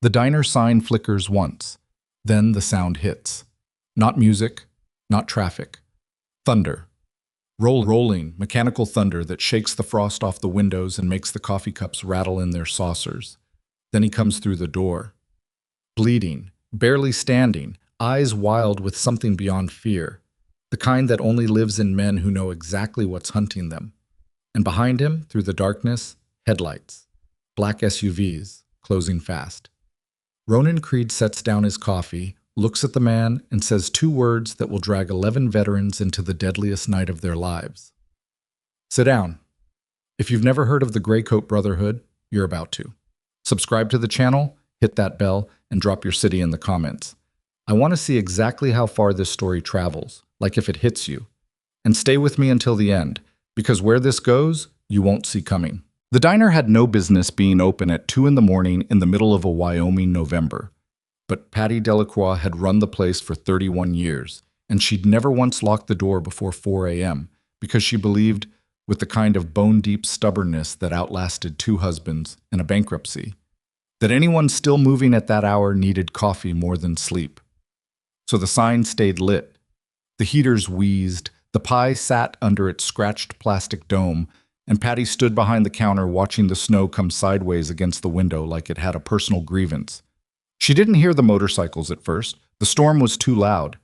The diner sign flickers once. Then the sound hits. Not music, not traffic. Thunder. Rolling, mechanical thunder that shakes the frost off the windows and makes the coffee cups rattle in their saucers. Then he comes through the door. Bleeding, barely standing, eyes wild with something beyond fear. The kind that only lives in men who know exactly what's hunting them. And behind him, through the darkness, headlights. Black SUVs, closing fast. Ronan Creed sets down his coffee, looks at the man, and says two words that will drag 11 veterans into the deadliest night of their lives. Sit down. If you've never heard of the Greycoat Brotherhood, you're about to. Subscribe to the channel, hit that bell, and drop your city in the comments. I want to see exactly how far this story travels, like if it hits you. And stay with me until the end, because where this goes, you won't see coming. The diner had no business being open at 2 in the morning in the middle of a Wyoming November. But Patty Delacroix had run the place for 31 years, and she'd never once locked the door before 4 a.m. because she believed, with the kind of bone-deep stubbornness that outlasted 2 husbands and a bankruptcy, that anyone still moving at that hour needed coffee more than sleep. So the sign stayed lit. The heaters wheezed, the pie sat under its scratched plastic dome, and Patty stood behind the counter watching the snow come sideways against the window like it had a personal grievance. She didn't hear the motorcycles at first. The storm was too loud.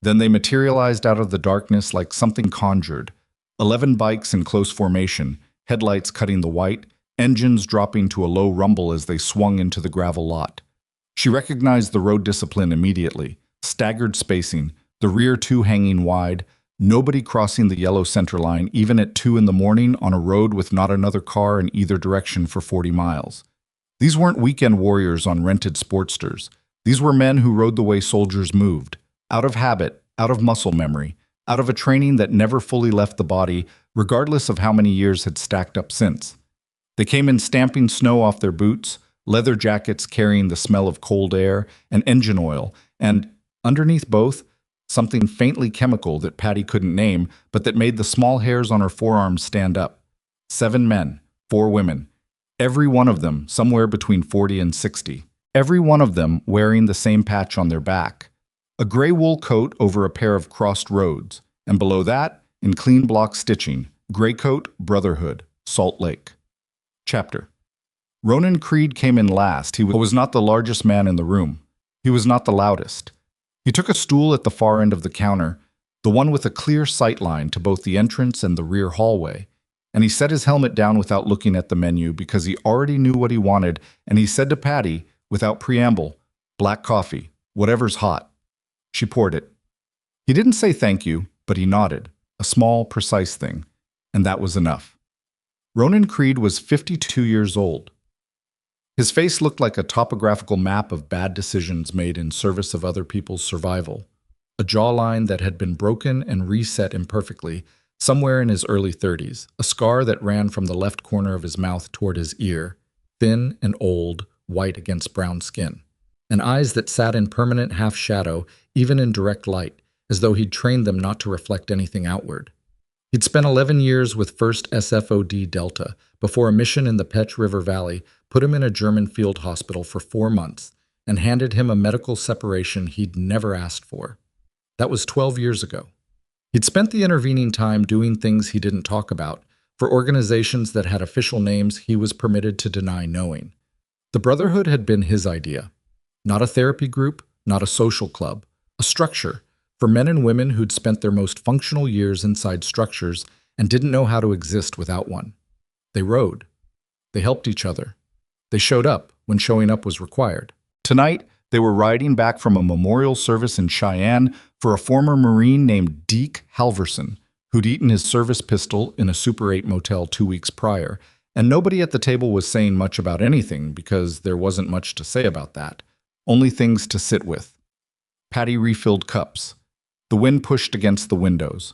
Then they materialized out of the darkness like something conjured. 11 bikes in close formation, headlights cutting the white, engines dropping to a low rumble as they swung into the gravel lot. She recognized the road discipline immediately. Staggered spacing, the rear 2 hanging wide, nobody crossing the yellow center line even at 2 in the morning on a road with not another car in either direction for 40 miles. These weren't weekend warriors on rented Sportsters. These were men who rode the way soldiers moved, out of habit, out of muscle memory, out of a training that never fully left the body, regardless of how many years had stacked up since. They came in stamping snow off their boots, leather jackets carrying the smell of cold air and engine oil, and, underneath both, something faintly chemical that Patty couldn't name, but that made the small hairs on her forearms stand up. 7 men, 4 women. Every one of them somewhere between 40 and 60. Every one of them wearing the same patch on their back. A gray wool coat over a pair of crossed roads, and below that, in clean block stitching, Greycoat Brotherhood, Salt Lake. Chapter. Ronan Creed came in last. He was not the largest man in the room. He was not the loudest. He took a stool at the far end of the counter, the one with a clear sight line to both the entrance and the rear hallway, and he set his helmet down without looking at the menu because he already knew what he wanted, and he said to Patty, without preamble, "Black coffee, whatever's hot." She poured it. He didn't say thank you, but he nodded, a small, precise thing, and that was enough. Ronan Creed was 52 years old. His face looked like a topographical map of bad decisions made in service of other people's survival, a jawline that had been broken and reset imperfectly somewhere in his early 30s, a scar that ran from the left corner of his mouth toward his ear, thin and old, white against brown skin, and eyes that sat in permanent half-shadow, even in direct light, as though he'd trained them not to reflect anything outward. He'd spent 11 years with 1st SFOD Delta before a mission in the Petch River Valley put him in a German field hospital for 4 months and handed him a medical separation he'd never asked for. That was 12 years ago. He'd spent the intervening time doing things he didn't talk about for organizations that had official names he was permitted to deny knowing. The Brotherhood had been his idea. Not a therapy group, not a social club, a structure for men and women who'd spent their most functional years inside structures and didn't know how to exist without one. They rode. They helped each other. They showed up when showing up was required. Tonight, they were riding back from a memorial service in Cheyenne for a former Marine named Deke Halverson, who'd eaten his service pistol in a Super 8 motel 2 weeks prior, and nobody at the table was saying much about anything because there wasn't much to say about that, only things to sit with. Patty refilled cups. The wind pushed against the windows.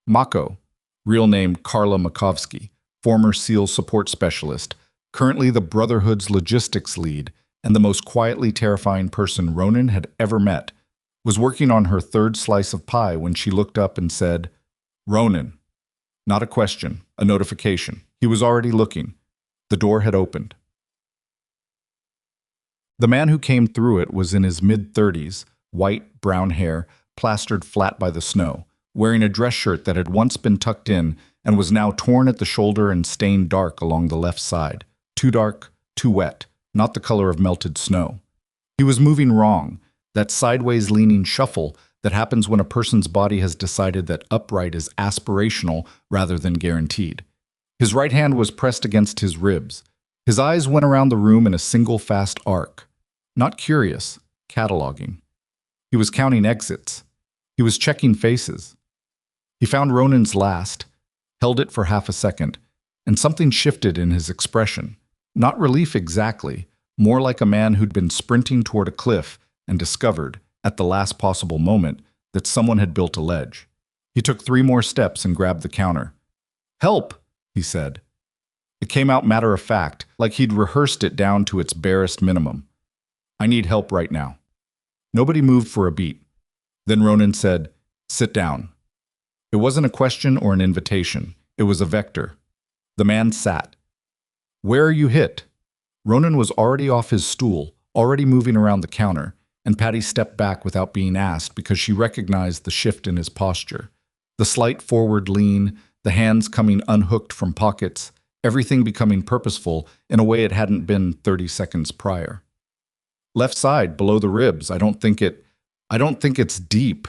Mako, real name Carla Makovsky, former SEAL support specialist, currently the Brotherhood's logistics lead, and the most quietly terrifying person Ronan had ever met, was working on her 3rd slice of pie when she looked up and said, "Ronan." Not a question, a notification. He was already looking. The door had opened. The man who came through it was in his mid-30s, white, brown hair, plastered flat by the snow, wearing a dress shirt that had once been tucked in and was now torn at the shoulder and stained dark along the left side. Too dark, too wet, not the color of melted snow. He was moving wrong, that sideways leaning shuffle that happens when a person's body has decided that upright is aspirational rather than guaranteed. His right hand was pressed against his ribs. His eyes went around the room in a single fast arc. Not curious, cataloging. He was counting exits. He was checking faces. He found Ronan's last, held it for half a second, and something shifted in his expression. Not relief exactly, more like a man who'd been sprinting toward a cliff and discovered, at the last possible moment, that someone had built a ledge. He took 3 more steps and grabbed the counter. "Help!" he said. It came out matter of fact, like he'd rehearsed it down to its barest minimum. "I need help right now." Nobody moved for a beat. Then Ronan said, "Sit down." It wasn't a question or an invitation. It was a vector. The man sat. "Where are you hit?" Ronan was already off his stool, already moving around the counter, and Patty stepped back without being asked because she recognized the shift in his posture. The slight forward lean, the hands coming unhooked from pockets, everything becoming purposeful in a way it hadn't been 30 seconds prior. "Left side, below the ribs. I don't think it's deep."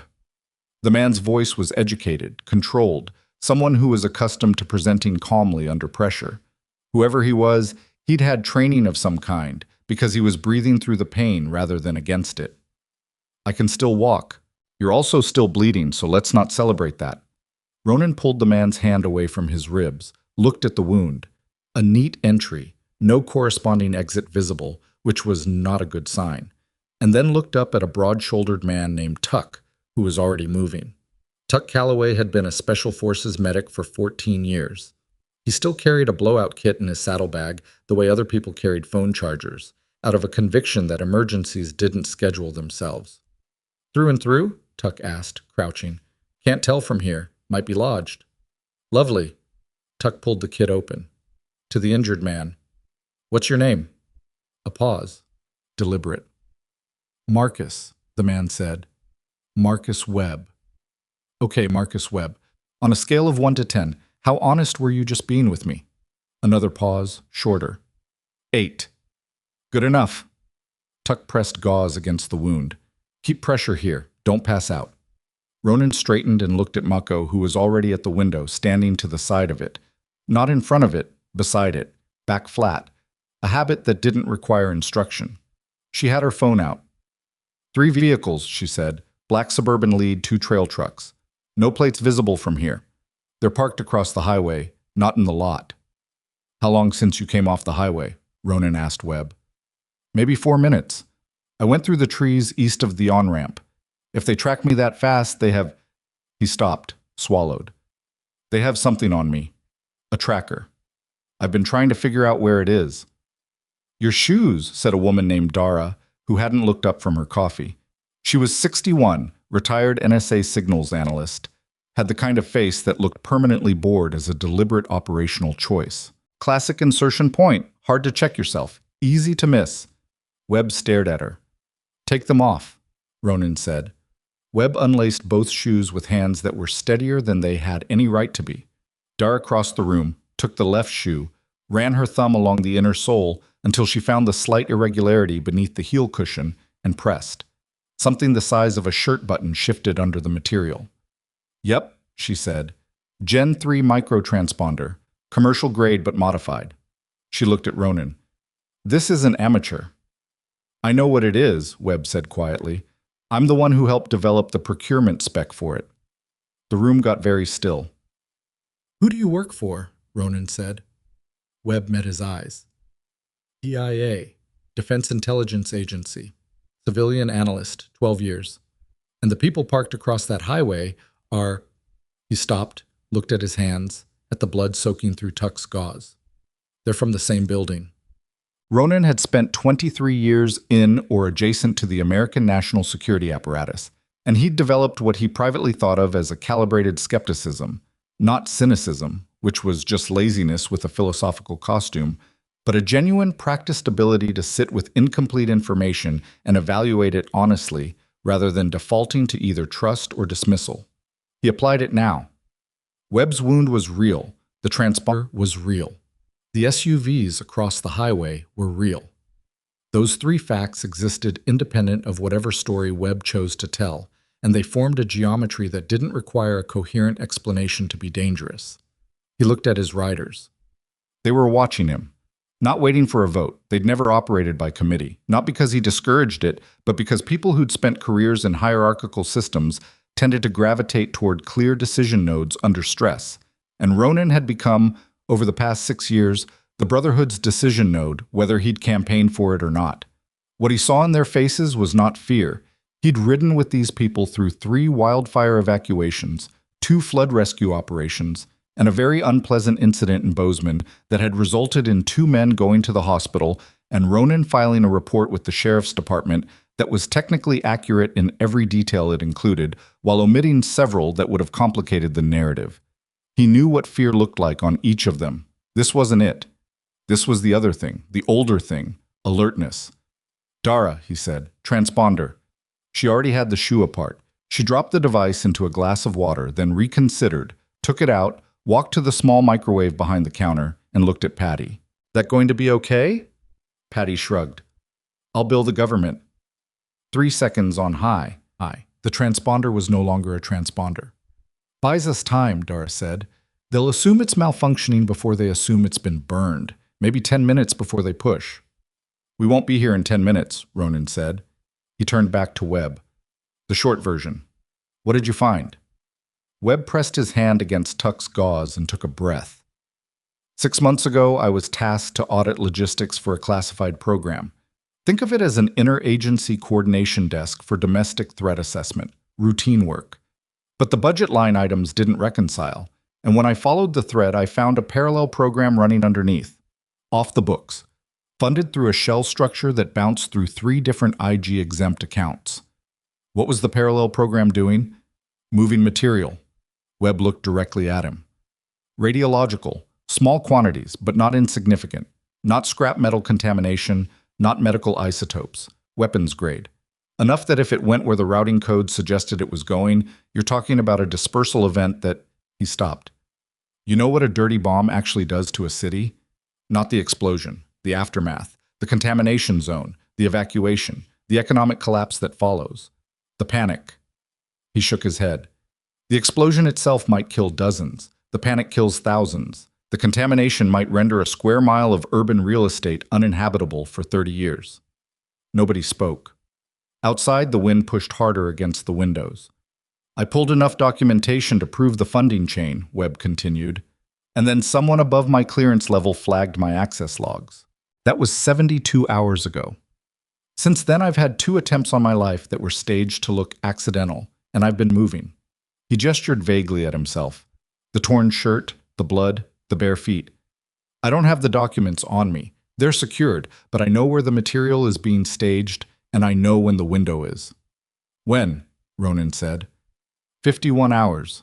The man's voice was educated, controlled, someone who was accustomed to presenting calmly under pressure. Whoever he was, he'd had training of some kind, because he was breathing through the pain rather than against it. "I can still walk. You're also still bleeding, so let's not celebrate that." Ronan pulled the man's hand away from his ribs, looked at the wound. A neat entry, no corresponding exit visible, which was not a good sign, and then looked up at a broad-shouldered man named Tuck, who was already moving. Tuck Calloway had been a Special Forces medic for 14 years. He still carried a blowout kit in his saddlebag the way other people carried phone chargers, out of a conviction that emergencies didn't schedule themselves. "Through and through?" Tuck asked, crouching. "Can't tell from here. Might be lodged." "Lovely." Tuck pulled the kit open. To the injured man, "What's your name?" A pause. Deliberate. "Marcus," the man said. "Marcus Webb." "Okay, Marcus Webb. On a scale of 1 to 10, how honest were you just being with me?" Another pause, shorter. 8. "Good enough." Tuck pressed gauze against the wound. "Keep pressure here. Don't pass out." Ronan straightened and looked at Mako, who was already at the window, standing to the side of it. Not in front of it, beside it, back flat. A habit that didn't require instruction. She had her phone out. "3 vehicles," she said. "Black Suburban lead, 2 trail trucks. No plates visible from here. They're parked across the highway, not in the lot." "How long since you came off the highway?" Ronan asked Webb. "Maybe 4 minutes. I went through the trees east of the on-ramp. If they track me that fast, they have—" He stopped, swallowed. "They have something on me. A tracker. I've been trying to figure out where it is." "Your shoes," said a woman named Dara, who hadn't looked up from her coffee. She was 61, retired NSA signals analyst, had the kind of face that looked permanently bored as a deliberate operational choice. Classic insertion point, hard to check yourself, easy to miss. Webb stared at her. "Take them off," Ronan said. Webb unlaced both shoes with hands that were steadier than they had any right to be. Dara crossed the room, took the left shoe, ran her thumb along the inner sole until she found the slight irregularity beneath the heel cushion and pressed. Something the size of a shirt button shifted under the material. "Yep," she said. "Gen 3 microtransponder, commercial grade but modified." She looked at Ronan. "This is an amateur." "I know what it is," Webb said quietly. "I'm the one who helped develop the procurement spec for it." The room got very still. "Who do you work for?" Ronan said. Webb met his eyes. "DIA, Defense Intelligence Agency. Civilian analyst, 12 years. And the people parked across that highway are—" He stopped, looked at his hands, at the blood soaking through Tuck's gauze. "They're from the same building." Ronan had spent 23 years in or adjacent to the American national security apparatus, and he'd developed what he privately thought of as a calibrated skepticism, not cynicism, which was just laziness with a philosophical costume, but a genuine practiced ability to sit with incomplete information and evaluate it honestly rather than defaulting to either trust or dismissal. He applied it now. Webb's wound was real. The transponder was real. The SUVs across the highway were real. Those three facts existed independent of whatever story Webb chose to tell, and they formed a geometry that didn't require a coherent explanation to be dangerous. He looked at his riders. They were watching him, not waiting for a vote. They'd never operated by committee, not because he discouraged it, but because people who'd spent careers in hierarchical systems tended to gravitate toward clear decision nodes under stress. And Ronan had become, over the past 6 years, the Brotherhood's decision node, whether he'd campaigned for it or not. What he saw in their faces was not fear. He'd ridden with these people through 3 wildfire evacuations, 2 flood rescue operations, and a very unpleasant incident in Bozeman that had resulted in 2 men going to the hospital and Ronan filing a report with the sheriff's department that was technically accurate in every detail it included, while omitting several that would have complicated the narrative. He knew what fear looked like on each of them. This wasn't it. This was the other thing, the older thing, alertness. "Dara," he said, "transponder." She already had the shoe apart. She dropped the device into a glass of water, then reconsidered, took it out, walked to the small microwave behind the counter, and looked at Patty. "That going to be okay?" Patty shrugged. "I'll bill the government." 3 seconds on high. The transponder was no longer a transponder. "Buys us time," Dara said. "They'll assume it's malfunctioning before they assume it's been burned. Maybe 10 minutes before they push." "We won't be here in 10 minutes, Ronan said. He turned back to Webb. "The short version. What did you find?" Webb pressed his hand against Tuck's gauze and took a breath. 6 months ago, I was tasked to audit logistics for a classified program. Think of it as an interagency coordination desk for domestic threat assessment, routine work. But the budget line items didn't reconcile, and when I followed the thread, I found a parallel program running underneath. Off the books. Funded through a shell structure that bounced through 3 different IG-exempt accounts. What was the parallel program doing? Moving material. Webb looked directly at him. Radiological, small quantities, but not insignificant. Not scrap metal contamination, not medical isotopes. Weapons grade. Enough that if it went where the routing code suggested it was going, you're talking about a dispersal event that... He stopped. You know what a dirty bomb actually does to a city? Not the explosion, the aftermath, the contamination zone, the evacuation, the economic collapse that follows. The panic. He shook his head. The explosion itself might kill dozens. The panic kills thousands. The contamination might render a square mile of urban real estate uninhabitable for 30 years. Nobody spoke. Outside, the wind pushed harder against the windows. I pulled enough documentation to prove the funding chain, Webb continued, and then someone above my clearance level flagged my access logs. That was 72 hours ago. Since then, I've had 2 attempts on my life that were staged to look accidental, and I've been moving. He gestured vaguely at himself. The torn shirt, the blood, the bare feet. I don't have the documents on me. They're secured, but I know where the material is being staged, and I know when the window is. When? Ronan said. 51 hours,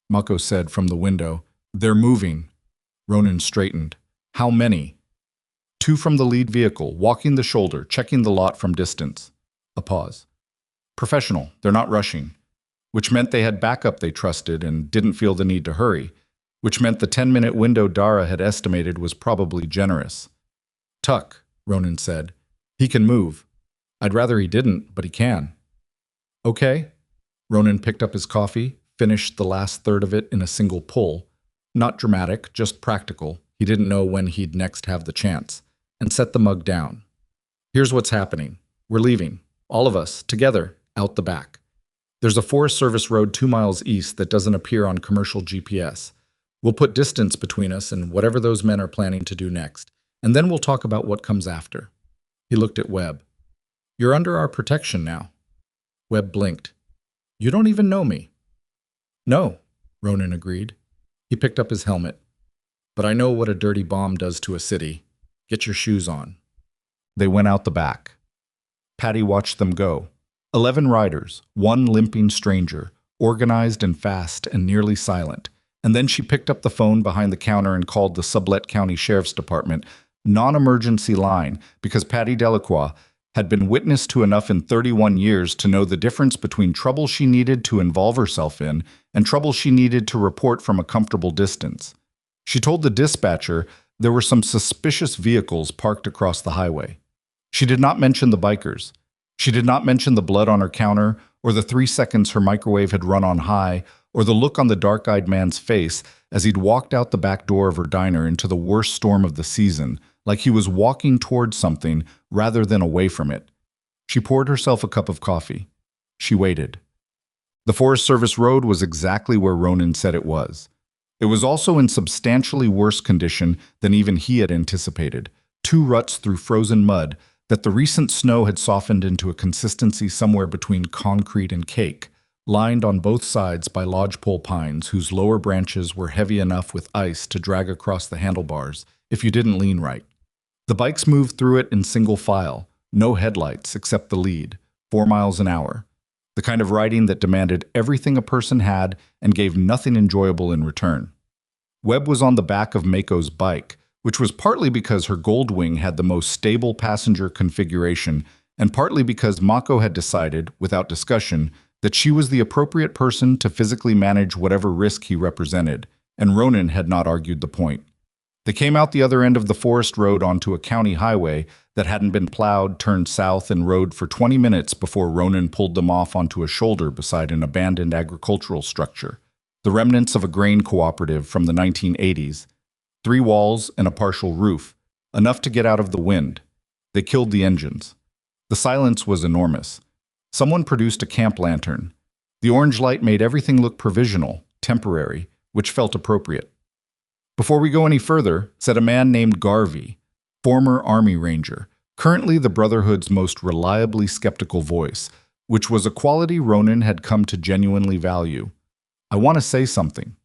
Mako said from the window. They're moving. Ronan straightened. How many? 2 from the lead vehicle, walking the shoulder, checking the lot from distance. A pause. Professional, they're not rushing. Which meant they had backup they trusted and didn't feel the need to hurry. Which meant the 10-minute window Dara had estimated was probably generous. Tuck, Ronan said. He can move. I'd rather he didn't, but he can. Okay. Ronan picked up his coffee, finished the last third of it in a single pull. Not dramatic, just practical. He didn't know when he'd next have the chance. And set the mug down. Here's what's happening. We're leaving. All of us, together, out the back. There's a Forest Service road 2 miles east that doesn't appear on commercial GPS. We'll put distance between us and whatever those men are planning to do next, and then we'll talk about what comes after. He looked at Webb. You're under our protection now. Webb blinked. You don't even know me. No, Ronan agreed. He picked up his helmet. But I know what a dirty bomb does to a city. Get your shoes on. They went out the back. Patty watched them go. 11 riders, 1 limping stranger, organized and fast and nearly silent. And then she picked up the phone behind the counter and called the Sublette County Sheriff's Department non-emergency line, because Patty Delacroix had been witness to enough in 31 years to know the difference between trouble she needed to involve herself in and trouble she needed to report from a comfortable distance. She told the dispatcher there were some suspicious vehicles parked across the highway. She did not mention the bikers. She did not mention the blood on her counter, or the 3 seconds her microwave had run on high, or the look on the dark-eyed man's face as he'd walked out the back door of her diner into the worst storm of the season, like he was walking towards something rather than away from it. She poured herself a cup of coffee. She waited. The Forest Service road was exactly where Ronan said it was. It was also in substantially worse condition than even he had anticipated. 2 ruts through frozen mud that the recent snow had softened into a consistency somewhere between concrete and cake, lined on both sides by lodgepole pines whose lower branches were heavy enough with ice to drag across the handlebars if you didn't lean right. The bikes moved through it in single file, no headlights except the lead, 4 miles an hour. The kind of riding that demanded everything a person had and gave nothing enjoyable in return. Webb was on the back of Mako's bike, which was partly because her Goldwing had the most stable passenger configuration and partly because Mako had decided, without discussion, that she was the appropriate person to physically manage whatever risk he represented, and Ronan had not argued the point. They came out the other end of the forest road onto a county highway that hadn't been plowed, turned south, and rode for 20 minutes before Ronan pulled them off onto a shoulder beside an abandoned agricultural structure, the remnants of a grain cooperative from the 1980s. 3 walls and a partial roof, enough to get out of the wind. They killed the engines. The silence was enormous. Someone produced a camp lantern. The orange light made everything look provisional, temporary, which felt appropriate. "Before we go any further," said a man named Garvey, former Army Ranger, currently the Brotherhood's most reliably skeptical voice, which was a quality Ronan had come to genuinely value. "I want to say something."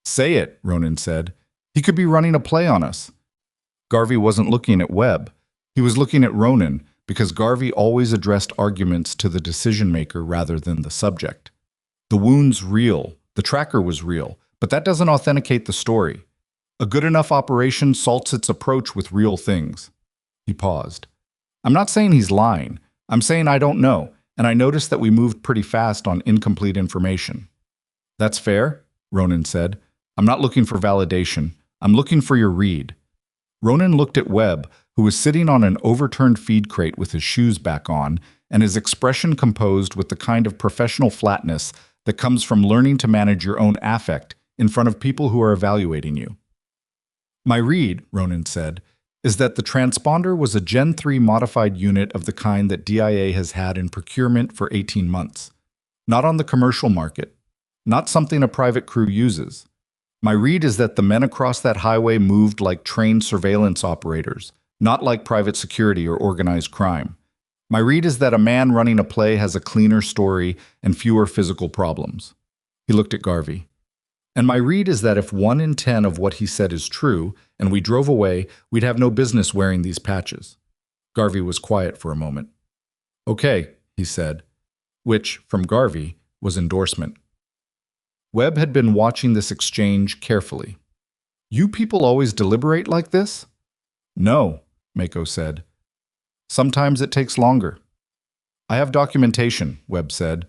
"Say it," Ronan said. "He could be running a play on us." Garvey wasn't looking at Webb. He was looking at Ronan, because Garvey always addressed arguments to the decision-maker rather than the subject. "The wound's real. The tracker was real. But that doesn't authenticate the story. A good enough operation salts its approach with real things." He paused. "I'm not saying he's lying. I'm saying I don't know, and I noticed that we moved pretty fast on incomplete information." "That's fair," Ronan said. "I'm not looking for validation. I'm looking for your read." Ronan looked at Webb, who was sitting on an overturned feed crate with his shoes back on, and his expression composed with the kind of professional flatness that comes from learning to manage your own affect in front of people who are evaluating you. "My read," Ronan said, "is that the transponder was a Gen 3 modified unit of the kind that DIA has had in procurement for 18 months. Not on the commercial market. Not something a private crew uses. My read is that the men across that highway moved like trained surveillance operators, not like private security or organized crime. My read is that a man running a play has a cleaner story and fewer physical problems." He looked at Garvey. "And my read is that if 1 in 10 of what he said is true, and we drove away, we'd have no business wearing these patches." Garvey was quiet for a moment. "Okay," he said, which, from Garvey, was endorsement. Webb had been watching this exchange carefully. "You people always deliberate like this?" "No," Mako said. "Sometimes it takes longer." "I have documentation," Webb said.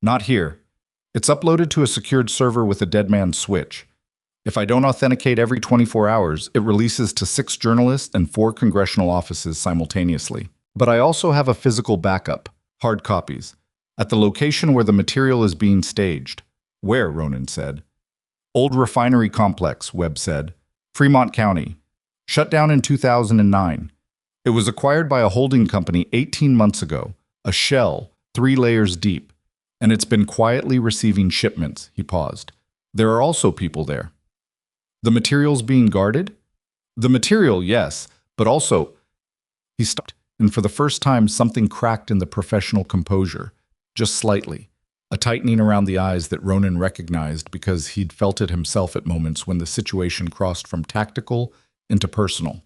"Not here. It's uploaded to a secured server with a dead man's switch. If I don't authenticate every 24 hours, it releases to 6 journalists and 4 congressional offices simultaneously. But I also have a physical backup, hard copies, at the location where the material is being staged." "Where?" Ronan said. "Old refinery complex," Webb said. "Fremont County. Shut down in 2009. It was acquired by a holding company 18 months ago, a shell, 3 layers deep. And it's been quietly receiving shipments." He paused. "There are also people there." "The material's being guarded?" "The material, yes, but also—" He stopped, and for the first time something cracked in the professional composure, just slightly. A tightening around the eyes that Ronan recognized because he'd felt it himself at moments when the situation crossed from tactical into personal.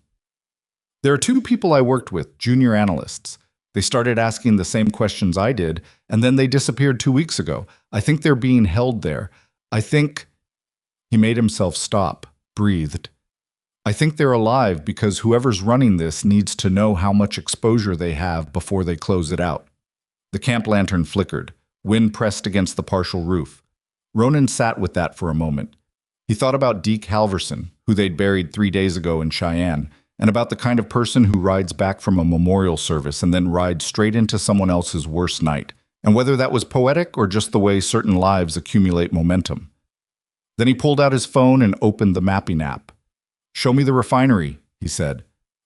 "There are 2 people I worked with, junior analysts. They started asking the same questions I did, and then they disappeared 2 weeks ago. I think they're being held there. I think—" He made himself stop, breathed. I think they're alive because whoever's running this needs to know how much exposure they have before they close it out. The camp lantern flickered. Wind pressed against the partial roof. Ronan sat with that for a moment. He thought about Deke Halverson, who they'd buried 3 days ago in Cheyenne, and about the kind of person who rides back from a memorial service and then rides straight into someone else's worst night, and whether that was poetic or just the way certain lives accumulate momentum. Then he pulled out his phone and opened the mapping app. "Show me the refinery," he said.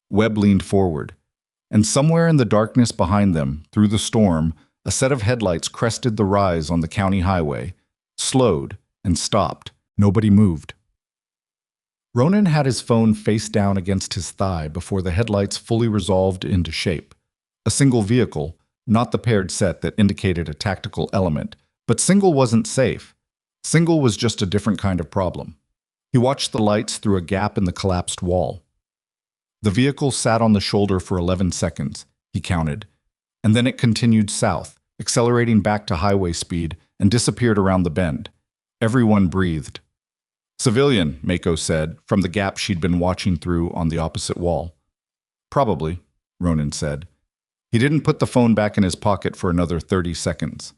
Webb leaned forward. And somewhere in the darkness behind them, through the storm, a set of headlights crested the rise on the county highway, slowed, and stopped. Nobody moved. Ronan had his phone face down against his thigh before the headlights fully resolved into shape. A single vehicle, not the paired set that indicated a tactical element, but single wasn't safe. Single was just a different kind of problem. He watched the lights through a gap in the collapsed wall. The vehicle sat on the shoulder for 11 seconds, he counted, and then it continued south, accelerating back to highway speed, and disappeared around the bend. Everyone breathed. "Civilian," Mako said, from the gap she'd been watching through on the opposite wall. "Probably," Ronan said. He didn't put the phone back in his pocket for another 30 seconds.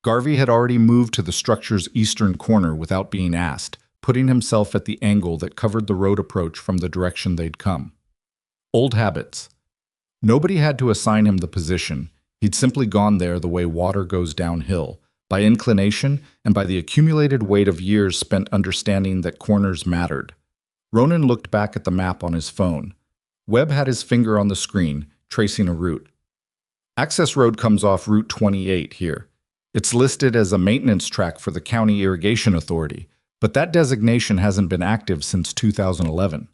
Garvey had already moved to the structure's eastern corner without being asked, putting himself at the angle that covered the road approach from the direction they'd come. Old habits. Nobody had to assign him the position. He'd simply gone there the way water goes downhill, by inclination and by the accumulated weight of years spent understanding that corners mattered. Ronan looked back at the map on his phone. Webb had his finger on the screen, tracing a route. Access Road comes off Route 28 here. It's listed as a maintenance track for the County Irrigation Authority, but that designation hasn't been active since 2011.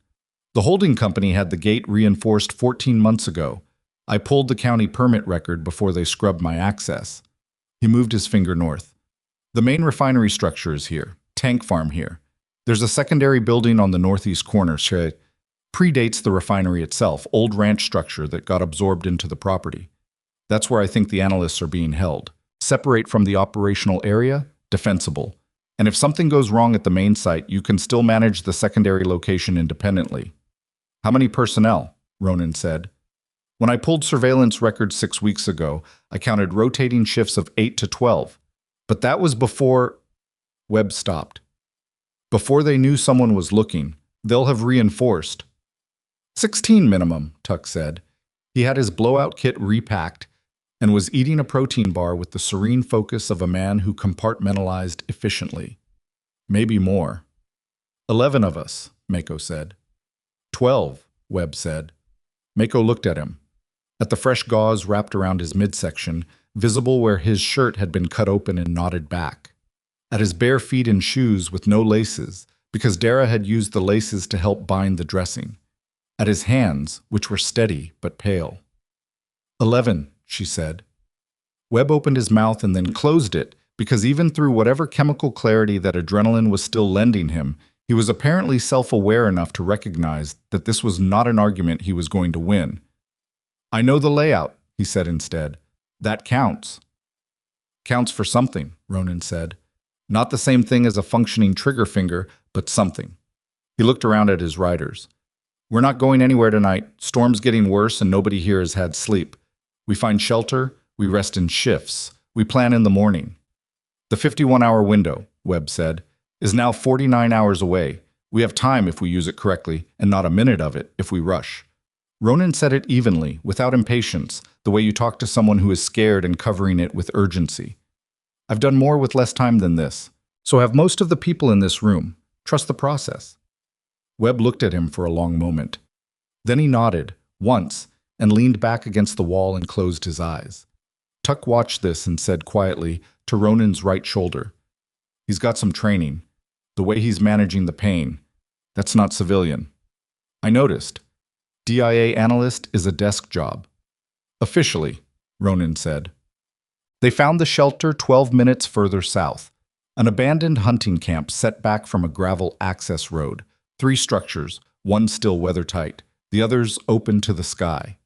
The holding company had the gate reinforced 14 months ago. I pulled the county permit record before they scrubbed my access. He moved his finger north. The main refinery structure is here, tank farm here. There's a secondary building on the northeast corner, predates the refinery itself, old ranch structure that got absorbed into the property. That's where I think the analysts are being held. Separate from the operational area, defensible. And if something goes wrong at the main site, you can still manage the secondary location independently. "How many personnel?" Ronan said. "When I pulled surveillance records 6 weeks ago, I counted rotating shifts of 8 to 12. But that was before—" Webb stopped. "Before they knew someone was looking. They'll have reinforced." 16 minimum, Tuck said. He had his blowout kit repacked and was eating a protein bar with the serene focus of a man who compartmentalized efficiently. "Maybe more." 11 of us, Mako said. 12, Webb said. Mako looked at him. At the fresh gauze wrapped around his midsection, visible where his shirt had been cut open and knotted back. At his bare feet in shoes with no laces, because Dara had used the laces to help bind the dressing. At his hands, which were steady but pale. 11, she said. Webb opened his mouth and then closed it, because even through whatever chemical clarity that adrenaline was still lending him, he was apparently self-aware enough to recognize that this was not an argument he was going to win. "I know the layout," he said instead. "That counts." "Counts for something," Ronan said. "Not the same thing as a functioning trigger finger, but something." He looked around at his riders. "We're not going anywhere tonight. Storm's getting worse and nobody here has had sleep. We find shelter, we rest in shifts, we plan in the morning." "The 51-hour window," Webb said, "is now 49 hours away. We have time if we use it correctly, and not a minute of it if we rush." Ronan said it evenly, without impatience, the way you talk to someone who is scared and covering it with urgency. "I've done more with less time than this. So have most of the people in this room. Trust the process." Webb looked at him for a long moment. Then he nodded, once, and leaned back against the wall and closed his eyes. Tuck watched this and said quietly, to Ronan's right shoulder, "He's got some training. The way he's managing the pain. That's not civilian." "I noticed. DIA analyst is a desk job." "Officially," Ronan said. They found the shelter 12 minutes further south. An abandoned hunting camp set back from a gravel access road. 3 structures, one still weather-tight, the others open to the sky.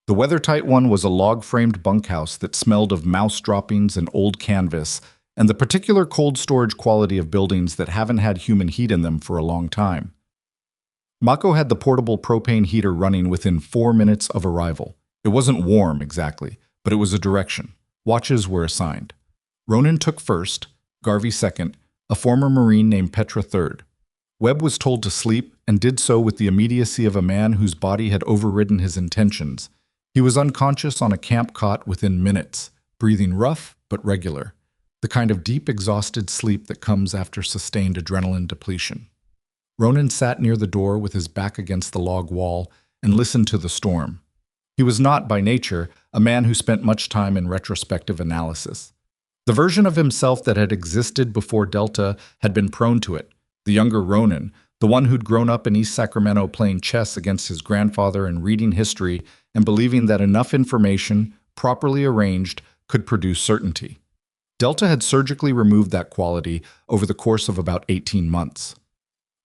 The weather-tight one was a log-framed bunkhouse that smelled of mouse droppings and old canvas, and the particular cold storage quality of buildings that haven't had human heat in them for a long time. Mako had the portable propane heater running within 4 minutes of arrival. It wasn't warm, exactly, but it was a direction. Watches were assigned. Ronan took first, Garvey second, a former Marine named Petra third. Webb was told to sleep and did so with the immediacy of a man whose body had overridden his intentions. He was unconscious on a camp cot within minutes, breathing rough but regular, the kind of deep, exhausted sleep that comes after sustained adrenaline depletion. Ronan sat near the door with his back against the log wall and listened to the storm. He was not, by nature, a man who spent much time in retrospective analysis. The version of himself that had existed before Delta had been prone to it. The younger Ronan, the one who'd grown up in East Sacramento playing chess against his grandfather and reading history and believing that enough information, properly arranged, could produce certainty. Delta had surgically removed that quality over the course of about 18 months.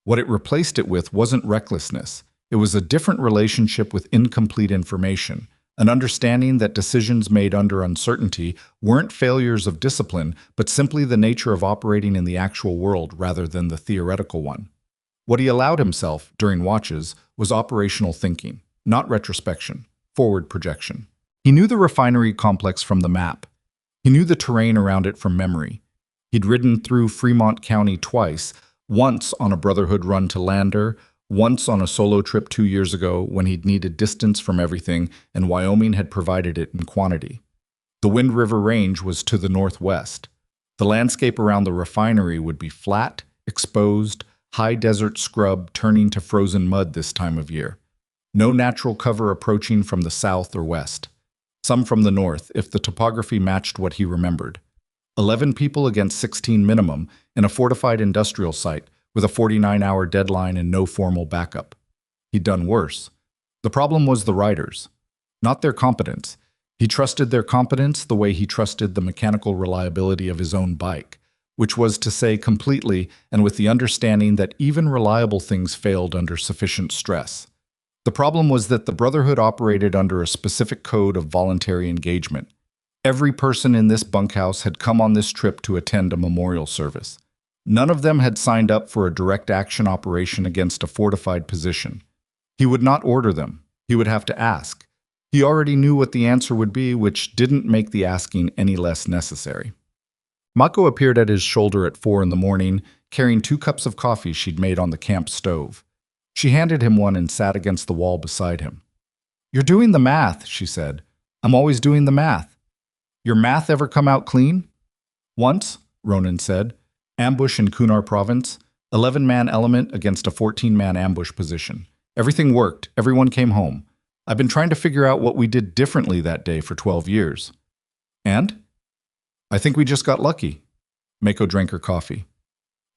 What it replaced it with wasn't recklessness. It was a different relationship with incomplete information, an understanding that decisions made under uncertainty weren't failures of discipline, but simply the nature of operating in the actual world rather than the theoretical one. What he allowed himself, during watches, was operational thinking, not retrospection, forward projection. He knew the refinery complex from the map. He knew the terrain around it from memory. He'd ridden through Fremont County twice, once on a Brotherhood run to Lander, once on a solo trip 2 years ago when he'd needed distance from everything and Wyoming had provided it in quantity. The Wind River Range was to the northwest. The landscape around the refinery would be flat, exposed, high desert scrub turning to frozen mud this time of year. No natural cover approaching from the south or west. Some from the north, if the topography matched what he remembered. 11 people against 16 minimum in a fortified industrial site with a 49-hour deadline and no formal backup. He'd done worse. The problem was the riders, not their competence. He trusted their competence the way he trusted the mechanical reliability of his own bike, which was to say completely and with the understanding that even reliable things failed under sufficient stress. The problem was that the Brotherhood operated under a specific code of voluntary engagement. Every person in this bunkhouse had come on this trip to attend a memorial service. None of them had signed up for a direct action operation against a fortified position. He would not order them. He would have to ask. He already knew what the answer would be, which didn't make the asking any less necessary. Mako appeared at his shoulder at 4 in the morning, carrying 2 cups of coffee she'd made on the camp stove. She handed him one and sat against the wall beside him. "You're doing the math," she said. "I'm always doing the math. Your math ever come out clean?" "Once," Ronan said. "Ambush in Kunar Province. 11-man element against a 14-man ambush position. Everything worked. Everyone came home. I've been trying to figure out what we did differently that day for 12 years. And? I think we just got lucky." Mako drank her coffee.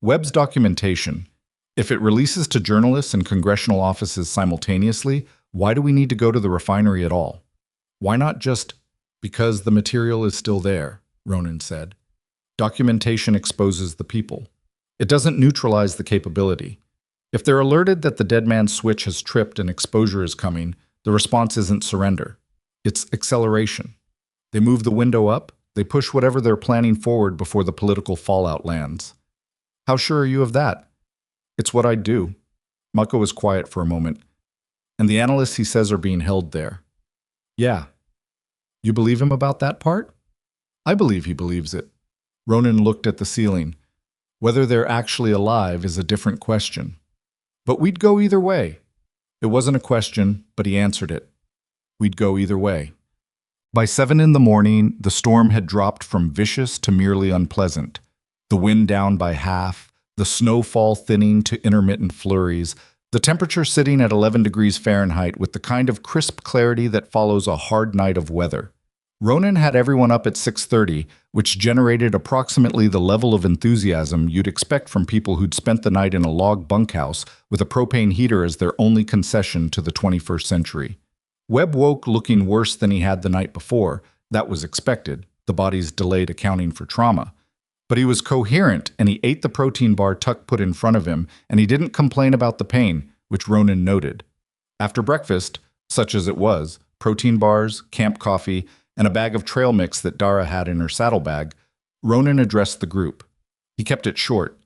"Webb's documentation. If it releases to journalists and congressional offices simultaneously, why do we need to go to the refinery at all? Why not just—" "Because the material is still there," Ronan said. "Documentation exposes the people. It doesn't neutralize the capability. If they're alerted that the dead man's switch has tripped and exposure is coming, the response isn't surrender. It's acceleration. They move the window up, they push whatever they're planning forward before the political fallout lands." "How sure are you of that?" "It's what I'd do." Mako was quiet for a moment. "And the analysts he says are being held there." "Yeah." "You believe him about that part?" "I believe he believes it." Ronan looked at the ceiling. "Whether they're actually alive is a different question. But we'd go either way." It wasn't a question, but he answered it. We'd go either way. By 7 in the morning, the storm had dropped from vicious to merely unpleasant. The wind down by half, the snowfall thinning to intermittent flurries, the temperature sitting at 11 degrees Fahrenheit with the kind of crisp clarity that follows a hard night of weather. Ronan had everyone up at 6:30, which generated approximately the level of enthusiasm you'd expect from people who'd spent the night in a log bunkhouse with a propane heater as their only concession to the 21st century. Webb woke looking worse than he had the night before. That was expected, the body's delayed accounting for trauma. But he was coherent, and he ate the protein bar Tuck put in front of him, and he didn't complain about the pain, which Ronan noted. After breakfast, such as it was, protein bars, camp coffee, and a bag of trail mix that Dara had in her saddlebag, Ronan addressed the group. He kept it short.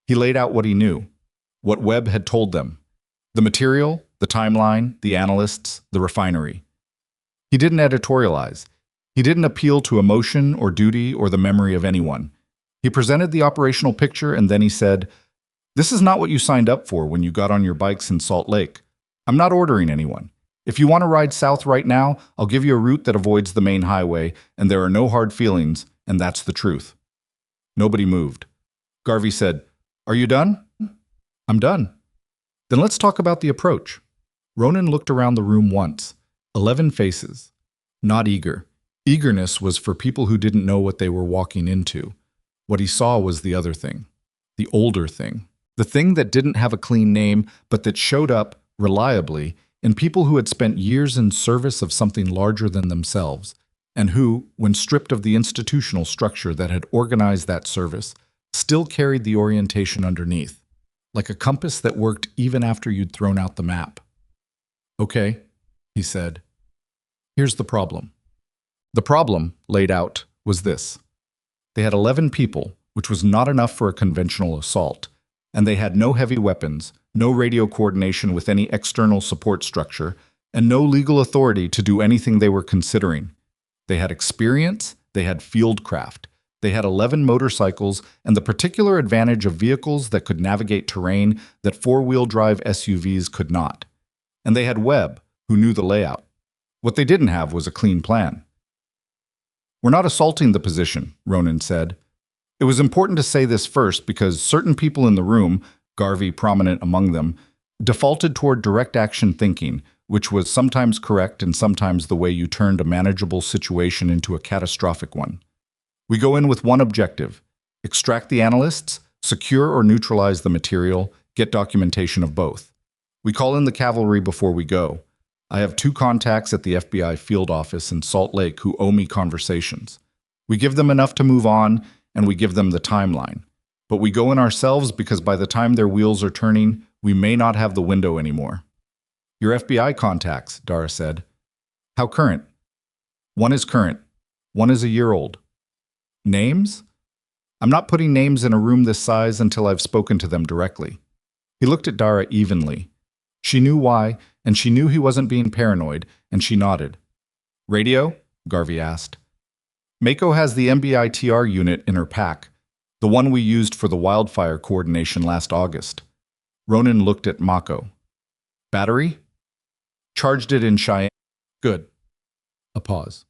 He laid out what he knew, what Webb had told them. The material, the timeline, the analysts, the refinery. He didn't editorialize. He didn't appeal to emotion or duty or the memory of anyone. He presented the operational picture and then he said, "This is not what you signed up for when you got on your bikes in Salt Lake. I'm not ordering anyone. If you want to ride south right now, I'll give you a route that avoids the main highway, and there are no hard feelings, and that's the truth." Nobody moved. Garvey said, "Are you done?" "I'm done." "Then let's talk about the approach." Ronan looked around the room once. 11 faces. Not eager. Eagerness was for people who didn't know what they were walking into. What he saw was the other thing. The older thing. The thing that didn't have a clean name, but that showed up, reliably, in people who had spent years in service of something larger than themselves, and who, when stripped of the institutional structure that had organized that service, still carried the orientation underneath, like a compass that worked even after you'd thrown out the map. "Okay," he said. "Here's the problem." The problem, laid out, was this. They had 11 people, which was not enough for a conventional assault, and they had no heavy weapons, no radio coordination with any external support structure, and no legal authority to do anything they were considering. They had experience, they had fieldcraft, they had 11 motorcycles, and the particular advantage of vehicles that could navigate terrain that four-wheel drive SUVs could not. And they had Webb, who knew the layout. What they didn't have was a clean plan. "We're not assaulting the position," Ronan said. It was important to say this first because certain people in the room, Garvey prominent among them, defaulted toward direct action thinking, which was sometimes correct and sometimes the way you turned a manageable situation into a catastrophic one. "We go in with one objective: extract the analysts, secure or neutralize the material, get documentation of both. We call in the cavalry before we go. I have 2 contacts at the FBI field office in Salt Lake who owe me conversations. We give them enough to move on, and we give them the timeline. But we go in ourselves because by the time their wheels are turning, we may not have the window anymore." "Your FBI contacts," Dara said. "How current?" "One is current. One is a year old." "Names?" "I'm not putting names in a room this size until I've spoken to them directly." He looked at Dara evenly. She knew why, and she knew he wasn't being paranoid, and she nodded. "Radio?" Garvey asked. "Mako has the MBITR unit in her pack, the one we used for the wildfire coordination last August." Ronan looked at Mako. "Battery?" "Charged it in Cheyenne." "Good." A pause.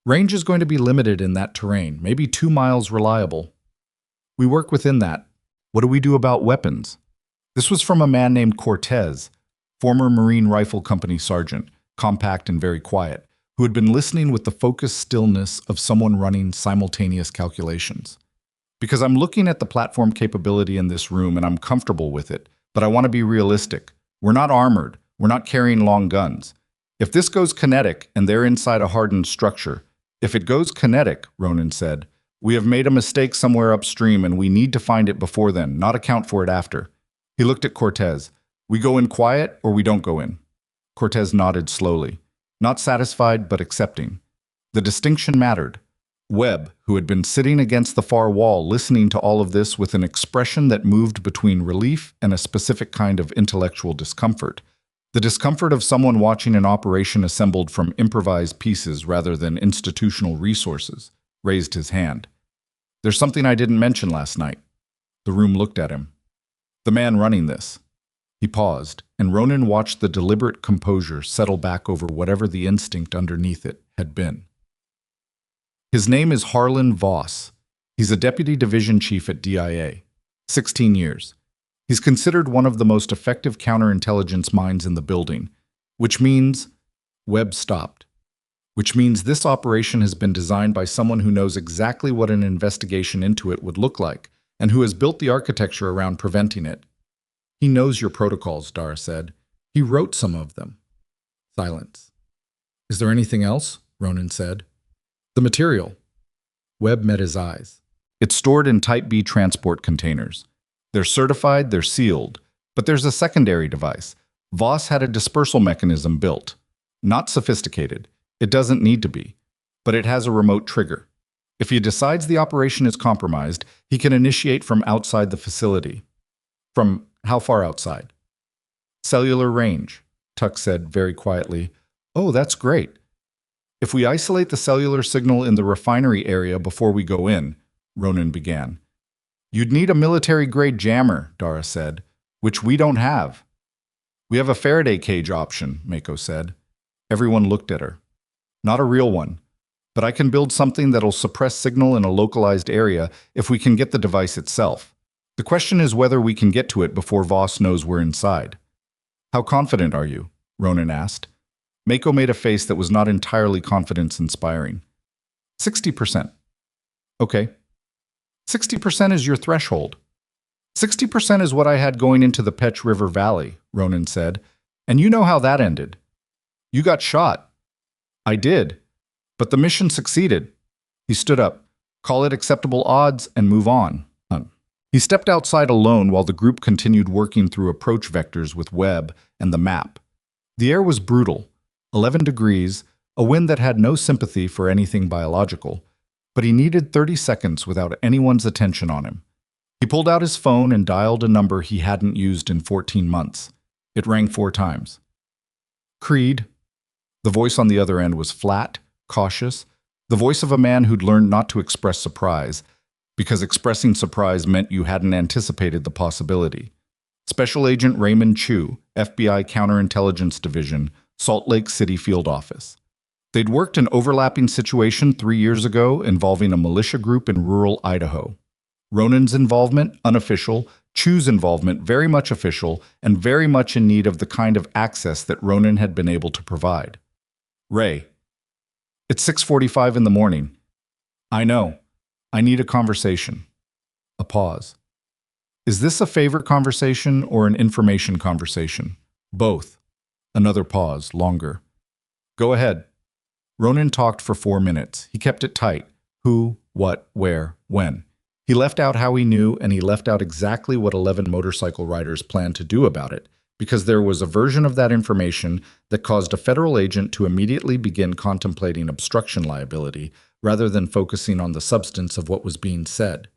"Range is going to be limited in that terrain, maybe 2 miles reliable. We work within that. What do we do about weapons?" This was from a man named Cortez, former Marine Rifle Company sergeant, compact and very quiet, who had been listening with the focused stillness of someone running simultaneous calculations. "Because I'm looking at the platform capability in this room and I'm comfortable with it, but I want to be realistic. We're not armored. We're not carrying long guns. If this goes kinetic and they're inside a hardened structure, if it goes kinetic," Ronan said, "we have made a mistake somewhere upstream and we need to find it before then, not account for it after." He looked at Cortez. "We go in quiet or we don't go in?" Cortez nodded slowly, not satisfied but accepting. The distinction mattered. Webb, who had been sitting against the far wall listening to all of this with an expression that moved between relief and a specific kind of intellectual discomfort, the discomfort of someone watching an operation assembled from improvised pieces rather than institutional resources, raised his hand. "There's something I didn't mention last night." The room looked at him. "The man running this." He paused, and Ronan watched the deliberate composure settle back over whatever the instinct underneath it had been. "His name is Harlan Voss. He's a deputy division chief at DIA. 16 years. He's considered one of the most effective counterintelligence minds in the building, which means..." Webb stopped. "Which means this operation has been designed by someone who knows exactly what an investigation into it would look like, and who has built the architecture around preventing it." "He knows your protocols," Dara said. "He wrote some of them." Silence. "Is there anything else?" Ronan said. "The material." Webb met his eyes. "It's stored in Type B transport containers. They're certified, they're sealed. But there's a secondary device. Voss had a dispersal mechanism built. Not sophisticated. It doesn't need to be. But it has a remote trigger. If he decides the operation is compromised, he can initiate from outside the facility." "From how far outside?" Cellular range, Tuck said very quietly. Oh, that's great. If we isolate the cellular signal in the refinery area before we go in, Ronan began. You'd need a military-grade jammer, Dara said, which we don't have. We have a Faraday cage option, Mako said. Everyone looked at her. Not a real one, but I can build something that'll suppress signal in a localized area if we can get the device itself. The question is whether we can get to it before Voss knows we're inside. How confident are you? Ronan asked. Mako made a face that was not entirely confidence-inspiring. 60%. Okay. 60% is your threshold. 60% is what I had going into the Petch River Valley, Ronan said. And you know how that ended. You got shot. I did. But the mission succeeded. He stood up. Call it acceptable odds and move on. He stepped outside alone while the group continued working through approach vectors with Webb and the map. The air was brutal, 11 degrees, a wind that had no sympathy for anything biological, but he needed 30 seconds without anyone's attention on him. He pulled out his phone and dialed a number he hadn't used in 14 months. It rang 4 times. Creed. The voice on the other end was flat, cautious, the voice of a man who'd learned not to express surprise, because expressing surprise meant you hadn't anticipated the possibility. Special Agent Raymond Chu, FBI Counterintelligence Division, Salt Lake City Field Office. They'd worked an overlapping situation 3 years ago involving a militia group in rural Idaho. Ronan's involvement, unofficial, Chu's involvement, very much official, and very much in need of the kind of access that Ronan had been able to provide. Ray. It's 6:45 in the morning. I know. I need a conversation. A pause. Is this a favor conversation or an information conversation? Both. Another pause, longer. Go ahead. Ronan talked for 4 minutes. He kept it tight. Who, what, where, when. He left out how he knew, and he left out exactly what 11 motorcycle riders planned to do about it, because there was a version of that information that caused a federal agent to immediately begin contemplating obstruction liability rather than focusing on the substance of what was being said.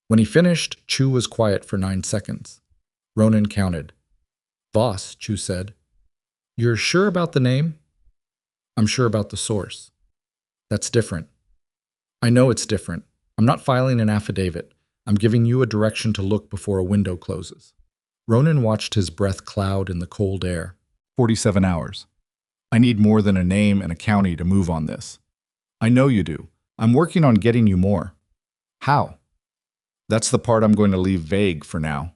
When he finished, Chu was quiet for 9 seconds. Ronan counted. Voss, Chu said. You're sure about the name? I'm sure about the source. That's different. I know it's different. I'm not filing an affidavit. I'm giving you a direction to look before a window closes. Ronan watched his breath cloud in the cold air. 47 hours. I need more than a name and a county to move on this. I know you do. I'm working on getting you more. How? That's the part I'm going to leave vague for now.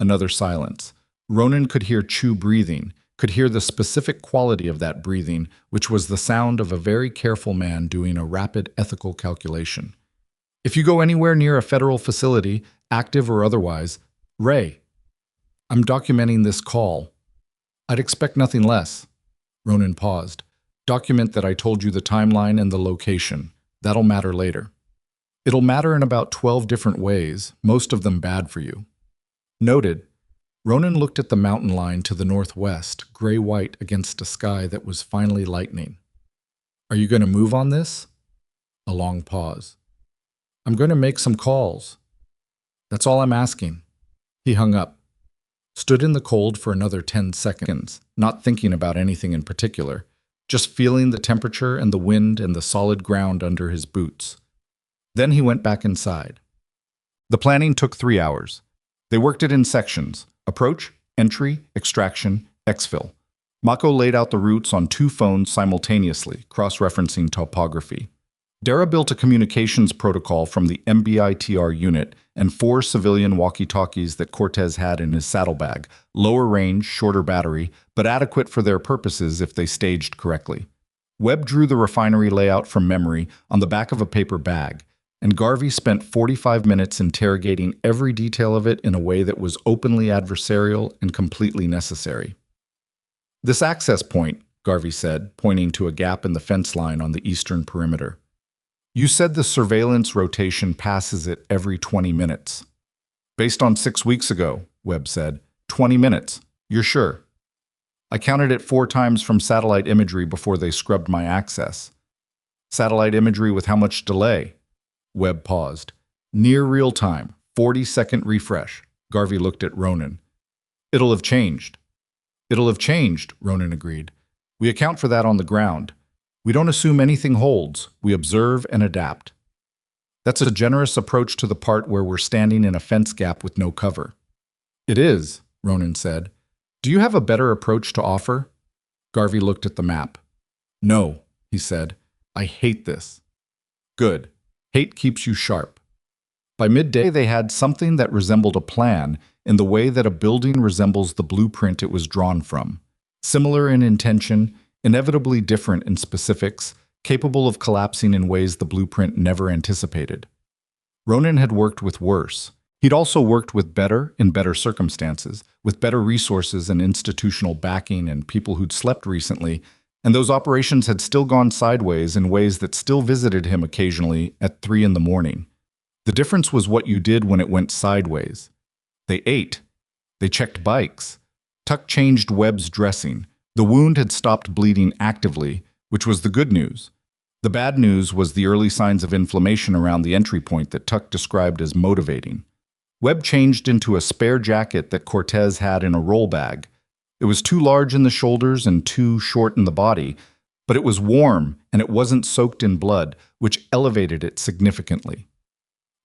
Another silence. Ronan could hear Chu breathing, could hear the specific quality of that breathing, which was the sound of a very careful man doing a rapid ethical calculation. If you go anywhere near a federal facility, active or otherwise, Ray, I'm documenting this call. I'd expect nothing less. Ronan paused. Document that I told you the timeline and the location. That'll matter later. It'll matter in about 12 different ways, most of them bad for you. Noted. Ronan looked at the mountain line to the northwest, gray-white against a sky that was finally lightening. Are you going to move on this? A long pause. I'm going to make some calls. That's all I'm asking. He hung up. Stood in the cold for another 10 seconds, not thinking about anything in particular, just feeling the temperature and the wind and the solid ground under his boots. Then he went back inside. The planning took 3 hours. They worked it in sections: approach, entry, extraction, exfil. Mako laid out the routes on 2 phones simultaneously, cross-referencing topography. Dara built a communications protocol from the MBITR unit and 4 civilian walkie-talkies that Cortez had in his saddlebag, lower range, shorter battery, but adequate for their purposes if they staged correctly. Webb drew the refinery layout from memory on the back of a paper bag, and Garvey spent 45 minutes interrogating every detail of it in a way that was openly adversarial and completely necessary. This access point, Garvey said, pointing to a gap in the fence line on the eastern perimeter. You said the surveillance rotation passes it every 20 minutes. Based on 6 weeks ago, Webb said. 20 minutes. You're sure? I counted it 4 times from satellite imagery before they scrubbed my access. Satellite imagery with how much delay? Webb paused. Near real time, 40-second refresh. Garvey looked at Ronan. It'll have changed. It'll have changed, Ronan agreed. We account for that on the ground. We don't assume anything holds. We observe and adapt. That's a generous approach to the part where we're standing in a fence gap with no cover. It is, Ronan said. Do you have a better approach to offer? Garvey looked at the map. No, he said. I hate this. Good. Hate keeps you sharp. By midday, they had something that resembled a plan in the way that a building resembles the blueprint it was drawn from. Similar in intention, inevitably different in specifics, capable of collapsing in ways the blueprint never anticipated. Ronan had worked with worse. He'd also worked with better in better circumstances, with better resources and institutional backing and people who'd slept recently, and those operations had still gone sideways in ways that still visited him occasionally at 3 in the morning. The difference was what you did when it went sideways. They ate. They checked bikes. Tuck changed Webb's dressing. The wound had stopped bleeding actively, which was the good news. The bad news was the early signs of inflammation around the entry point that Tuck described as motivating. Webb changed into a spare jacket that Cortez had in a roll bag. It was too large in the shoulders and too short in the body, but it was warm and it wasn't soaked in blood, which elevated it significantly.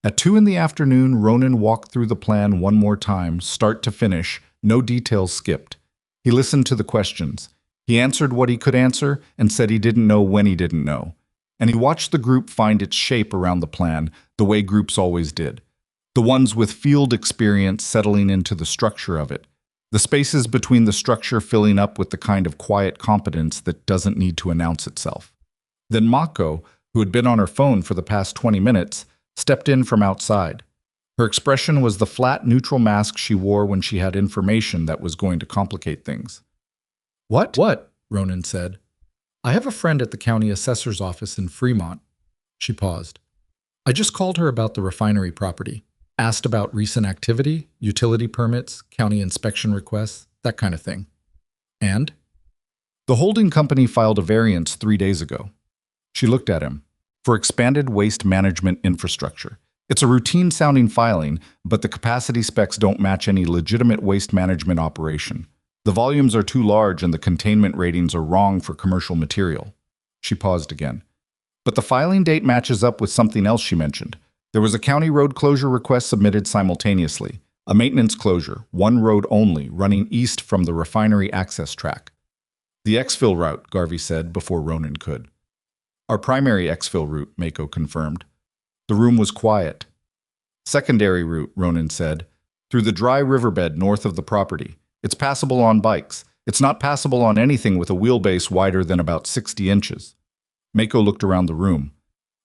At 2 in the afternoon, Ronan walked through the plan one more time, start to finish, no details skipped. He listened to the questions. He answered what he could answer and said he didn't know when he didn't know. And he watched the group find its shape around the plan, the way groups always did. The ones with field experience settling into the structure of it. The spaces between the structure filling up with the kind of quiet competence that doesn't need to announce itself. Then Mako, who had been on her phone for the past 20 minutes, stepped in from outside. Her expression was the flat, neutral mask she wore when she had information that was going to complicate things. What? What? Ronan said. I have a friend at the county assessor's office in Fremont. She paused. I just called her about the refinery property. Asked about recent activity, utility permits, county inspection requests, that kind of thing. And? The holding company filed a variance 3 days ago. She looked at him. For expanded waste management infrastructure. It's a routine-sounding filing, but the capacity specs don't match any legitimate waste management operation. The volumes are too large and the containment ratings are wrong for commercial material. She paused again. But the filing date matches up with something else she mentioned. There was a county road closure request submitted simultaneously. A maintenance closure, one road only, running east from the refinery access track. The exfil route, Garvey said before Ronan could. Our primary exfil route, Mako confirmed. The room was quiet. Secondary route, Ronan said, through the dry riverbed north of the property. It's passable on bikes. It's not passable on anything with a wheelbase wider than about 60 inches. Mako looked around the room.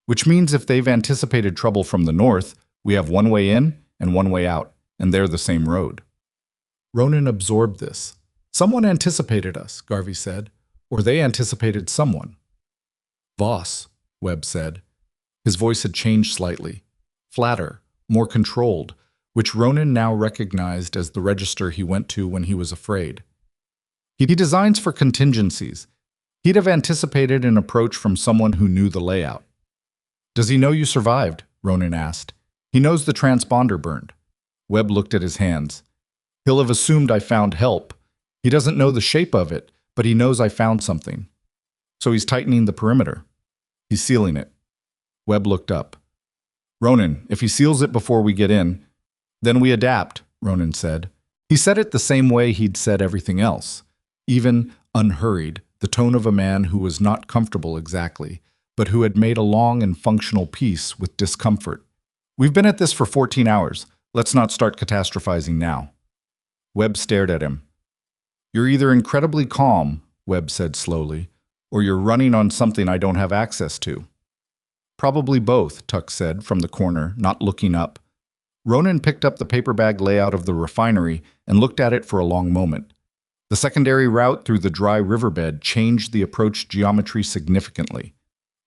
Which means if they've anticipated trouble from the north, we have one way in and one way out, and they're the same road. Ronan absorbed this. Someone anticipated us, Garvey said, or they anticipated someone. Voss, Webb said. His voice had changed slightly, flatter, more controlled, which Ronan now recognized as the register he went to when he was afraid. He designs for contingencies. He'd have anticipated an approach from someone who knew the layout. Does he know you survived? Ronan asked. He knows the transponder burned. Webb looked at his hands. He'll have assumed I found help. He doesn't know the shape of it, but he knows I found something. So he's tightening the perimeter. He's sealing it. Webb looked up. Ronan, if he seals it before we get in, then we adapt, Ronan said. He said it the same way he'd said everything else. Even unhurried, the tone of a man who was not comfortable exactly, but who had made a long and functional peace with discomfort. We've been at this for 14 hours. Let's not start catastrophizing now. Webb stared at him. You're either incredibly calm, Webb said slowly, or you're running on something I don't have access to. Probably both, Tuck said from the corner, not looking up. Ronan picked up the paper bag layout of the refinery and looked at it for a long moment. The secondary route through the dry riverbed changed the approach geometry significantly.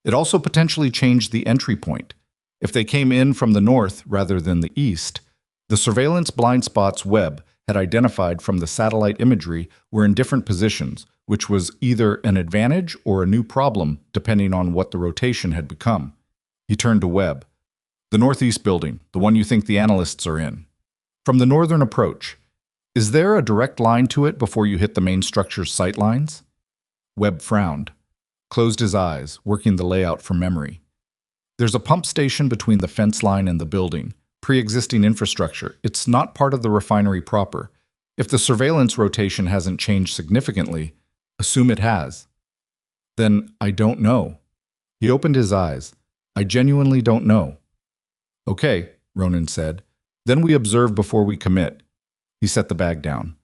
It also potentially changed the entry point. If they came in from the north rather than the east, the surveillance blind spots Webb had identified from the satellite imagery were in different positions, which was either an advantage or a new problem, depending on what the rotation had become. He turned to Webb. The northeast building, the one you think the analysts are in. From the northern approach, Is there a direct line to it before you hit the main structure's sightlines? Webb frowned, closed his eyes, working the layout from memory. There's a pump station between the fence line and the building, pre-existing infrastructure. It's not part of the refinery proper. If the surveillance rotation hasn't changed significantly, assume it has. Then I don't know. He opened his eyes. I genuinely don't know. Okay, Ronan said. Then we observe before we commit. He set the bag down.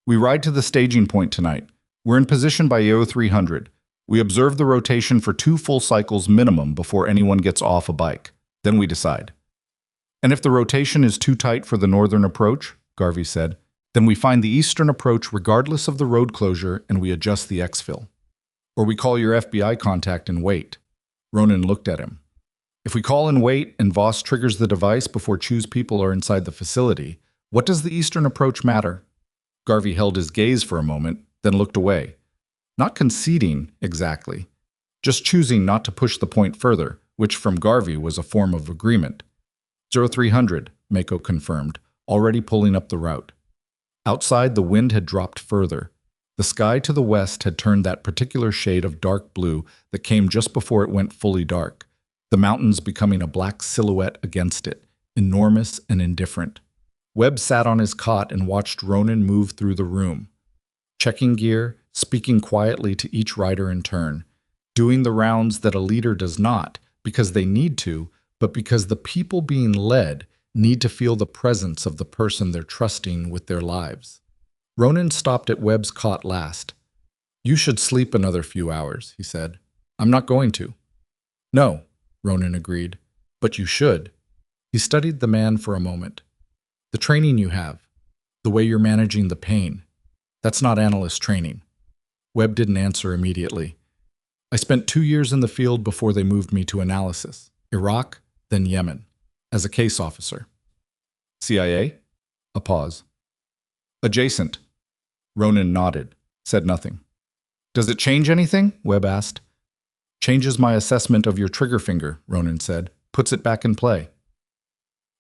We ride to the staging point tonight. We're in position by AO 300. We observe the rotation for 2 full cycles minimum before anyone gets off a bike. Then we decide. And if the rotation is too tight for the northern approach, Garvey said, then we find the eastern approach regardless of the road closure and we adjust the exfil. Or we call your FBI contact and wait. Ronan looked at him. If we call and wait and Voss triggers the device before Chu's people are inside the facility, what does the eastern approach matter? Garvey held his gaze for a moment, then looked away. Not conceding, exactly. Just choosing not to push the point further, which from Garvey was a form of agreement. 0300, Mako confirmed, already pulling up the route. Outside, the wind had dropped further. The sky to the west had turned that particular shade of dark blue that came just before it went fully dark, the mountains becoming a black silhouette against it, enormous and indifferent. Webb sat on his cot and watched Ronan move through the room, checking gear, speaking quietly to each rider in turn, doing the rounds that a leader does not because they need to, but because the people being led need to feel the presence of the person they're trusting with their lives. Ronan stopped at Webb's cot last. You should sleep another few hours, he said. I'm not going to. No, Ronan agreed, but you should. He studied the man for a moment. The training you have, the way you're managing the pain, that's not analyst training. Webb didn't answer immediately. I spent 2 years in the field before they moved me to analysis. Iraq, then Yemen, as a case officer. CIA? A pause. Adjacent. Ronan nodded, said nothing. Does it change anything? Webb asked. Changes my assessment of your trigger finger, Ronan said. Puts it back in play.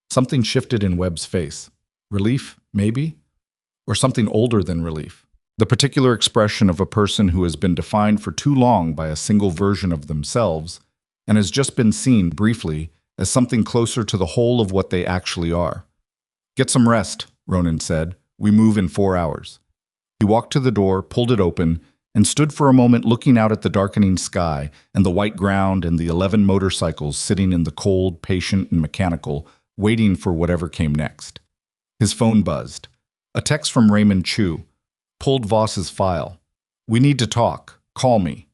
Something shifted in Webb's face. Relief, maybe? Or something older than relief. The particular expression of a person who has been defined for too long by a single version of themselves and has just been seen briefly as something closer to the whole of what they actually are. Get some rest, Ronan said. We move in 4 hours. He walked to the door, pulled it open, and stood for a moment looking out at the darkening sky and the white ground and the 11 motorcycles sitting in the cold, patient, and mechanical, waiting for whatever came next. His phone buzzed. A text from Raymond Chu. Pulled Voss's file. We need to talk. Call me.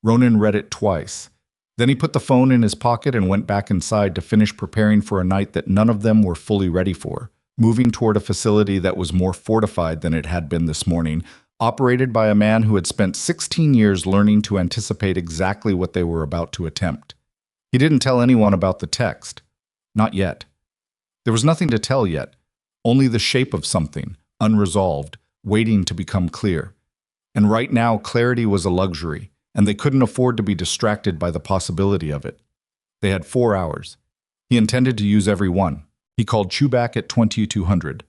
Ronan read it twice. Then he put the phone in his pocket and went back inside to finish preparing for a night that none of them were fully ready for, moving toward a facility that was more fortified than it had been this morning, operated by a man who had spent 16 years learning to anticipate exactly what they were about to attempt. He didn't tell anyone about the text. Not yet. There was nothing to tell yet, only the shape of something, unresolved, waiting to become clear. And right now, clarity was a luxury, and they couldn't afford to be distracted by the possibility of it. They had 4 hours. He intended to use every one. He called Chu back at 2200.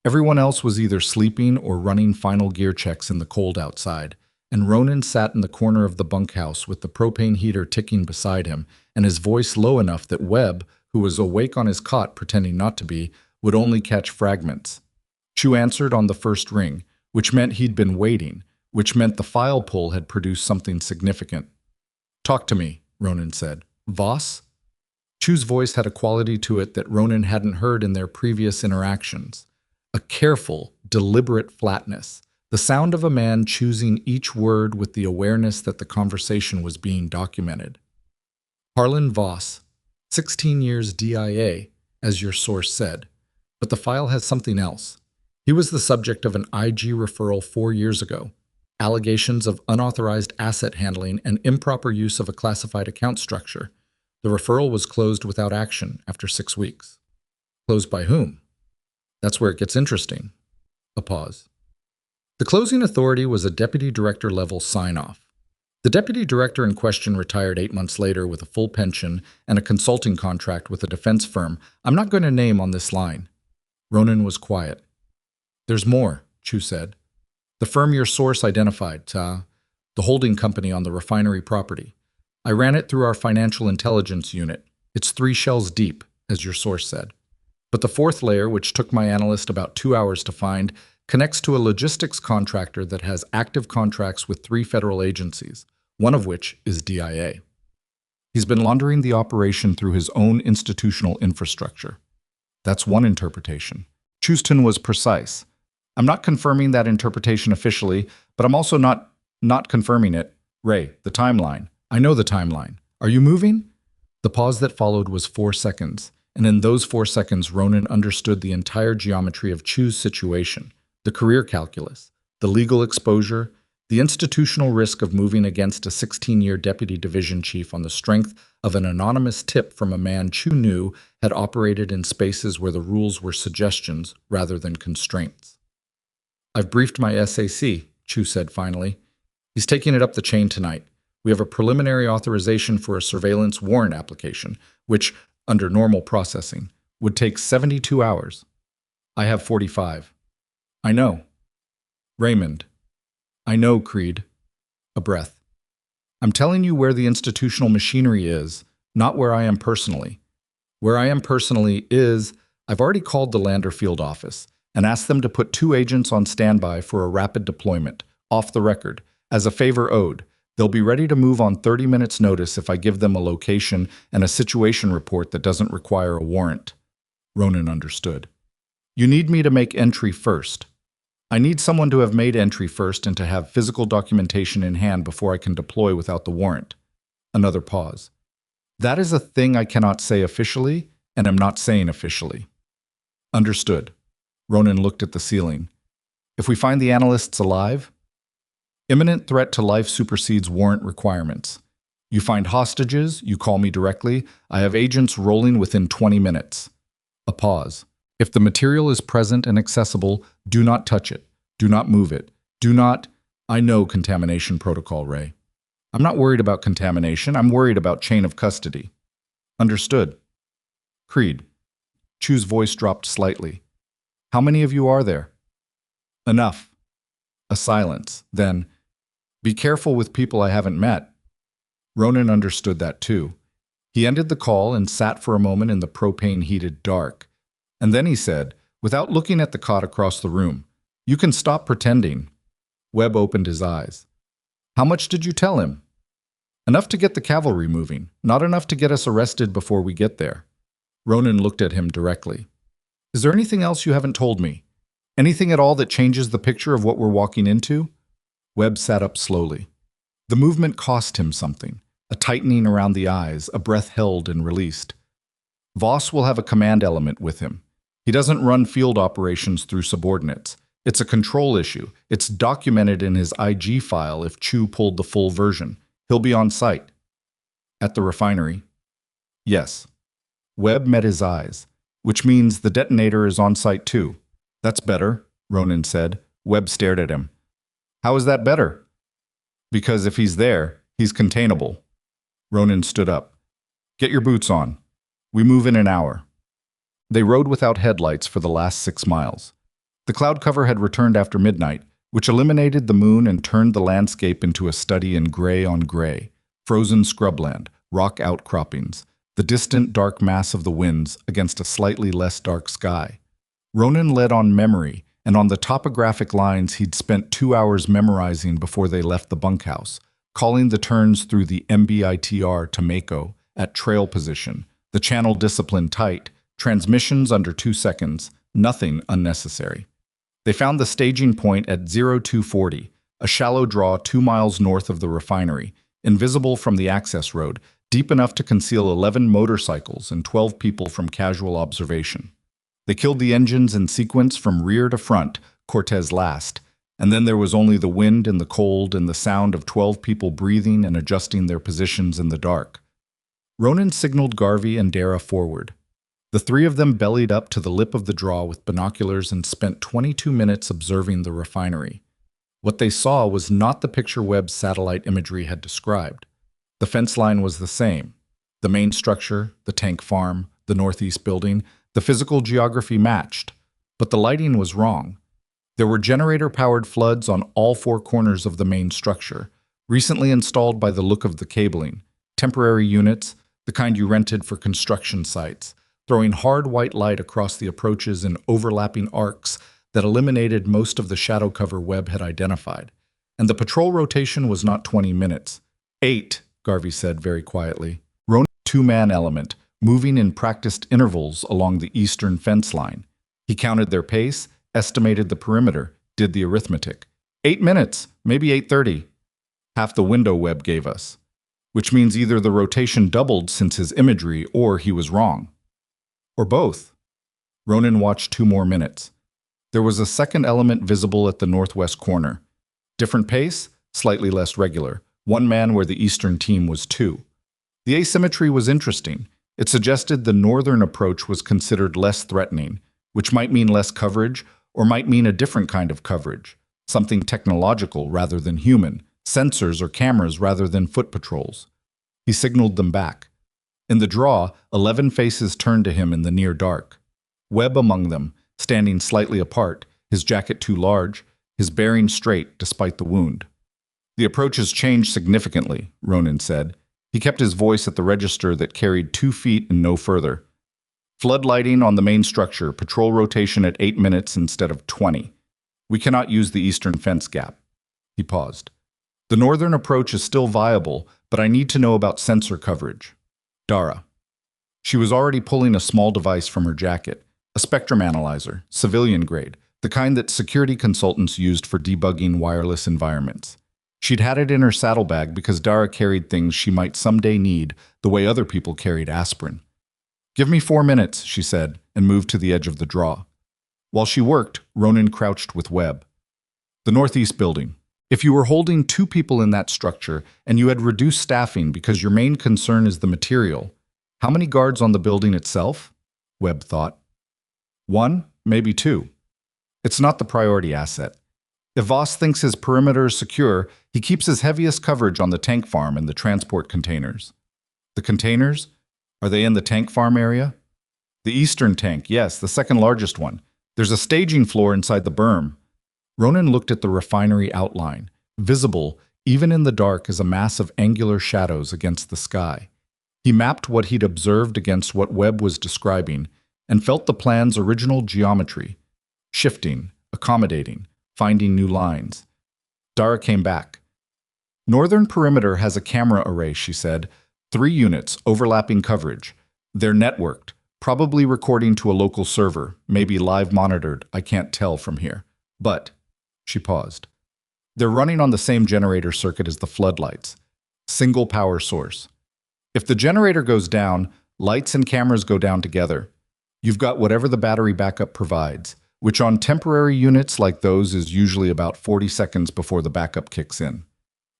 Everyone else was either sleeping or running final gear checks in the cold outside, and Ronan sat in the corner of the bunkhouse with the propane heater ticking beside him, and his voice low enough that Webb, who was awake on his cot pretending not to be, would only catch fragments. Chu answered on the first ring, which meant he'd been waiting, which meant the file pull had produced something significant. Talk to me, Ronan said. Voss? Chu's voice had a quality to it that Ronan hadn't heard in their previous interactions. A careful, deliberate flatness, the sound of a man choosing each word with the awareness that the conversation was being documented. Harlan Voss, 16 years DIA, as your source said, but the file has something else. He was the subject of an IG referral 4 years ago. Allegations of unauthorized asset handling and improper use of a classified account structure. The referral was closed without action after 6 weeks. Closed by whom? That's where it gets interesting. A pause. The closing authority was a deputy director level sign-off. The deputy director in question retired 8 months later with a full pension and a consulting contract with a defense firm I'm not going to name on this line. Ronan was quiet. There's more, Chu said. The firm your source identified, the holding company on the refinery property. I ran it through our financial intelligence unit. It's 3 shells deep, as your source said. But the fourth layer, which took my analyst about 2 hours to find, connects to a logistics contractor that has active contracts with 3 federal agencies, one of which is DIA. He's been laundering the operation through his own institutional infrastructure. That's one interpretation. Chuston was precise. I'm not confirming that interpretation officially, but I'm also not confirming it. Ray, the timeline. I know the timeline. Are you moving? The pause that followed was 4 seconds, and in those 4 seconds, Ronan understood the entire geometry of Chu's situation, the career calculus, the legal exposure, the institutional risk of moving against a 16-year deputy division chief on the strength of an anonymous tip from a man Chu knew had operated in spaces where the rules were suggestions rather than constraints. I've briefed my SAC, Chu said finally. He's taking it up the chain tonight. We have a preliminary authorization for a surveillance warrant application, which, under normal processing, would take 72 hours. I have 45. I know. Raymond. I know, Creed. A breath. I'm telling you where the institutional machinery is, not where I am personally. Where I am personally is, I've already called the Lander Field office and asked them to put 2 agents on standby for a rapid deployment, off the record, as a favor owed. They'll be ready to move on 30 minutes' notice if I give them a location and a situation report that doesn't require a warrant. Ronan understood. You need me to make entry first. I need someone to have made entry first and to have physical documentation in hand before I can deploy without the warrant. Another pause. That is a thing I cannot say officially, and am not saying officially. Understood. Ronan looked at the ceiling. If we find the analysts alive? Imminent threat to life supersedes warrant requirements. You find hostages, you call me directly. I have agents rolling within 20 minutes. A pause. If the material is present and accessible, do not touch it. Do not move it. Do not... I know contamination protocol, Ray. I'm not worried about contamination. I'm worried about chain of custody. Understood. Creed. Chu's voice dropped slightly. How many of you are there? Enough. A silence. Then, be careful with people I haven't met. Ronan understood that too. He ended the call and sat for a moment in the propane-heated dark. And then he said, without looking at the cot across the room, "You can stop pretending." Webb opened his eyes. "How much did you tell him?" "Enough to get the cavalry moving, not enough to get us arrested before we get there." Ronan looked at him directly. "Is there anything else you haven't told me? Anything at all that changes the picture of what we're walking into?" Webb sat up slowly. The movement cost him something, a tightening around the eyes, a breath held and released. Voss will have a command element with him. He doesn't run field operations through subordinates. It's a control issue. It's documented in his IG file if Chu pulled the full version. He'll be on site. At the refinery? Yes. Webb met his eyes, which means the detonator is on site too. That's better, Ronan said. Webb stared at him. How is that better? Because if he's there, he's containable. Ronan stood up. Get your boots on. We move in an hour. They rode without headlights for the last 6 miles. The cloud cover had returned after midnight, which eliminated the moon and turned the landscape into a study in gray on gray, frozen scrubland, rock outcroppings, the distant dark mass of the winds against a slightly less dark sky. Ronan led on memory, and on the topographic lines he'd spent 2 hours memorizing before they left the bunkhouse, calling the turns through the MBITR to Mako, at trail position, the channel discipline tight, transmissions under 2 seconds, nothing unnecessary. They found the staging point at 0240, a shallow draw 2 miles north of the refinery, invisible from the access road, deep enough to conceal 11 motorcycles and 12 people from casual observation. They killed the engines in sequence from rear to front, Cortez last, and then there was only the wind and the cold and the sound of 12 people breathing and adjusting their positions in the dark. Ronan signaled Garvey and Dara forward. The 3 of them bellied up to the lip of the draw with binoculars and spent 22 minutes observing the refinery. What they saw was not the picture Webb's satellite imagery had described. The fence line was the same. The main structure, the tank farm, the northeast building, the physical geography matched. But the lighting was wrong. There were generator-powered floods on all four corners of the main structure, recently installed by the look of the cabling, temporary units, the kind you rented for construction sites, throwing hard white light across the approaches in overlapping arcs that eliminated most of the shadow cover Webb had identified. And the patrol rotation was not 20 minutes. 8, Garvey said very quietly. Ronan's two-man element, moving in practiced intervals along the eastern fence line. He counted their pace, estimated the perimeter, did the arithmetic. 8 minutes, maybe 8:30. Half the window Webb gave us. Which means either the rotation doubled since his imagery or he was wrong. Or both. Ronan watched 2 more minutes. There was a second element visible at the northwest corner. Different pace, slightly less regular. One man where the eastern team was 2. The asymmetry was interesting. It suggested the northern approach was considered less threatening, which might mean less coverage or might mean a different kind of coverage, something technological rather than human, sensors or cameras rather than foot patrols. He signaled them back. In the draw, 11 faces turned to him in the near dark. Webb among them, standing slightly apart, his jacket too large, his bearing straight despite the wound. The approach has changed significantly, Ronan said. He kept his voice at the register that carried 2 feet and no further. Flood lighting on the main structure, patrol rotation at 8 minutes instead of 20. We cannot use the eastern fence gap. He paused. The northern approach is still viable, but I need to know about sensor coverage. Dara. She was already pulling a small device from her jacket, a spectrum analyzer, civilian grade, the kind that security consultants used for debugging wireless environments. She'd had it in her saddlebag because Dara carried things she might someday need the way other people carried aspirin. "Give me 4 minutes," she said, and moved to the edge of the draw. While she worked, Ronan crouched with Webb. The northeast building. If you were holding 2 people in that structure and you had reduced staffing because your main concern is the material, how many guards on the building itself? Webb thought. 1, maybe 2. It's not the priority asset. If Voss thinks his perimeter is secure, he keeps his heaviest coverage on the tank farm and the transport containers. The containers? Are they in the tank farm area? The eastern tank, yes, the second largest one. There's a staging floor inside the berm. Ronan looked at the refinery outline, visible, even in the dark, as a mass of angular shadows against the sky. He mapped what he'd observed against what Webb was describing and felt the plan's original geometry, shifting, accommodating, finding new lines. Dara came back. Northern perimeter has a camera array, she said. 3 units, overlapping coverage. They're networked, probably recording to a local server, maybe live monitored, I can't tell from here. But, she paused. They're running on the same generator circuit as the floodlights. Single power source. If the generator goes down, lights and cameras go down together. You've got whatever the battery backup provides, which on temporary units like those is usually about 40 seconds before the backup kicks in.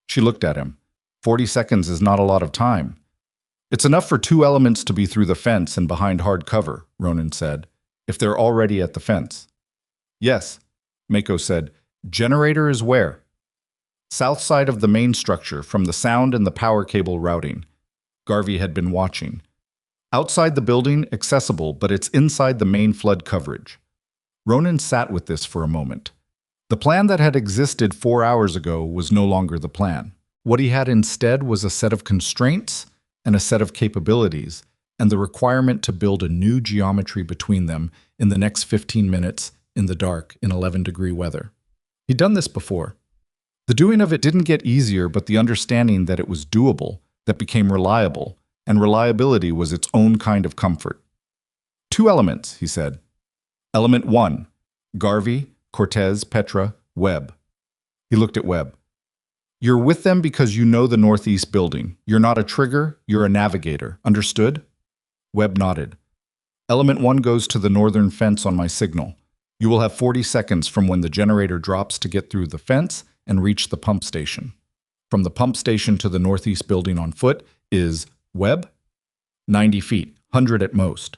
She looked at him. 40 seconds is not a lot of time. It's enough for 2 elements to be through the fence and behind hard cover, Ronan said, if they're already at the fence. Yes, Mako said. Generator is where? South side of the main structure, from the sound and the power cable routing. Garvey had been watching. Outside the building, accessible, but it's inside the main flood coverage. Ronan sat with this for a moment. The plan that had existed 4 hours ago was no longer the plan. What he had instead was a set of constraints and a set of capabilities, and the requirement to build a new geometry between them in the next 15 minutes in the dark in 11-degree weather. He'd done this before. The doing of it didn't get easier, but the understanding that it was doable, that became reliable, and reliability was its own kind of comfort. 2 elements, he said. Element 1, Garvey, Cortez, Petra, Webb. He looked at Webb. You're with them because you know the northeast building. You're not a trigger, you're a navigator. Understood? Webb nodded. Element 1 goes to the northern fence on my signal. You will have 40 seconds from when the generator drops to get through the fence and reach the pump station. From the pump station to the northeast building on foot is, Webb? 90 feet, 100 at most.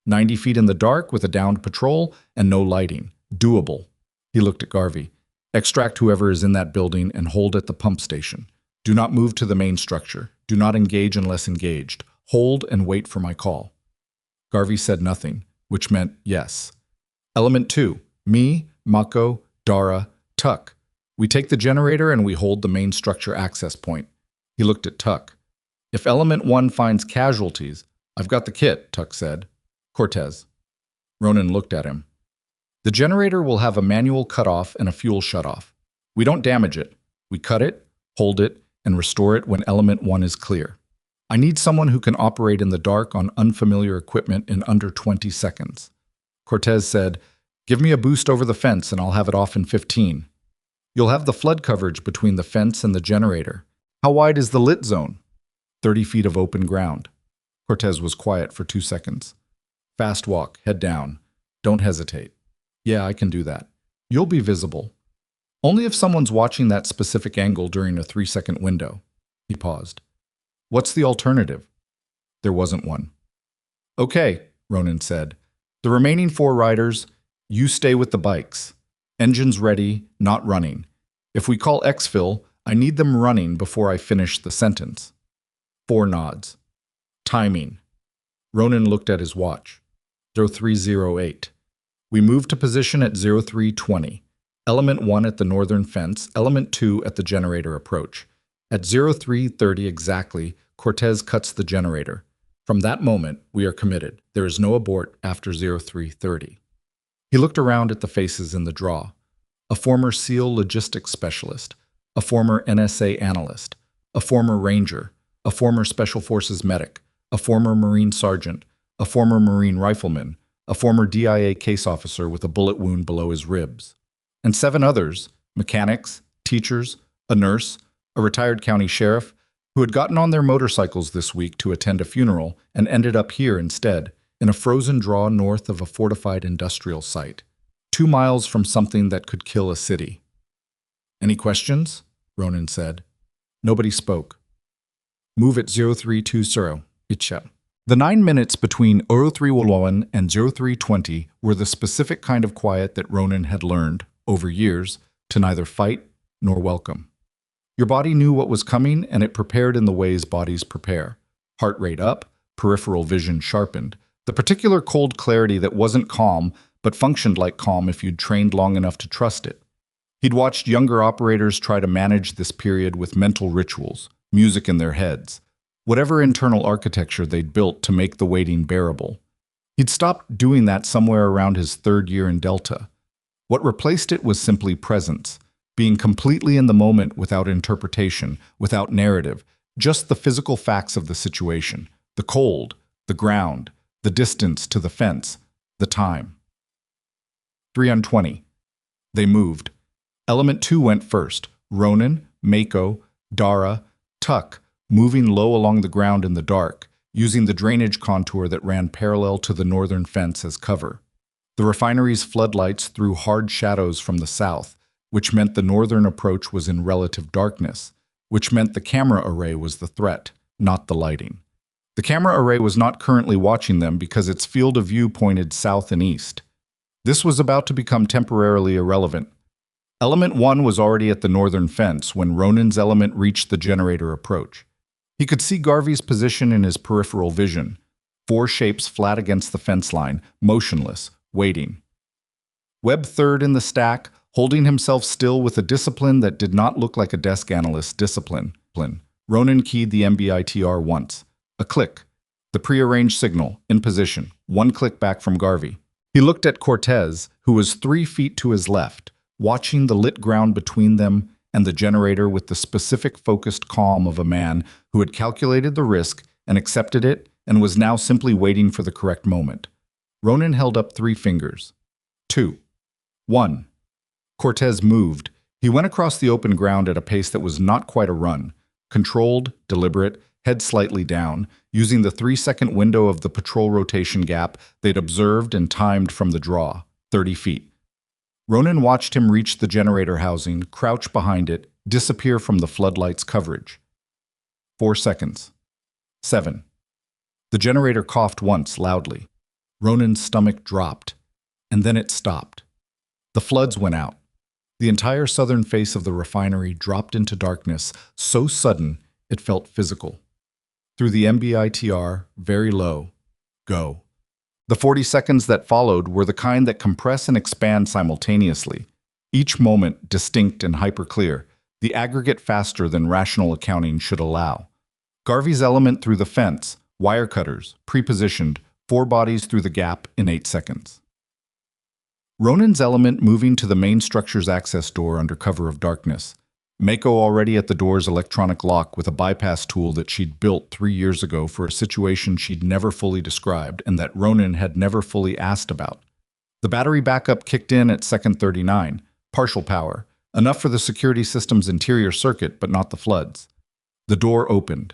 90 feet in the dark with a downed patrol and no lighting. Doable. He looked at Garvey. Extract whoever is in that building and hold at the pump station. Do not move to the main structure. Do not engage unless engaged. Hold and wait for my call. Garvey said nothing, which meant yes. Element 2, me, Mako, Dara, Tuck. We take the generator and we hold the main structure access point. He looked at Tuck. If Element 1 finds casualties, I've got the kit, Tuck said. Cortez. Ronan looked at him. The generator will have a manual cutoff and a fuel shutoff. We don't damage it. We cut it, hold it, and restore it when Element 1 is clear. I need someone who can operate in the dark on unfamiliar equipment in under 20 seconds. Cortez said, "Give me a boost over the fence and I'll have it off in 15. You'll have the flood coverage between the fence and the generator. How wide is the lit zone?" 30 feet of open ground. Cortez was quiet for 2 seconds. "Fast walk, head down. Don't hesitate." "Yeah, I can do that. You'll be visible. Only if someone's watching that specific angle during a 3-second window." He paused. "What's the alternative?" There wasn't one. "Okay," Ronan said. "The remaining 4 riders, you stay with the bikes. Engines ready, not running. If we call exfil, I need them running before I finish the sentence." 4 nods. "Timing." Ronan looked at his watch. 0308. We move to position at 0320. Element 1 at the northern fence, Element 2 at the generator approach. At 0330 exactly, Cortez cuts the generator. From that moment, we are committed. There is no abort after 0330. He looked around at the faces in the draw. A former SEAL logistics specialist, a former NSA analyst, a former ranger, a former Special Forces medic, a former Marine sergeant, a former Marine rifleman, a former DIA case officer with a bullet wound below his ribs, and 7 others, mechanics, teachers, a nurse, a retired county sheriff, who had gotten on their motorcycles this week to attend a funeral and ended up here instead, in a frozen draw north of a fortified industrial site, 2 miles from something that could kill a city. "Any questions?" Ronan said. Nobody spoke. "Move at 0320, Itcha." The 9 minutes between 0311 and 0320 were the specific kind of quiet that Ronan had learned, over years, to neither fight nor welcome. Your body knew what was coming, and it prepared in the ways bodies prepare. Heart rate up, peripheral vision sharpened, the particular cold clarity that wasn't calm, but functioned like calm if you'd trained long enough to trust it. He'd watched younger operators try to manage this period with mental rituals, music in their heads, whatever internal architecture they'd built to make the waiting bearable. He'd stopped doing that somewhere around his 3rd year in Delta. What replaced it was simply presence, being completely in the moment without interpretation, without narrative, just the physical facts of the situation, the cold, the ground, the distance to the fence, the time. 3:20. They moved. Element 2 went first, Ronan, Mako, Dara, Tuck, moving low along the ground in the dark, using the drainage contour that ran parallel to the northern fence as cover. The refinery's floodlights threw hard shadows from the south, which meant the northern approach was in relative darkness, which meant the camera array was the threat, not the lighting. The camera array was not currently watching them because its field of view pointed south and east. This was about to become temporarily irrelevant. Element 1 was already at the northern fence when Ronan's element reached the generator approach. He could see Garvey's position in his peripheral vision, 4 shapes flat against the fence line, motionless, waiting. Webb 3rd in the stack, holding himself still with a discipline that did not look like a desk analyst's discipline. Ronan keyed the MBITR once. A click. The prearranged signal, in position, 1 click back from Garvey. He looked at Cortez, who was 3 feet to his left, watching the lit ground between them and the generator with the specific focused calm of a man who had calculated the risk and accepted it and was now simply waiting for the correct moment. Ronan held up 3 fingers. 2. 1. Cortez moved. He went across the open ground at a pace that was not quite a run, controlled, deliberate, head slightly down, using the 3-second window of the patrol rotation gap they'd observed and timed from the draw, 30 feet. Ronan watched him reach the generator housing, crouch behind it, disappear from the floodlights' coverage. 4 seconds. 7. The generator coughed once, loudly. Ronan's stomach dropped, and then it stopped. The floods went out. The entire southern face of the refinery dropped into darkness, so sudden it felt physical. Through the MBITR, very low, go. The 40 seconds that followed were the kind that compress and expand simultaneously. each moment distinct and hyperclear, the aggregate faster than rational accounting should allow. Garvey's element through the fence, wire cutters, pre-positioned, 4 bodies through the gap in 8 seconds. Ronan's element moving to the main structure's access door under cover of darkness. Mako already at the door's electronic lock with a bypass tool that she'd built 3 years ago for a situation she'd never fully described and that Ronan had never fully asked about. The battery backup kicked in at second 39, partial power, enough for the security system's interior circuit but not the floods. The door opened.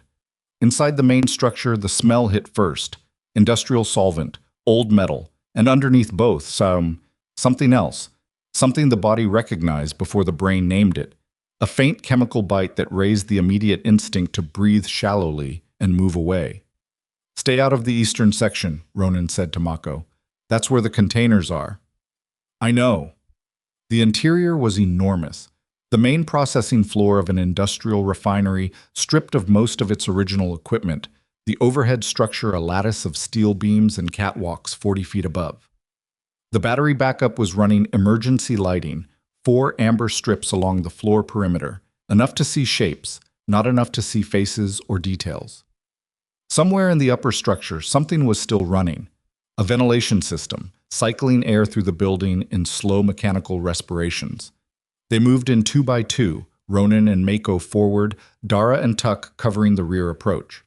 Inside the main structure, the smell hit first. Industrial solvent, old metal, and underneath both, something else, something the body recognized before the brain named it. A faint chemical bite that raised the immediate instinct to breathe shallowly and move away. "Stay out of the eastern section," Ronan said to Mako. "That's where the containers are." "I know." The interior was enormous. The main processing floor of an industrial refinery stripped of most of its original equipment, the overhead structure a lattice of steel beams and catwalks 40 feet above. The battery backup was running emergency lighting, 4 amber strips along the floor perimeter, enough to see shapes, not enough to see faces or details. Somewhere in the upper structure, something was still running. A ventilation system, cycling air through the building in slow mechanical respirations. They moved in 2 by 2, Ronan and Mako forward, Dara and Tuck covering the rear approach.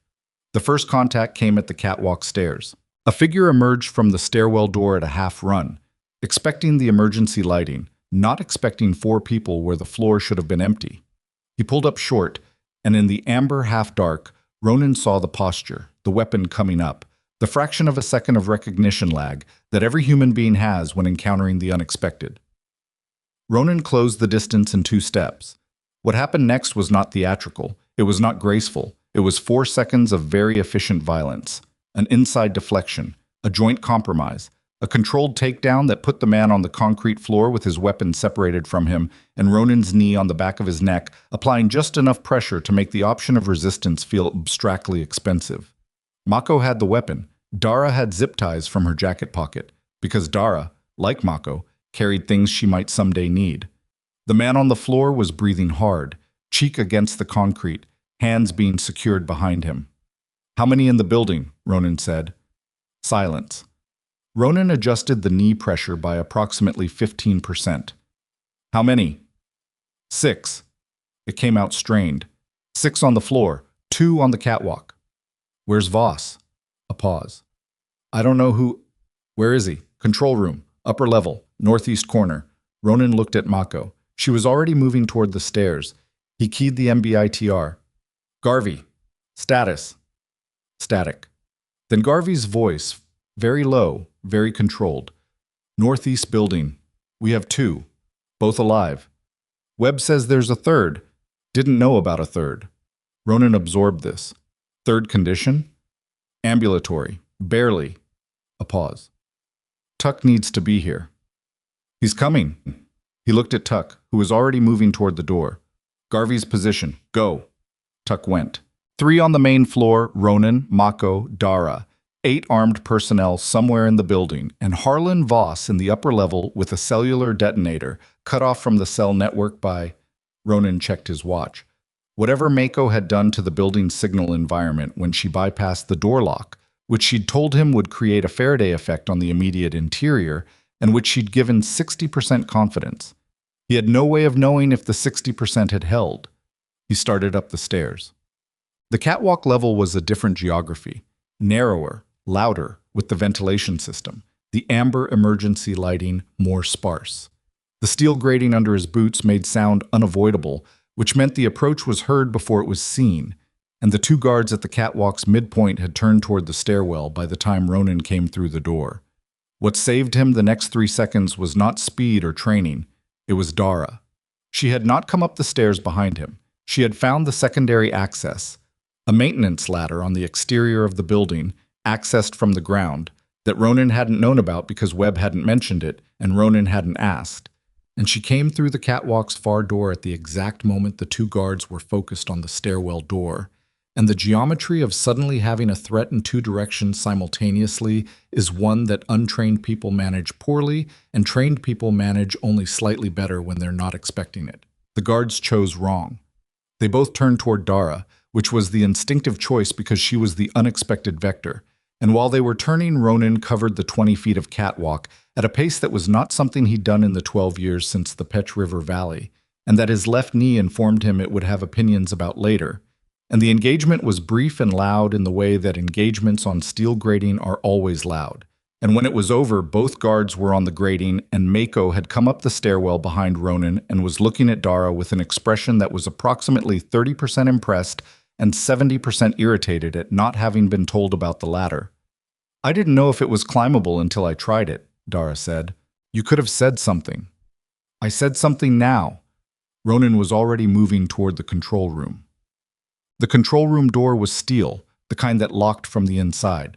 The first contact came at the catwalk stairs. A figure emerged from the stairwell door at a half run, expecting the emergency lighting, not expecting 4 people where the floor should have been empty. He pulled up short, and in the amber half-dark, Ronan saw the posture, the weapon coming up, the fraction of a second of recognition lag that every human being has when encountering the unexpected. Ronan closed the distance in 2 steps. What happened next was not theatrical, it was not graceful, it was 4 seconds of very efficient violence, an inside deflection, a joint compromise, a controlled takedown that put the man on the concrete floor with his weapon separated from him and Ronan's knee on the back of his neck, applying just enough pressure to make the option of resistance feel abstractly expensive. Mako had the weapon. Dara had zip ties from her jacket pocket, because Dara, like Mako, carried things she might someday need. The man on the floor was breathing hard, cheek against the concrete, hands being secured behind him. "How many in the building?" Ronan said. Silence. Ronan adjusted the knee pressure by approximately 15%. "How many?" "6. It came out strained. 6 on the floor, 2 on the catwalk. "Where's Voss?" A pause. "I don't know who—" "Where is he?" "Control room, upper level, northeast corner." Ronan looked at Mako. She was already moving toward the stairs. He keyed the MBITR. "Garvey. Status." "Static." Then Garvey's voice, very low, very controlled. "Northeast building. We have 2. Both alive. Webb says there's a 3rd. Didn't know about a 3rd. Ronan absorbed this. 3rd condition? Ambulatory. Barely. A pause. "Tuck needs to be here." "He's coming." He looked at Tuck, who was already moving toward the door. "Garvey's position. Go." Tuck went. 3 on the main floor, Ronan, Mako, Dara. 8 armed personnel somewhere in the building, and Harlan Voss in the upper level with a cellular detonator, cut off from the cell network by— Ronan checked his watch. Whatever Mako had done to the building's signal environment when she bypassed the door lock, which she'd told him would create a Faraday effect on the immediate interior, and which she'd given 60% confidence. He had no way of knowing if the 60% had held. He started up the stairs. The catwalk level was a different geography, narrower, louder, with the ventilation system, the amber emergency lighting more sparse. The steel grating under his boots made sound unavoidable, which meant the approach was heard before it was seen, and the 2 guards at the catwalk's midpoint had turned toward the stairwell by the time Ronan came through the door. What saved him the next 3 seconds was not speed or training, it was Dara. She had not come up the stairs behind him. She had found the secondary access, a maintenance ladder on the exterior of the building, accessed from the ground, that Ronan hadn't known about because Webb hadn't mentioned it and Ronan hadn't asked. And she came through the catwalk's far door at the exact moment the 2 guards were focused on the stairwell door. And the geometry of suddenly having a threat in two directions simultaneously is one that untrained people manage poorly, and trained people manage only slightly better when they're not expecting it. The guards chose wrong. They both turned toward Dara, which was the instinctive choice because she was the unexpected vector. And while they were turning, Ronan covered the 20 feet of catwalk at a pace that was not something he'd done in the 12 years since the Petch River Valley, and that his left knee informed him it would have opinions about later. And the engagement was brief and loud in the way that engagements on steel grating are always loud. And when it was over, both guards were on the grating, and Mako had come up the stairwell behind Ronan and was looking at Dara with an expression that was approximately 30% impressed and 70% irritated at not having been told about the ladder. "I didn't know if it was climbable until I tried it," Dara said. "You could have said something." "I said something now." Ronan was already moving toward the control room. The control room door was steel, the kind that locked from the inside.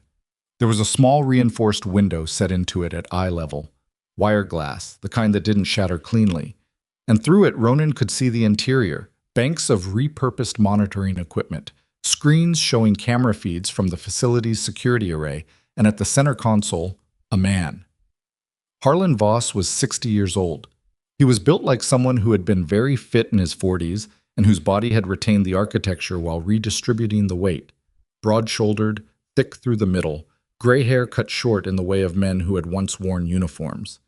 There was a small reinforced window set into it at eye level, wire glass, the kind that didn't shatter cleanly. And through it, Ronan could see the interior, banks of repurposed monitoring equipment, screens showing camera feeds from the facility's security array, and at the center console, a man. Harlan Voss was 60 years old. He was built like someone who had been very fit in his 40s, and whose body had retained the architecture while redistributing the weight. Broad-shouldered, thick through the middle, gray hair cut short in the way of men who had once worn uniforms.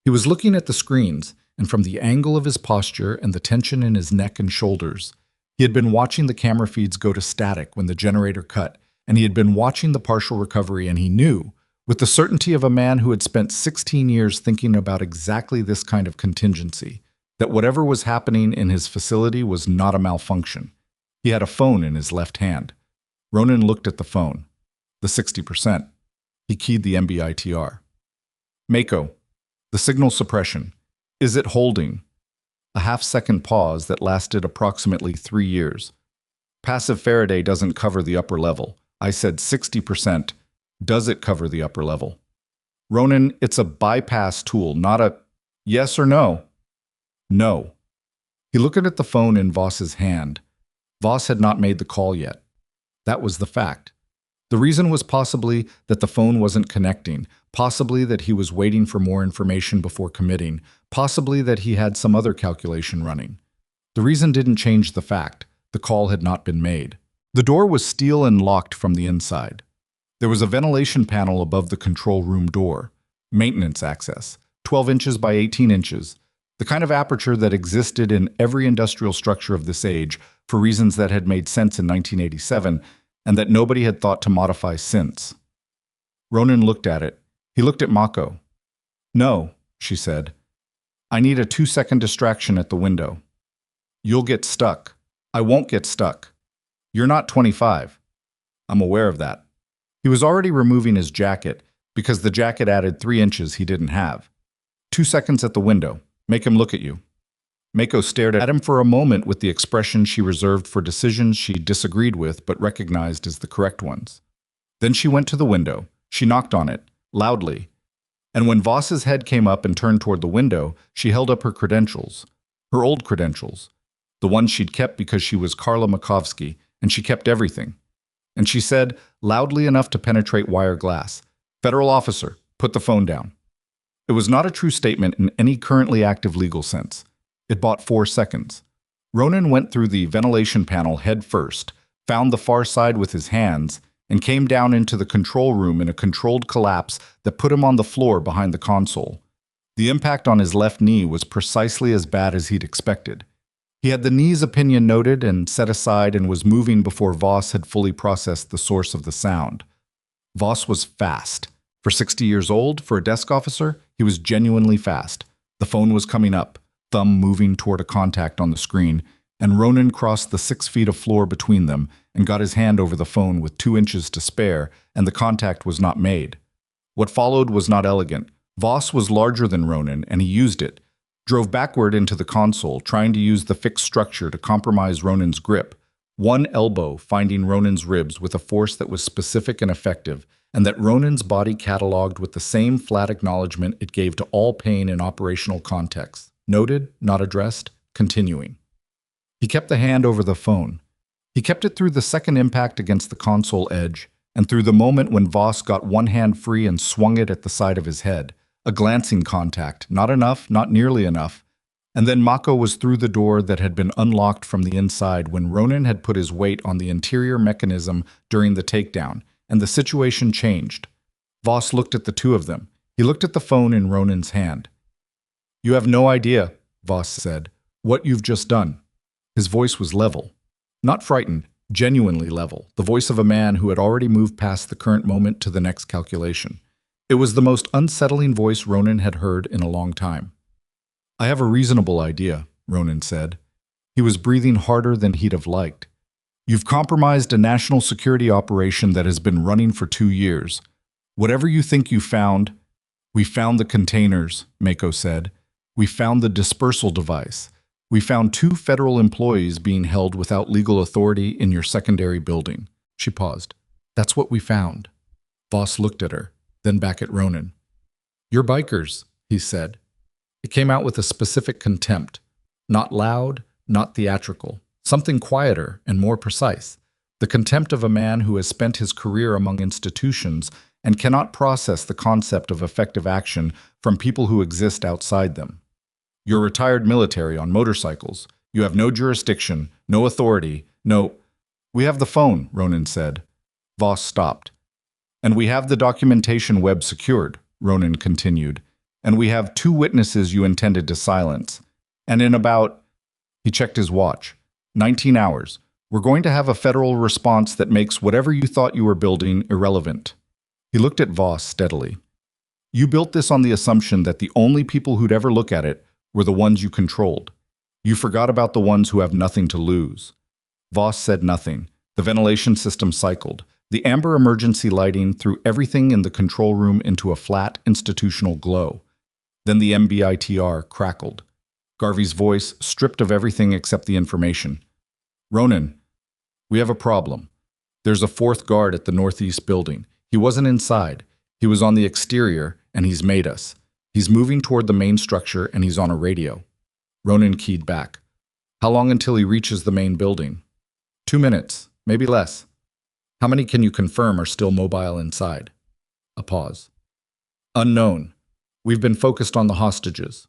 He was looking at the screens, and from the angle of his posture and the tension in his neck and shoulders, he had been watching the camera feeds go to static when the generator cut, and he had been watching the partial recovery, and he knew, with the certainty of a man who had spent 16 years thinking about exactly this kind of contingency, that whatever was happening in his facility was not a malfunction. He had a phone in his left hand. Ronan looked at the phone. The 60%. He keyed the MBITR. "Mako, the signal suppression. Is it holding?" A half-second pause that lasted approximately 3 years. "Passive Faraday doesn't cover the upper level." I said 60%. "Does it cover the upper level?" "Ronan, it's a bypass tool, not a..." "Yes or no?" "No." He looked at the phone in Voss's hand. Voss had not made the call yet. That was the fact. The reason was possibly that the phone wasn't connecting, possibly that he was waiting for more information before committing, possibly that he had some other calculation running. The reason didn't change the fact. The call had not been made. The door was steel and locked from the inside. There was a ventilation panel above the control room door. Maintenance access, 12 inches by 18 inches. The kind of aperture that existed in every industrial structure of this age for reasons that had made sense in 1987 and that nobody had thought to modify since. Ronan looked at it. He looked at Mako. "No," she said. "I need a 2-second distraction at the window." "You'll get stuck." "I won't get stuck." "You're not 25. "I'm aware of that." He was already removing his jacket because the jacket added 3 inches he didn't have. 2 seconds at the window. Make him look at you." Mako stared at him for a moment with the expression she reserved for decisions she disagreed with but recognized as the correct ones. Then she went to the window. She knocked on it, loudly. And when Voss's head came up and turned toward the window, she held up her credentials. Her old credentials. The ones she'd kept because she was Carla Makovsky, and she kept everything. And she said, loudly enough to penetrate wire glass, "Federal officer, put the phone down." It was not a true statement in any currently active legal sense. It bought 4 seconds. Ronan went through the ventilation panel head first, found the far side with his hands, and came down into the control room in a controlled collapse that put him on the floor behind the console. The impact on his left knee was precisely as bad as he'd expected. He had the knee's opinion noted and set aside and was moving before Voss had fully processed the source of the sound. Voss was fast. For 60 years old, for a desk officer, he was genuinely fast. The phone was coming up, thumb moving toward a contact on the screen, and Ronan crossed the 6 feet of floor between them and got his hand over the phone with 2 inches to spare, and the contact was not made. What followed was not elegant. Voss was larger than Ronan, and he used it. Drove backward into the console, trying to use the fixed structure to compromise Ronan's grip. One elbow finding Ronan's ribs with a force that was specific and effective, and that Ronan's body cataloged with the same flat acknowledgement it gave to all pain in operational contexts. Noted, not addressed, continuing. He kept the hand over the phone. He kept it through the second impact against the console edge, and through the moment when Voss got one hand free and swung it at the side of his head. A glancing contact, not enough, not nearly enough. And then Mako was through the door that had been unlocked from the inside when Ronan had put his weight on the interior mechanism during the takedown, and the situation changed. Voss looked at the two of them. He looked at the phone in Ronan's hand. "You have no idea," Voss said, "what you've just done." His voice was level. Not frightened, genuinely level, the voice of a man who had already moved past the current moment to the next calculation. It was the most unsettling voice Ronan had heard in a long time. "I have a reasonable idea," Ronan said. He was breathing harder than he'd have liked. "You've compromised a national security operation that has been running for 2 years. Whatever you think you found—" "We found the containers," Mako said. "We found the dispersal device. We found 2 federal employees being held without legal authority in your secondary building." She paused. "That's what we found." Voss looked at her, then back at Ronan. "You're bikers," he said. It came out with a specific contempt. Not loud, not theatrical. Something quieter and more precise. The contempt of a man who has spent his career among institutions and cannot process the concept of effective action from people who exist outside them. "You're retired military on motorcycles. You have no jurisdiction, no authority, no—" "We have the phone," Ronan said. Voss stopped. "And we have the documentation web secured," Ronan continued. "And we have 2 witnesses you intended to silence. And in about—" he checked his watch, 19 hours, "we're going to have a federal response that makes whatever you thought you were building irrelevant." He looked at Voss steadily. "You built this on the assumption that the only people who'd ever look at it were the ones you controlled. You forgot about the ones who have nothing to lose." Voss said nothing. The ventilation system cycled. The amber emergency lighting threw everything in the control room into a flat, institutional glow. Then the MBITR crackled. Garvey's voice, stripped of everything except the information. "Ronan, we have a problem. There's a 4th guard at the northeast building. He wasn't inside. He was on the exterior, and he's made us. He's moving toward the main structure, and he's on a radio." Ronan keyed back. "How long until he reaches the main building?" 2 minutes, maybe less." "How many can you confirm are still mobile inside?" A pause. "Unknown. We've been focused on the hostages."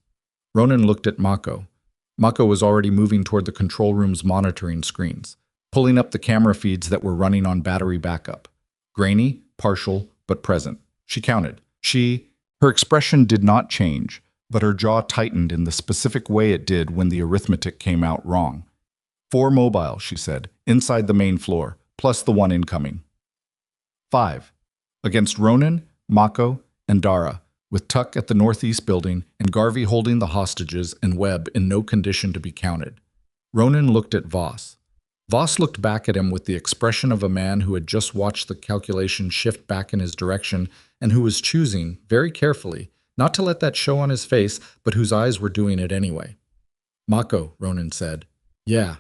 Ronan looked at Mako. Mako was already moving toward the control room's monitoring screens, pulling up the camera feeds that were running on battery backup. Grainy, partial, but present. She counted. Her expression did not change, but her jaw tightened in the specific way it did when the arithmetic came out wrong. 4 mobile, she said, inside the main floor, plus the 1 incoming. 5. Against Ronan, Mako, and Dara, with Tuck at the northeast building and Garvey holding the hostages and Webb in no condition to be counted. Ronan looked at Voss. Voss looked back at him with the expression of a man who had just watched the calculation shift back in his direction and who was choosing, very carefully, not to let that show on his face, but whose eyes were doing it anyway. "Mako," Ronan said. "Yeah."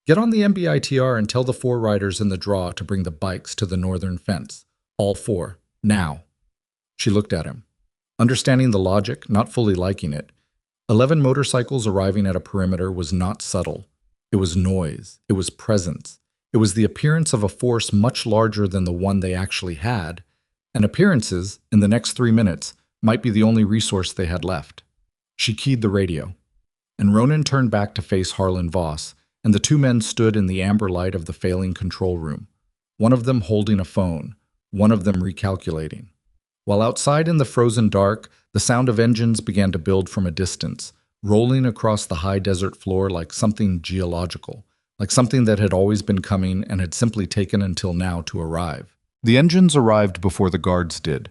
"Get on the MBITR and tell the 4 riders in the draw to bring the bikes to the northern fence. All 4. Now." She looked at him. Understanding the logic, not fully liking it. 11 motorcycles arriving at a perimeter was not subtle. It was noise. It was presence. It was the appearance of a force much larger than the one they actually had, and appearances, in the next 3 minutes, might be the only resource they had left. She keyed the radio, and Ronan turned back to face Harlan Voss, and the 2 men stood in the amber light of the failing control room, one of them holding a phone, one of them recalculating. While outside in the frozen dark, the sound of engines began to build from a distance, rolling across the high desert floor like something geological, like something that had always been coming and had simply taken until now to arrive. The engines arrived before the guards did.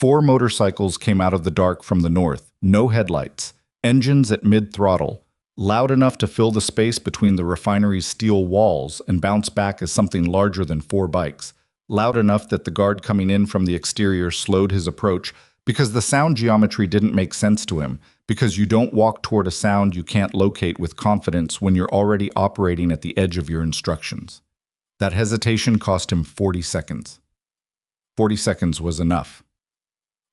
4 motorcycles came out of the dark from the north, no headlights, engines at mid-throttle, loud enough to fill the space between the refinery's steel walls and bounce back as something larger than 4 bikes, loud enough that the guard coming in from the exterior slowed his approach because the sound geometry didn't make sense to him, because you don't walk toward a sound you can't locate with confidence when you're already operating at the edge of your instructions. That hesitation cost him 40 seconds. 40 seconds was enough.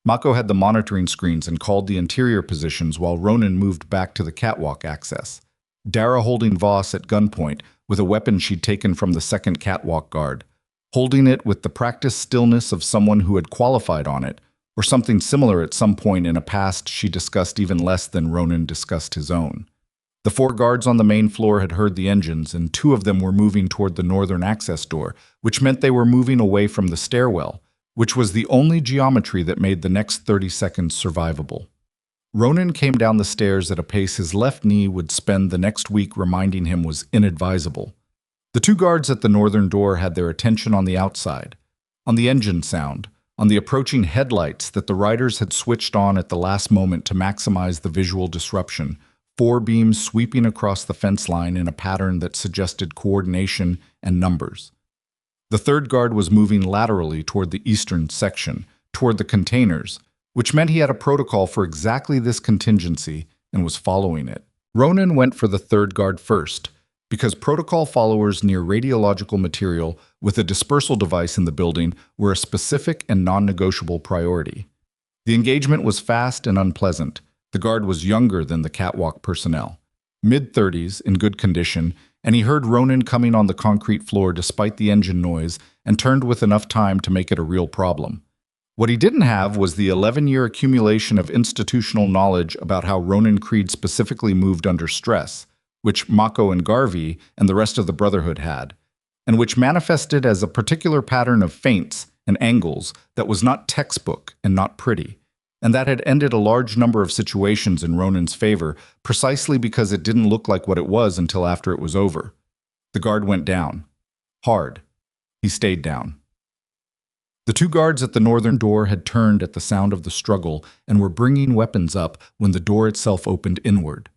Mako had the monitoring screens and called the interior positions while Ronan moved back to the catwalk access. Dara holding Voss at gunpoint, with a weapon she'd taken from the second catwalk guard, holding it with the practiced stillness of someone who had qualified on it, or something similar at some point in a past she discussed even less than Ronan discussed his own. The 4 guards on the main floor had heard the engines, and 2 of them were moving toward the northern access door, which meant they were moving away from the stairwell, which was the only geometry that made the next 30 seconds survivable. Ronan came down the stairs at a pace his left knee would spend the next week reminding him was inadvisable. The 2 guards at the northern door had their attention on the outside, on the engine sound, on the approaching headlights that the riders had switched on at the last moment to maximize the visual disruption, 4 beams sweeping across the fence line in a pattern that suggested coordination and numbers. The 3rd guard was moving laterally toward the eastern section, toward the containers, which meant he had a protocol for exactly this contingency and was following it. Ronan went for the 3rd guard first, because protocol followers near radiological material with a dispersal device in the building were a specific and non-negotiable priority. The engagement was fast and unpleasant. The guard was younger than the catwalk personnel, mid-30s, in good condition, and he heard Ronan coming on the concrete floor despite the engine noise and turned with enough time to make it a real problem. What he didn't have was the 11-year accumulation of institutional knowledge about how Ronan Creed specifically moved under stress, which Mako and Garvey and the rest of the Brotherhood had, and which manifested as a particular pattern of feints and angles that was not textbook and not pretty, and that had ended a large number of situations in Ronan's favor precisely because it didn't look like what it was until after it was over. The guard went down. Hard. He stayed down. The 2 guards at the northern door had turned at the sound of the struggle and were bringing weapons up when the door itself opened inward.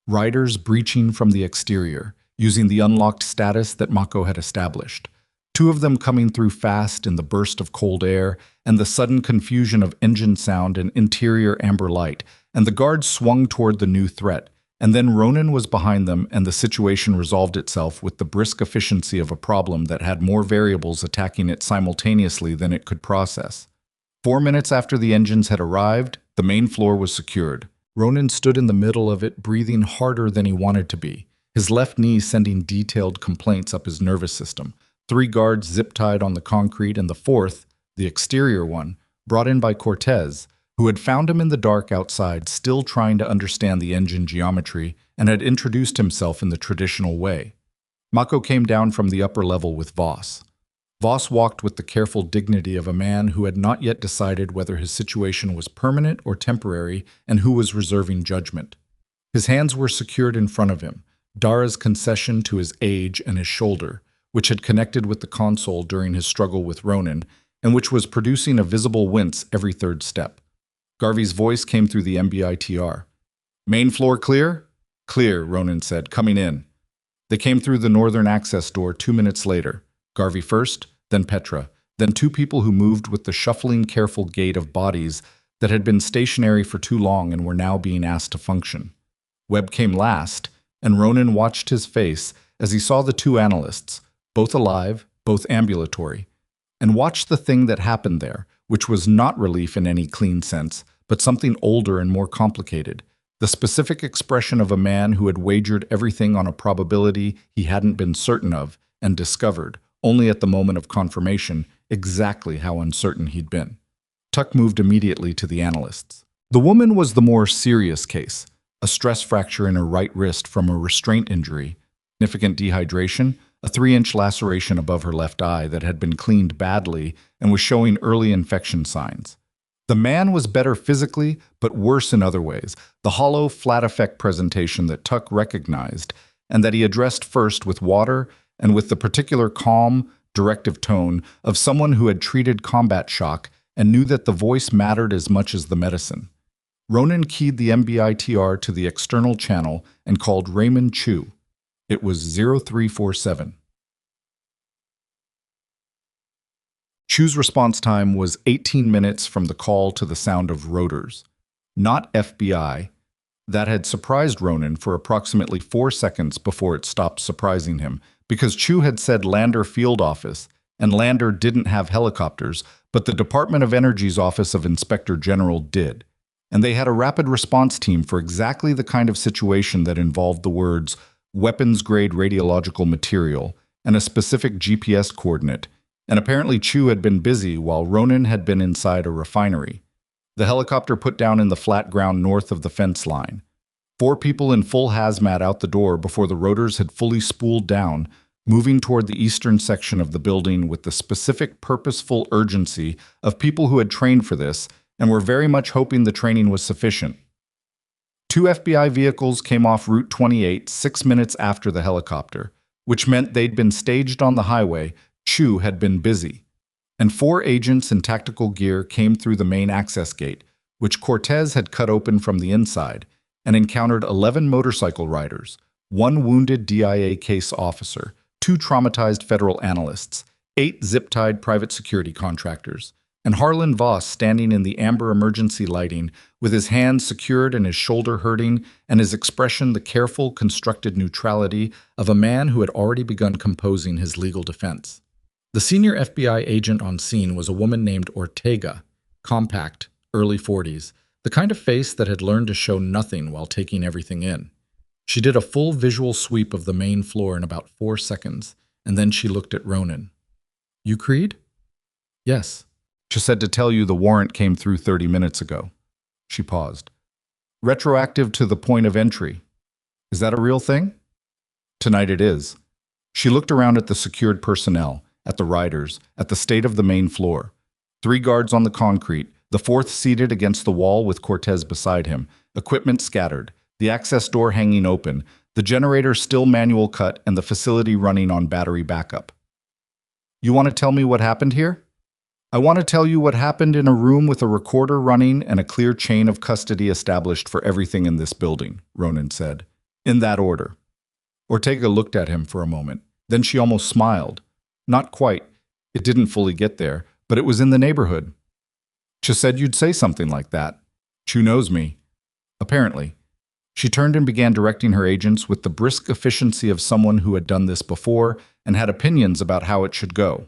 Riders breaching from the exterior, using the unlocked status that Mako had established. 2 of them coming through fast in the burst of cold air and the sudden confusion of engine sound and interior amber light, and the guards swung toward the new threat, and then Ronan was behind them and the situation resolved itself with the brisk efficiency of a problem that had more variables attacking it simultaneously than it could process. 4 minutes after the engines had arrived, the main floor was secured. Ronan stood in the middle of it, breathing harder than he wanted to be, his left knee sending detailed complaints up his nervous system. 3 guards zip-tied on the concrete, and the 4th, the exterior one, brought in by Cortez, who had found him in the dark outside, still trying to understand the engine geometry, and had introduced himself in the traditional way. Mako came down from the upper level with Voss. Voss walked with the careful dignity of a man who had not yet decided whether his situation was permanent or temporary and who was reserving judgment. His hands were secured in front of him, Dara's concession to his age and his shoulder, which had connected with the console during his struggle with Ronan, and which was producing a visible wince every 3rd step. Garvey's voice came through the MBITR. "Main floor clear?" "Clear," Ronan said, "coming in." They came through the northern access door 2 minutes later. Garvey first, then Petra, then 2 people who moved with the shuffling, careful gait of bodies that had been stationary for too long and were now being asked to function. Webb came last, and Ronan watched his face as he saw the 2 analysts, both alive, both ambulatory, and watched the thing that happened there, which was not relief in any clean sense, but something older and more complicated, the specific expression of a man who had wagered everything on a probability he hadn't been certain of and discovered, only at the moment of confirmation, exactly how uncertain he'd been. Tuck moved immediately to the analysts. The woman was the more serious case, a stress fracture in her right wrist from a restraint injury, significant dehydration, a 3-inch laceration above her left eye that had been cleaned badly and was showing early infection signs. The man was better physically, but worse in other ways, the hollow, flat-effect presentation that Tuck recognized, and that he addressed first with water and with the particular calm, directive tone of someone who had treated combat shock and knew that the voice mattered as much as the medicine. Ronan keyed the MBITR to the external channel and called Raymond Chu. It was 0347. Chu's response time was 18 minutes from the call to the sound of rotors. Not FBI. That had surprised Ronan for approximately 4 seconds before it stopped surprising him, because Chu had said Lander Field Office, and Lander didn't have helicopters, but the Department of Energy's Office of Inspector General did. And they had a rapid response team for exactly the kind of situation that involved the words, weapons-grade radiological material, and a specific GPS coordinate, and apparently Chu had been busy while Ronan had been inside a refinery. The helicopter put down in the flat ground north of the fence line. 4 people in full hazmat out the door before the rotors had fully spooled down, moving toward the eastern section of the building with the specific purposeful urgency of people who had trained for this and were very much hoping the training was sufficient. 2 FBI vehicles came off Route 28 6 minutes after the helicopter, which meant they'd been staged on the highway. Chu had been busy. And 4 agents in tactical gear came through the main access gate, which Cortez had cut open from the inside, and encountered 11 motorcycle riders, 1 wounded DIA case officer, 2 traumatized federal analysts, 8 zip-tied private security contractors, and Harlan Voss standing in the amber emergency lighting with his hands secured and his shoulder hurting and his expression the careful, constructed neutrality of a man who had already begun composing his legal defense. The senior FBI agent on scene was a woman named Ortega, compact, early 40s, the kind of face that had learned to show nothing while taking everything in. She did a full visual sweep of the main floor in about 4 seconds, and then she looked at Ronan. "You Creed?" "Yes." "She said to tell you the warrant came through 30 minutes ago." She paused. "Retroactive to the point of entry. Is that a real thing?" "Tonight it is." She looked around at the secured personnel, at the riders, at the state of the main floor. 3 guards on the concrete, the 4th seated against the wall with Cortez beside him, equipment scattered, the access door hanging open, the generator still manual cut, and the facility running on battery backup. "You want to tell me what happened here?" "I want to tell you what happened in a room with a recorder running and a clear chain of custody established for everything in this building," Ronan said. "In that order." Ortega looked at him for a moment. Then she almost smiled. Not quite. It didn't fully get there, but it was in the neighborhood. "Chu said you'd say something like that. Chu knows me." "Apparently." She turned and began directing her agents with the brisk efficiency of someone who had done this before and had opinions about how it should go.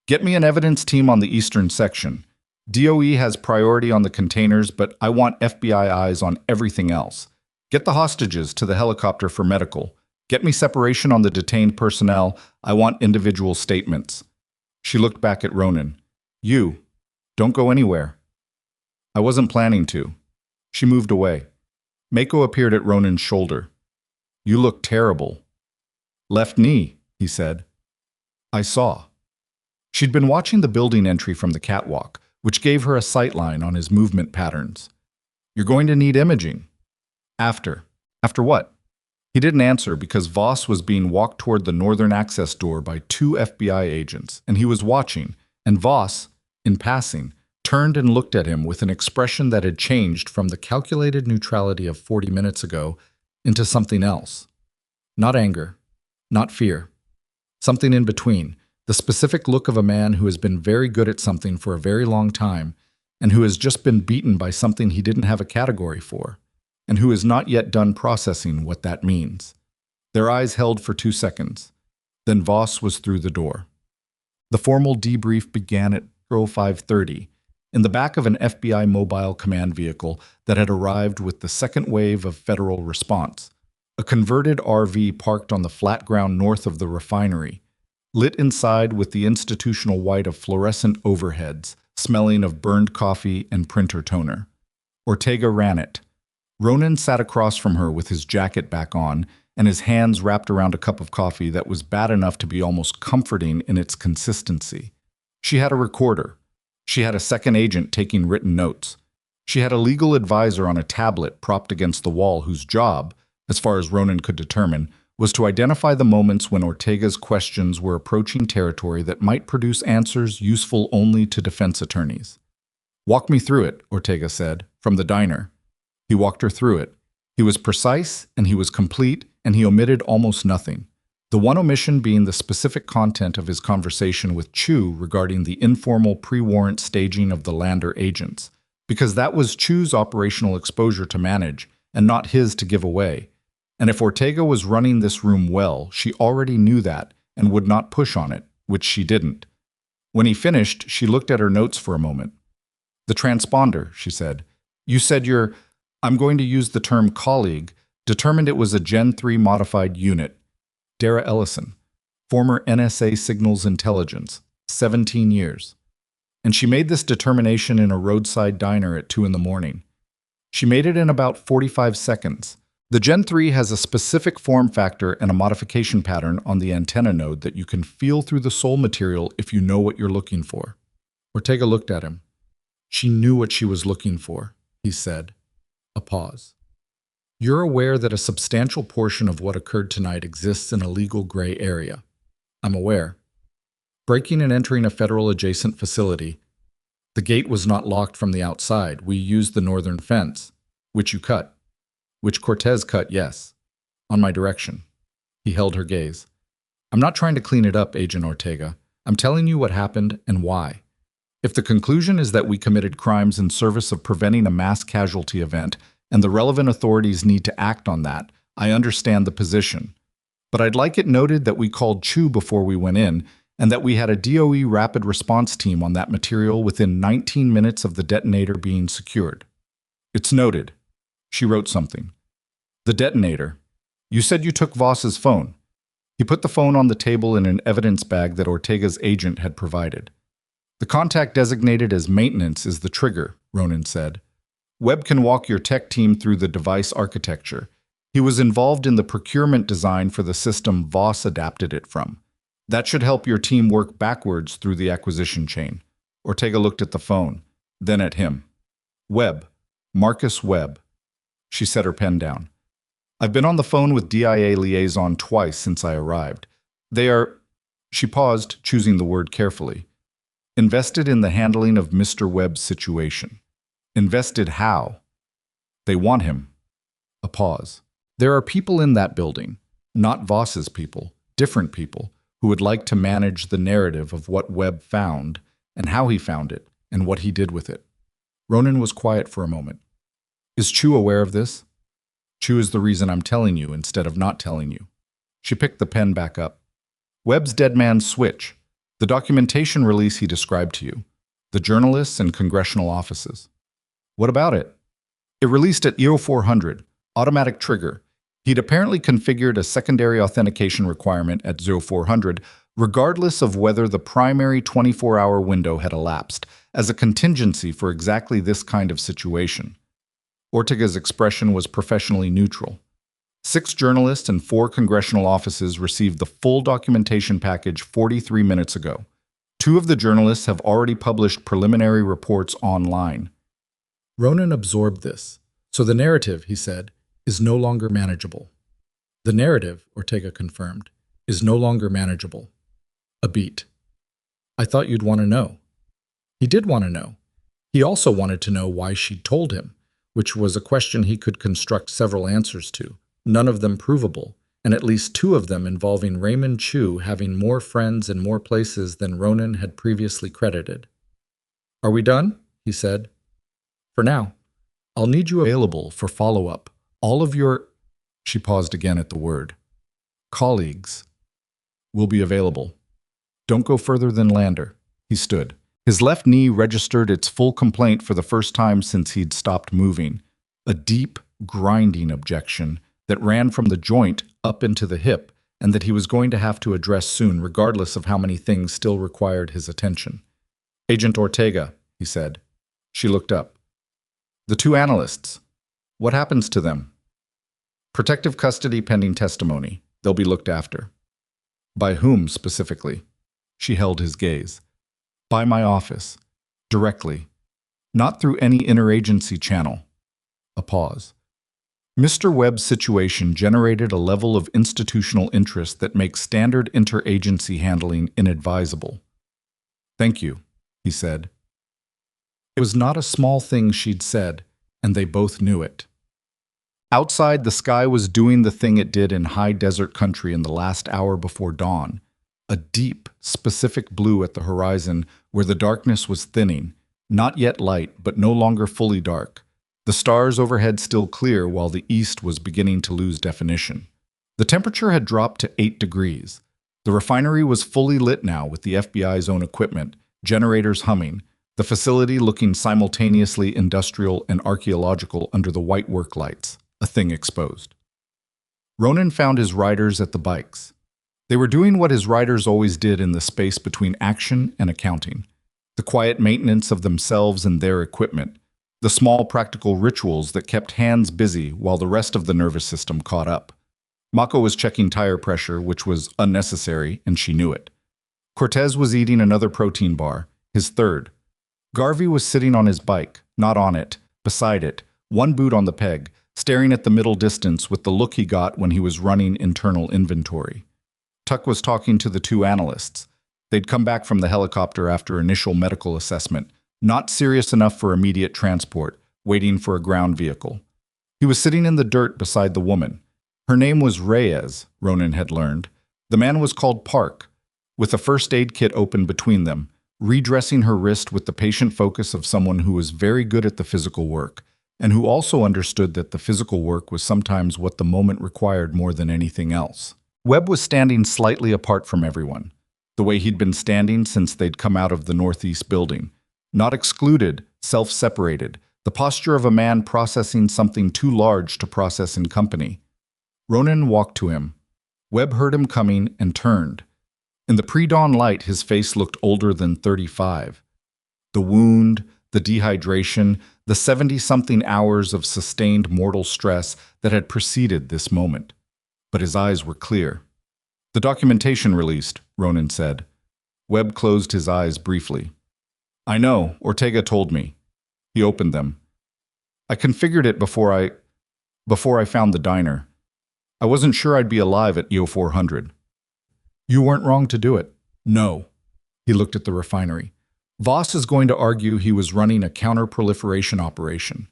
"Get me an evidence team on the eastern section. DOE has priority on the containers, but I want FBI eyes on everything else. Get the hostages to the helicopter for medical. Get me separation on the detained personnel. I want individual statements." She looked back at Ronan. "You. Don't go anywhere." "I wasn't planning to." She moved away. Mako appeared at Ronan's shoulder. "You look terrible." "Left knee," he said. "I saw." She'd been watching the building entry from the catwalk, which gave her a sightline on his movement patterns. "You're going to need imaging." "After." "After what?" He didn't answer because Voss was being walked toward the northern access door by 2 FBI agents, and he was watching, and Voss, in passing, turned and looked at him with an expression that had changed from the calculated neutrality of 40 minutes ago into something else. Not anger, not fear. Something in between, the specific look of a man who has been very good at something for a very long time, and who has just been beaten by something he didn't have a category for, and who is not yet done processing what that means. Their eyes held for 2 seconds. Then Voss was through the door. The formal debrief began at 05:30, in the back of an FBI mobile command vehicle that had arrived with the second wave of federal response, a converted RV parked on the flat ground north of the refinery, lit inside with the institutional white of fluorescent overheads, smelling of burned coffee and printer toner. Ortega ran it. Ronan sat across from her with his jacket back on and his hands wrapped around a cup of coffee that was bad enough to be almost comforting in its consistency. She had a recorder. She had a second agent taking written notes. She had a legal advisor on a tablet propped against the wall whose job, as far as Ronan could determine, was to identify the moments when Ortega's questions were approaching territory that might produce answers useful only to defense attorneys. "Walk me through it," Ortega said, from the diner. He walked her through it. He was precise, and he was complete, and he omitted almost nothing. The one omission being the specific content of his conversation with Chu regarding the informal pre-warrant staging of the Lander agents, because that was Chu's operational exposure to manage, and not his to give away. And if Ortega was running this room well, she already knew that, and would not push on it, which she didn't. When he finished, she looked at her notes for a moment. "The transponder," she said. "You said I'm going to use the term colleague, Determined it was a Gen 3 modified unit. Dara Ellison, former NSA Signals Intelligence, 17 years. And she made this determination in a roadside diner at 2 in the morning. She made it in about 45 seconds. The Gen 3 has a specific form factor and a modification pattern on the antenna node that you can feel through the soul material if you know what you're looking for. Ortega looked at him. She knew what she was looking for, he said. A pause. You're aware that a substantial portion of what occurred tonight exists in a legal gray area. I'm aware. Breaking and entering a federal adjacent facility. The gate was not locked from the outside. We used the northern fence, which you cut. Which Cortez cut, yes. On my direction. He held her gaze. I'm not trying to clean it up, Agent Ortega. I'm telling you what happened and why. If the conclusion is that we committed crimes in service of preventing a mass casualty event, and the relevant authorities need to act on that, I understand the position. But I'd like it noted that we called Chu before we went in, and that we had a DOE rapid response team on that material within 19 minutes of the detonator being secured. It's noted. She wrote something. The detonator. You said you took Voss's phone. He put the phone on the table in an evidence bag that Ortega's agent had provided. The contact designated as maintenance is the trigger, Ronan said. Webb can walk your tech team through the device architecture. He was involved in the procurement design for the system Voss adapted it from. That should help your team work backwards through the acquisition chain. Ortega looked at the phone, then at him. Webb. Marcus Webb. She set her pen down. I've been on the phone with DIA liaison twice since I arrived. They are... She paused, choosing the word carefully. Invested in the handling of Mr. Webb's situation. Invested how? They want him. A pause. There are people in that building, not Voss's people, different people, who would like to manage the narrative of what Webb found, and how he found it, and what he did with it. Ronan was quiet for a moment. Is Chu aware of this? Chu is the reason I'm telling you instead of not telling you. She picked the pen back up. Webb's dead man's switch. The documentation release he described to you. The journalists and congressional offices. What about it? It released at EO 400, automatic trigger. He'd apparently configured a secondary authentication requirement at 0400, regardless of whether the primary 24-hour window had elapsed, as a contingency for exactly this kind of situation. Ortega's expression was professionally neutral. 6 journalists and 4 congressional offices received the full documentation package 43 minutes ago. 2 of the journalists have already published preliminary reports online. Ronan absorbed this. So the narrative, he said, is no longer manageable. The narrative, Ortega confirmed, is no longer manageable. A beat. I thought you'd want to know. He did want to know. He also wanted to know why she'd told him, which was a question he could construct several answers to, none of them provable, and at least 2 of them involving Raymond Chu having more friends in more places than Ronan had previously credited. Are we done? He said. For now. I'll need you available for follow-up. All of your... She paused again at the word. Colleagues will be available. Don't go further than Lander. He stood. His left knee registered its full complaint for the first time since he'd stopped moving. A deep, grinding objection that ran from the joint up into the hip and that he was going to have to address soon, regardless of how many things still required his attention. Agent Ortega, he said. She looked up. The 2 analysts. What happens to them? Protective custody pending testimony. They'll be looked after. By whom specifically? She held his gaze. By my office. Directly. Not through any interagency channel. A pause. Mr. Webb's situation generated a level of institutional interest that makes standard interagency handling inadvisable. Thank you, he said. It was not a small thing she'd said, and they both knew it. Outside, the sky was doing the thing it did in high desert country in the last hour before dawn, a deep, specific blue at the horizon where the darkness was thinning, not yet light, but no longer fully dark. The stars overhead still clear while the east was beginning to lose definition. The temperature had dropped to 8 degrees. The refinery was fully lit now with the FBI's own equipment, generators humming, the facility looking simultaneously industrial and archaeological under the white work lights, a thing exposed. Ronan found his riders at the bikes. They were doing what his riders always did in the space between action and accounting. The quiet maintenance of themselves and their equipment. The small practical rituals that kept hands busy while the rest of the nervous system caught up. Mako was checking tire pressure, which was unnecessary, and she knew it. Cortez was eating another protein bar, his third. Garvey was sitting on his bike, not on it, beside it, one boot on the peg, staring at the middle distance with the look he got when he was running internal inventory. Tuck was talking to the two analysts. They'd come back from the helicopter after initial medical assessment, not serious enough for immediate transport, waiting for a ground vehicle. He was sitting in the dirt beside the woman. Her name was Reyes, Ronan had learned. The man was called Park, with a first aid kit open between them, redressing her wrist with the patient focus of someone who was very good at the physical work, and who also understood that the physical work was sometimes what the moment required more than anything else. Webb was standing slightly apart from everyone, the way he'd been standing since they'd come out of the northeast building. Not excluded, self-separated, the posture of a man processing something too large to process in company. Ronan walked to him. Webb heard him coming and turned. In the pre-dawn light, his face looked older than 35. The wound, the dehydration, the 70-something hours of sustained mortal stress that had preceded this moment. But his eyes were clear. "The documentation released," Ronan said. Webb closed his eyes briefly. "I know, Ortega told me." He opened them. "I configured it before I found the diner. I wasn't sure I'd be alive at EO 400. "You weren't wrong to do it." "No." He looked at the refinery. "Voss is going to argue he was running a counter-proliferation operation.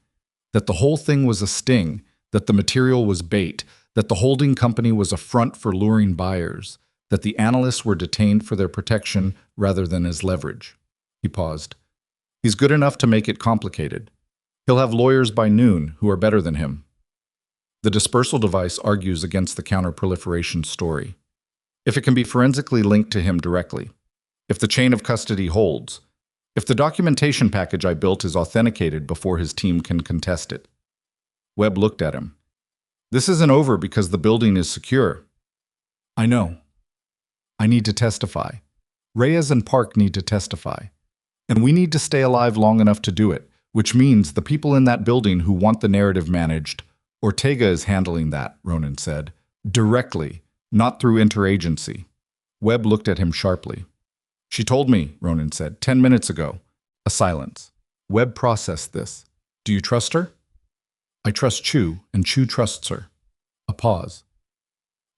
That the whole thing was a sting, that the material was bait, that the holding company was a front for luring buyers, that the analysts were detained for their protection rather than as leverage." He paused. "He's good enough to make it complicated. He'll have lawyers by noon who are better than him. The dispersal device argues against the counter-proliferation story. If it can be forensically linked to him directly, if the chain of custody holds, if the documentation package I built is authenticated before his team can contest it." Webb looked at him. "This isn't over because the building is secure." "I know. I need to testify. Reyes and Park need to testify. And we need to stay alive long enough to do it, which means the people in that building who want the narrative managed. Ortega is handling that," Ronan said. "Directly, not through interagency." Webb looked at him sharply. "She told me," Ronan said, 10 minutes ago. A silence. Webb processed this. "Do you trust her?" "I trust Chu, and Chu trusts her." A pause.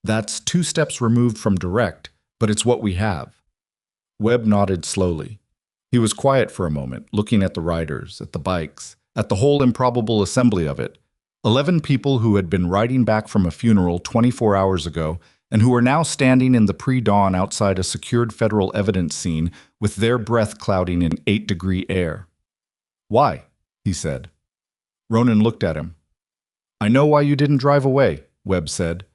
"That's 2 steps removed from direct, but it's what we have." Webb nodded slowly. He was quiet for a moment, looking at the riders, at the bikes, at the whole improbable assembly of it. 11 people who had been riding back from a funeral 24 hours ago and who were now standing in the pre-dawn outside a secured federal evidence scene with their breath clouding in 8-degree air. "Why?" he said. Ronan looked at him. "I know why you didn't drive away," Webb said.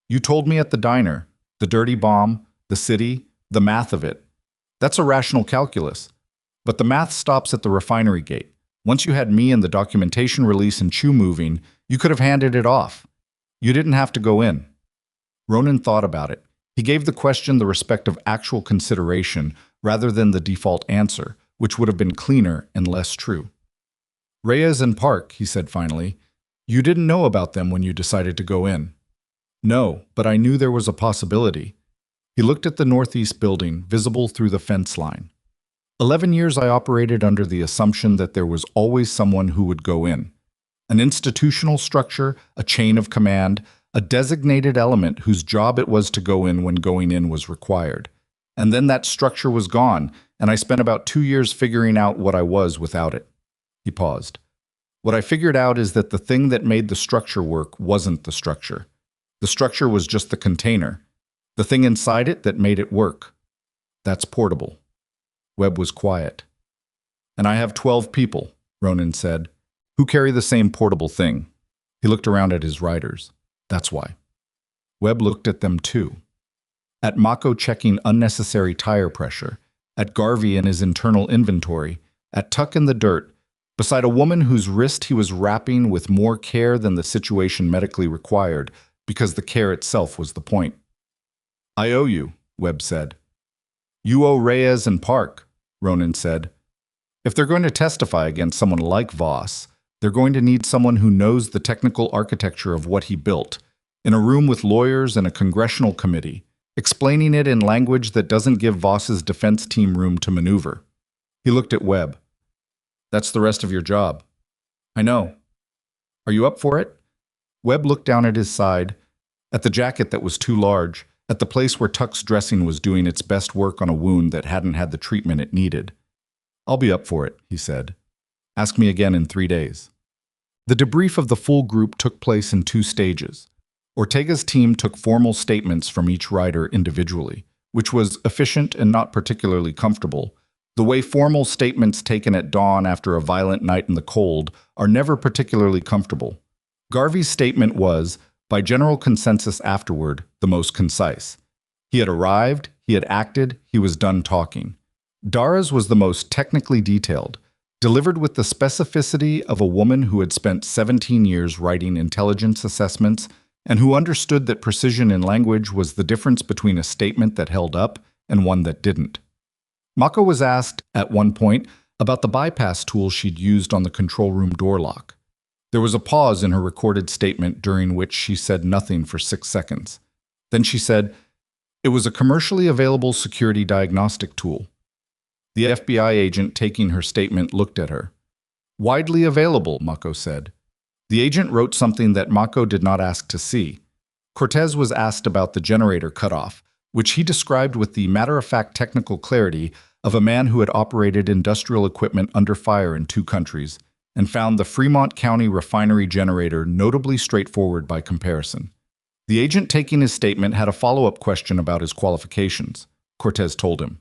"You told me at the diner, the dirty bomb, the city, the math of it. That's a rational calculus. But the math stops at the refinery gate. Once you had me and the documentation release and Chu moving, you could have handed it off. You didn't have to go in." Ronan thought about it. He gave the question the respect of actual consideration rather than the default answer, which would have been cleaner and less true. "Reyes and Park," he said finally. "You didn't know about them when you decided to go in." "No, but I knew there was a possibility." He looked at the northeast building, visible through the fence line. 11 years I operated under the assumption that there was always someone who would go in. An institutional structure, a chain of command, a designated element whose job it was to go in when going in was required. And then that structure was gone, and I spent about 2 years figuring out what I was without it. He paused. "What I figured out is that the thing that made the structure work wasn't the structure. The structure was just the container. The thing inside it that made it work. That's portable." Webb was quiet. "And I have 12 people," Ronan said, "who carry the same portable thing." He looked around at his riders. "That's why." Webb looked at them too. At Mako checking unnecessary tire pressure, at Garvey in his internal inventory, at Tuck in the dirt, beside a woman whose wrist he was wrapping with more care than the situation medically required, because the care itself was the point. I owe you, Webb said. You owe Reyes and Park, Ronan said. If they're going to testify against someone like Voss, they're going to need someone who knows the technical architecture of what he built, in a room with lawyers and a congressional committee, explaining it in language that doesn't give Voss's defense team room to maneuver. He looked at Webb. That's the rest of your job. I know. Are you up for it? Webb looked down at his side, at the jacket that was too large, at the place where Tuck's dressing was doing its best work on a wound that hadn't had the treatment it needed. I'll be up for it, he said. Ask me again in 3 days. The debrief of the full group took place in 2 stages. Ortega's team took formal statements from each rider individually, which was efficient and not particularly comfortable. The way formal statements taken at dawn after a violent night in the cold are never particularly comfortable. Garvey's statement was, by general consensus afterward, the most concise. He had arrived, he had acted, he was done talking. Dara's was the most technically detailed, delivered with the specificity of a woman who had spent 17 years writing intelligence assessments and who understood that precision in language was the difference between a statement that held up and one that didn't. Mako was asked, at one point, about the bypass tool she'd used on the control room door lock. There was a pause in her recorded statement during which she said nothing for 6 seconds. Then she said, "It was a commercially available security diagnostic tool." The FBI agent taking her statement looked at her. "Widely available," Mako said. The agent wrote something that Mako did not ask to see. Cortez was asked about the generator cutoff, which he described with the matter-of-fact technical clarity of a man who had operated industrial equipment under fire in 2 countries and found the Fremont County refinery generator notably straightforward by comparison. The agent taking his statement had a follow-up question about his qualifications, Cortez told him.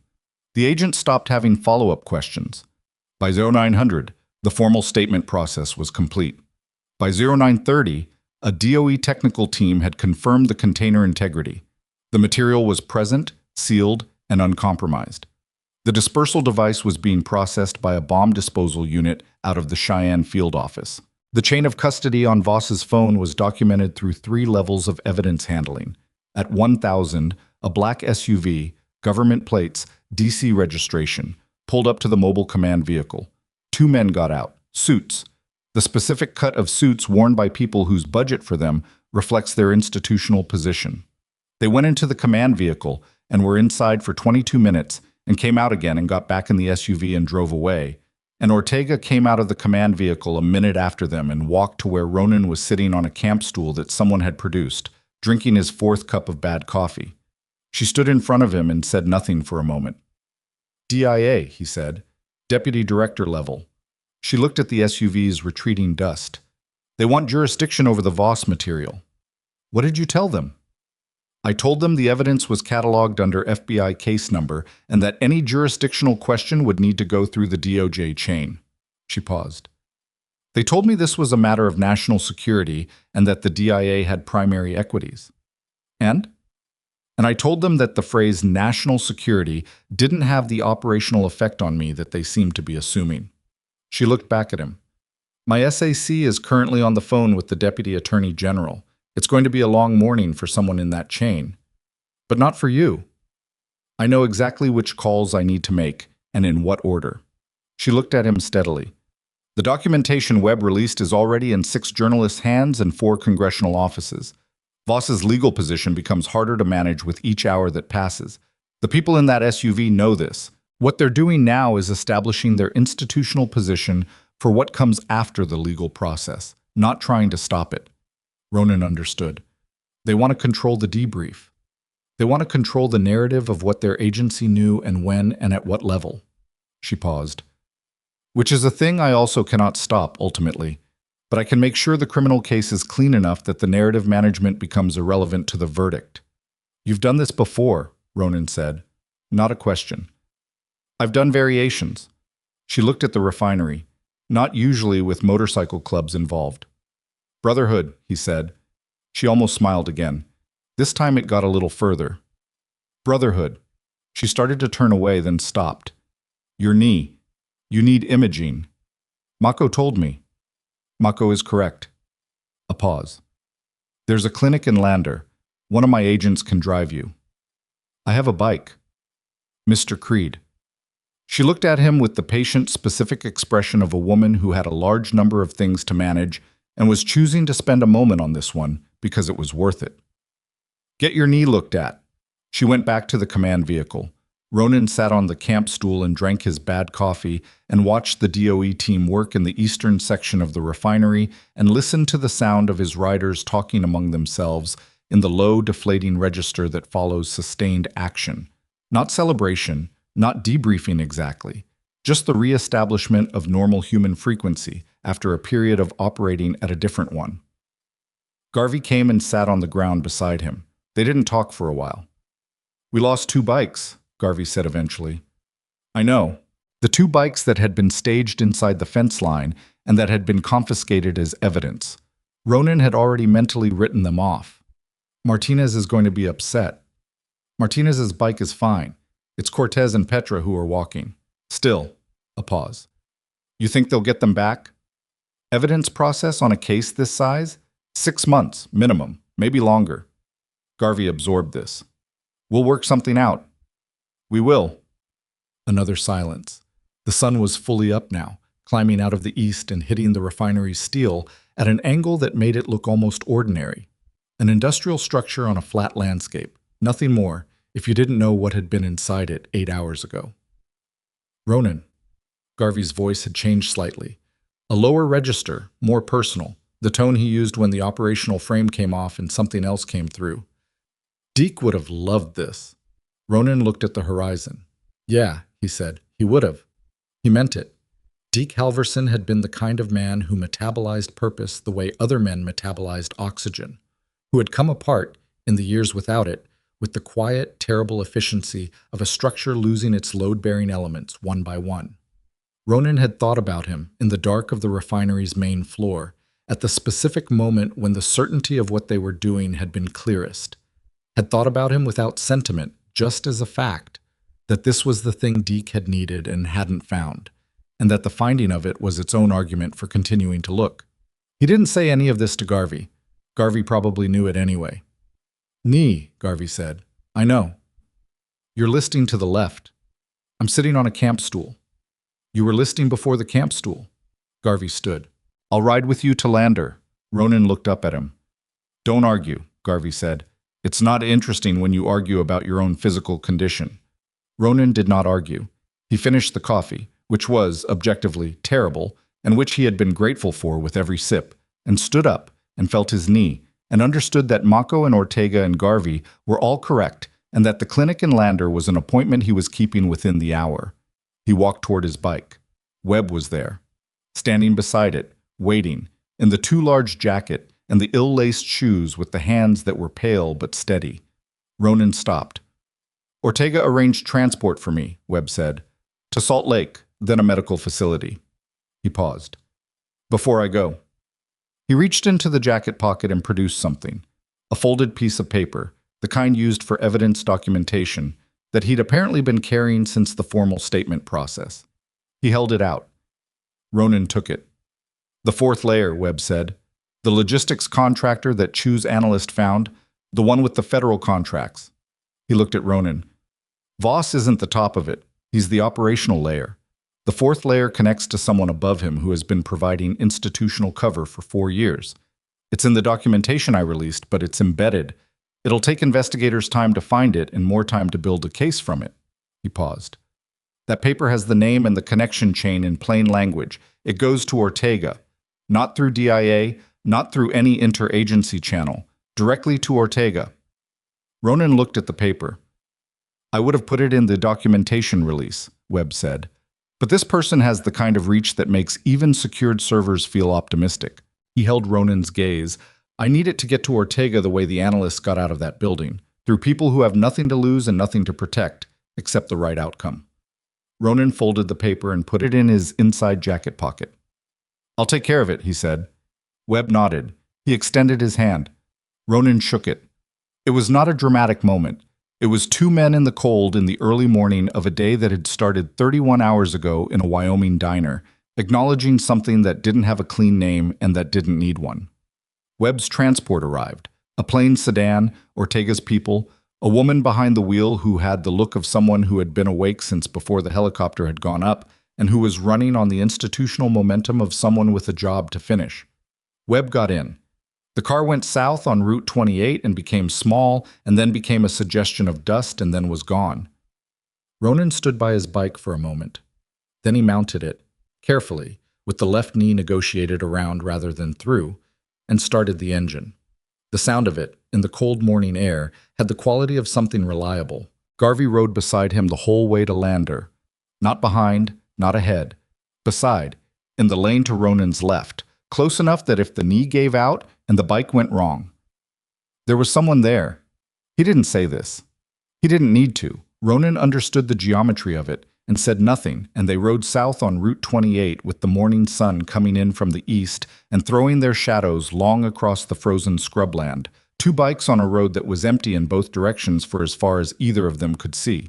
The agent stopped having follow-up questions. By 0900, the formal statement process was complete. By 0930, a DOE technical team had confirmed the container integrity. The material was present, sealed, and uncompromised. The dispersal device was being processed by a bomb disposal unit out of the Cheyenne field office. The chain of custody on Voss's phone was documented through 3 levels of evidence handling. At 1000, a black SUV, government plates, DC registration, pulled up to the mobile command vehicle. 2 men got out, suits. The specific cut of suits worn by people whose budget for them reflects their institutional position. They went into the command vehicle and were inside for 22 minutes and came out again and got back in the SUV and drove away. And Ortega came out of the command vehicle a minute after them and walked to where Ronan was sitting on a camp stool that someone had produced, drinking his 4th cup of bad coffee. She stood in front of him and said nothing for a moment. DIA, he said, Deputy Director level. She looked at the SUV's retreating dust. They want jurisdiction over the Voss material. What did you tell them? I told them the evidence was cataloged under FBI case number and that any jurisdictional question would need to go through the DOJ chain. She paused. They told me this was a matter of national security and that the DIA had primary equities. And I told them that the phrase national security didn't have the operational effect on me that they seemed to be assuming. She looked back at him. My SAC is currently on the phone with the Deputy Attorney General. It's going to be a long morning for someone in that chain. But not for you. I know exactly which calls I need to make and in what order. She looked at him steadily. The documentation Webb released is already in 6 journalists' hands and 4 congressional offices. Voss's legal position becomes harder to manage with each hour that passes. The people in that SUV know this. What they're doing now is establishing their institutional position for what comes after the legal process, not trying to stop it. Ronan understood. They want to control the debrief. They want to control the narrative of what their agency knew and when and at what level. She paused. Which is a thing I also cannot stop, ultimately. But I can make sure the criminal case is clean enough that the narrative management becomes irrelevant to the verdict. You've done this before, Ronan said. Not a question. I've done variations. She looked at the refinery, not usually with motorcycle clubs involved. Brotherhood, he said. She almost smiled again. This time it got a little further. Brotherhood. She started to turn away, then stopped. Your knee. You need imaging. Mako told me. Mako is correct. A pause. There's a clinic in Lander. One of my agents can drive you. I have a bike. Mr. Creed. She looked at him with the patient, specific expression of a woman who had a large number of things to manage and was choosing to spend a moment on this one because it was worth it. Get your knee looked at. She went back to the command vehicle. Ronan sat on the camp stool and drank his bad coffee and watched the DOE team work in the eastern section of the refinery and listened to the sound of his riders talking among themselves in the low, deflating register that follows sustained action. Not celebration, not debriefing exactly, just the reestablishment of normal human frequency after a period of operating at a different one. Garvey came and sat on the ground beside him. They didn't talk for a while. We lost 2 bikes, Garvey said eventually. I know. The 2 bikes that had been staged inside the fence line and that had been confiscated as evidence. Ronan had already mentally written them off. Martinez is going to be upset. Martinez's bike is fine. It's Cortez and Petra who are walking. Still, a pause. You think they'll get them back? Evidence process on a case this size? 6 months, minimum, maybe longer. Garvey absorbed this. We'll work something out. We will. Another silence. The sun was fully up now, climbing out of the east and hitting the refinery's steel at an angle that made it look almost ordinary. An industrial structure on a flat landscape. Nothing more, if you didn't know what had been inside it 8 hours ago. Ronan. Garvey's voice had changed slightly. A lower register, more personal, the tone he used when the operational frame came off and something else came through. Deke would have loved this. Ronan looked at the horizon. Yeah, he said, he would have. He meant it. Deke Halverson had been the kind of man who metabolized purpose the way other men metabolized oxygen, who had come apart, in the years without it, with the quiet, terrible efficiency of a structure losing its load-bearing elements one by one. Ronan had thought about him in the dark of the refinery's main floor, at the specific moment when the certainty of what they were doing had been clearest. Had thought about him without sentiment, just as a fact, that this was the thing Deke had needed and hadn't found, and that the finding of it was its own argument for continuing to look. He didn't say any of this to Garvey. Garvey probably knew it anyway. Knee, Garvey said. I know. You're listing to the left. I'm sitting on a camp stool. You were listing before the camp stool. Garvey stood. I'll ride with you to Lander. Ronan looked up at him. Don't argue, Garvey said. It's not interesting when you argue about your own physical condition. Ronan did not argue. He finished the coffee, which was, objectively, terrible, and which he had been grateful for with every sip, and stood up and felt his knee, and understood that Mako and Ortega and Garvey were all correct, and that the clinic in Lander was an appointment he was keeping within the hour. He walked toward his bike. Webb was there, standing beside it, waiting, in the too large jacket and the ill-laced shoes with the hands that were pale but steady. Ronan stopped. Ortega arranged transport for me, Webb said, to Salt Lake, then a medical facility. He paused. Before I go. He reached into the jacket pocket and produced something, a folded piece of paper, the kind used for evidence documentation, that he'd apparently been carrying since the formal statement process. He held it out. Ronan took it. The 4th layer, Webb said. The logistics contractor that Choose Analyst found, the one with the federal contracts. He looked at Ronan. Voss isn't the top of it. He's the operational layer. The 4th layer connects to someone above him who has been providing institutional cover for 4 years. It's in the documentation I released, but it's embedded. It'll take investigators time to find it and more time to build a case from it. He paused. That paper has the name and the connection chain in plain language. It goes to Ortega. Not through DIA, not through any interagency channel. Directly to Ortega. Ronan looked at the paper. I would have put it in the documentation release, Webb said. But this person has the kind of reach that makes even secured servers feel optimistic. He held Ronan's gaze. I need it to get to Ortega the way the analysts got out of that building, through people who have nothing to lose and nothing to protect, except the right outcome. Ronan folded the paper and put it in his inside jacket pocket. I'll take care of it, he said. Webb nodded. He extended his hand. Ronan shook it. It was not a dramatic moment. It was 2 men in the cold in the early morning of a day that had started 31 hours ago in a Wyoming diner, acknowledging something that didn't have a clean name and that didn't need one. Webb's transport arrived, A plain sedan, Ortega's people, a woman behind the wheel who had the look of someone who had been awake since before the helicopter had gone up, and who was running on the institutional momentum of someone with a job to finish. Webb got in. The car went south on Route 28 and became small, and then became a suggestion of dust, and then was gone. Ronan stood by his bike for a moment. Then he mounted it, carefully, with the left knee negotiated around rather than through, and started the engine. The sound of it, in the cold morning air, had the quality of something reliable. Garvey rode beside him the whole way to Lander. Not behind, not ahead. Beside, in the lane to Ronan's left, close enough that if the knee gave out and the bike went wrong. There was someone there. He didn't say this. He didn't need to. Ronan understood the geometry of it and said nothing, and they rode south on Route 28 with the morning sun coming in from the east and throwing their shadows long across the frozen scrubland, two bikes on a road that was empty in both directions for as far as either of them could see.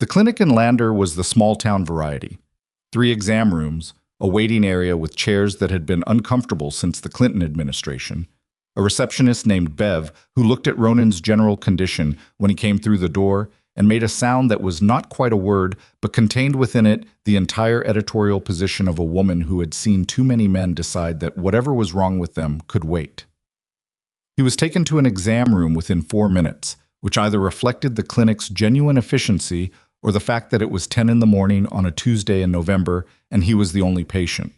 The clinic in Lander was the small-town variety. 3 exam rooms, a waiting area with chairs that had been uncomfortable since the Clinton administration, a receptionist named Bev who looked at Ronan's general condition when he came through the door and made a sound that was not quite a word, but contained within it the entire editorial position of a woman who had seen too many men decide that whatever was wrong with them could wait. He was taken to an exam room within 4 minutes, which either reflected the clinic's genuine efficiency or the fact that it was 10 in the morning on a Tuesday in November and he was the only patient.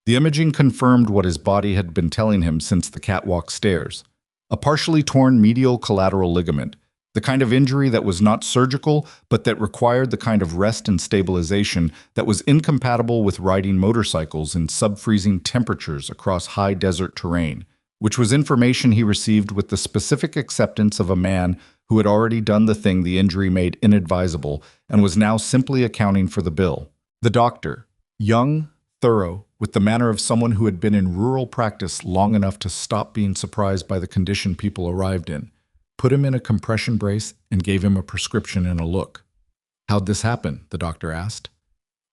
The imaging confirmed what his body had been telling him since the catwalk stairs. A partially torn medial collateral ligament, the kind of injury that was not surgical, but that required the kind of rest and stabilization that was incompatible with riding motorcycles in sub-freezing temperatures across high desert terrain, which was information he received with the specific acceptance of a man who had already done the thing the injury made inadvisable and was now simply accounting for the bill. The doctor, young, thorough, with the manner of someone who had been in rural practice long enough to stop being surprised by the condition people arrived in, put him in a compression brace and gave him a prescription and a look. "How'd this happen?" the doctor asked.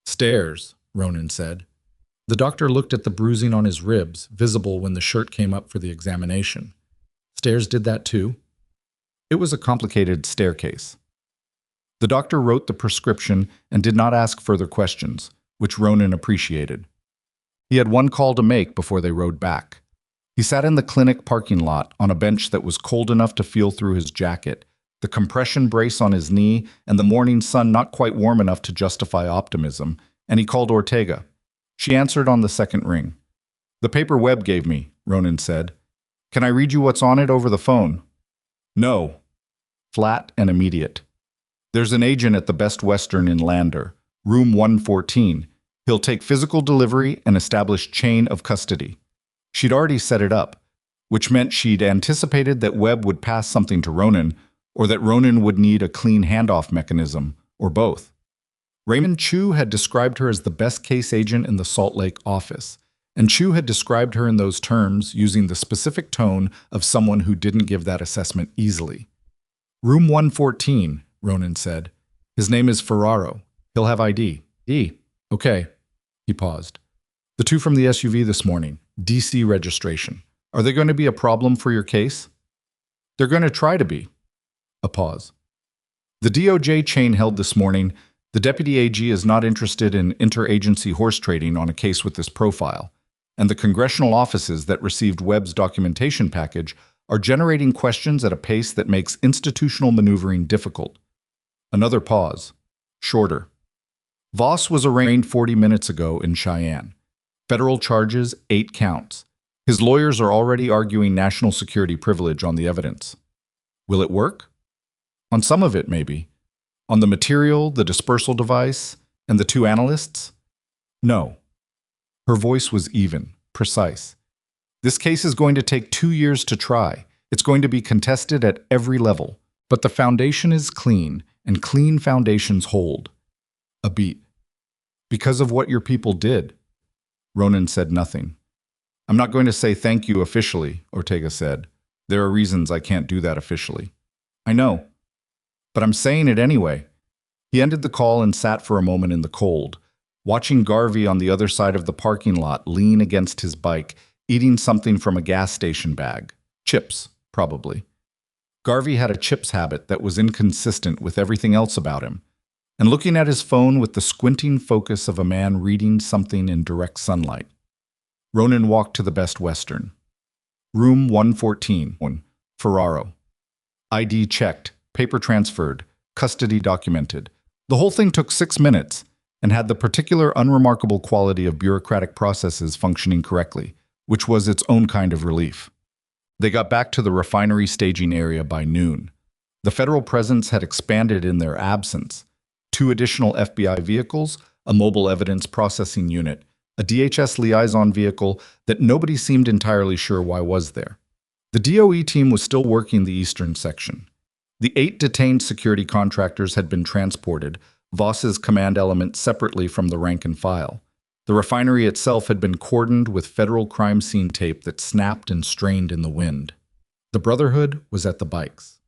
"Stairs," Ronan said. The doctor looked at the bruising on his ribs, visible when the shirt came up for the examination. "Stairs did that too?" It was a complicated staircase. The doctor wrote the prescription and did not ask further questions, which Ronan appreciated. He had one call to make before they rode back. He sat in the clinic parking lot on a bench that was cold enough to feel through his jacket, the compression brace on his knee, and the morning sun not quite warm enough to justify optimism, and he called Ortega. She answered on the second ring. "The paper Webb gave me," Ronan said. "Can I read you what's on it over the phone?" "No." Flat and immediate. "There's an agent at the Best Western in Lander, room 114. He'll take physical delivery and establish chain of custody." She'd already set it up, which meant she'd anticipated that Webb would pass something to Ronan, or that Ronan would need a clean handoff mechanism, or both. Raymond Chu had described her as the best case agent in the Salt Lake office, and Chu had described her in those terms using the specific tone of someone who didn't give that assessment easily. "Room 114, Ronan said. "His name is Ferraro. He'll have ID. Okay." He paused. "The 2 from the SUV this morning. DC registration. Are they going to be a problem for your case?" "They're going to try to be." A pause. "The DOJ chain held this morning. The deputy AG is not interested in interagency horse trading on a case with this profile, and the congressional offices that received Webb's documentation package are generating questions at a pace that makes institutional maneuvering difficult." Another pause. Shorter. "Voss was arraigned 40 minutes ago in Cheyenne. Federal charges, 8 counts. His lawyers are already arguing national security privilege on the evidence. Will it work? On some of it, maybe. On the material, the dispersal device, and the 2 analysts? No." Her voice was even, precise. "This case is going to take 2 years to try. It's going to be contested at every level. But the foundation is clean, and clean foundations hold." A beat. "Because of what your people did." Ronan said nothing. "I'm not going to say thank you officially," Ortega said. "There are reasons I can't do that officially." "I know. But I'm saying it anyway." He ended the call and sat for a moment in the cold, watching Garvey on the other side of the parking lot lean against his bike, eating something from a gas station bag. Chips. probably. Garvey had a chips habit that was inconsistent with everything else about him, and looking at his phone with the squinting focus of a man reading something in direct sunlight. Ronan walked to the Best Western. Room 114, Ferraro. ID checked, paper transferred, custody documented. The whole thing took 6 minutes and had the particular unremarkable quality of bureaucratic processes functioning correctly, which was its own kind of relief. They got back to the refinery staging area by noon. The federal presence had expanded in their absence. 2 additional FBI vehicles, a mobile evidence processing unit, a DHS liaison vehicle that nobody seemed entirely sure why was there. The DOE team was still working the eastern section. The 8 detained security contractors had been transported, Voss's command element separately from the rank and file. The refinery itself had been cordoned with federal crime scene tape that snapped and strained in the wind. The Brotherhood was at the bikes.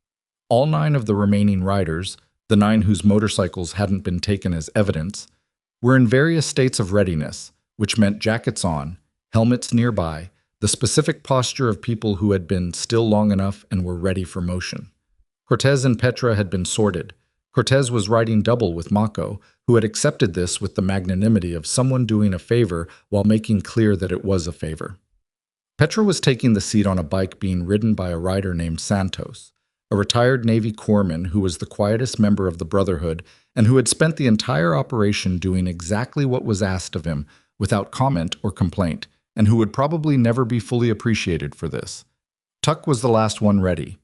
All 9 of the remaining riders, the 9 whose motorcycles hadn't been taken as evidence, were in various states of readiness, which meant jackets on, helmets nearby, the specific posture of people who had been still long enough and were ready for motion. Cortez and Petra had been sorted. Cortez was riding double with Mako, who had accepted this with the magnanimity of someone doing a favor while making clear that it was a favor. Petra was taking the seat on a bike being ridden by a rider named Santos, a retired Navy corpsman who was the quietest member of the Brotherhood and who had spent the entire operation doing exactly what was asked of him without comment or complaint, and who would probably never be fully appreciated for this. Tuck was the last one ready.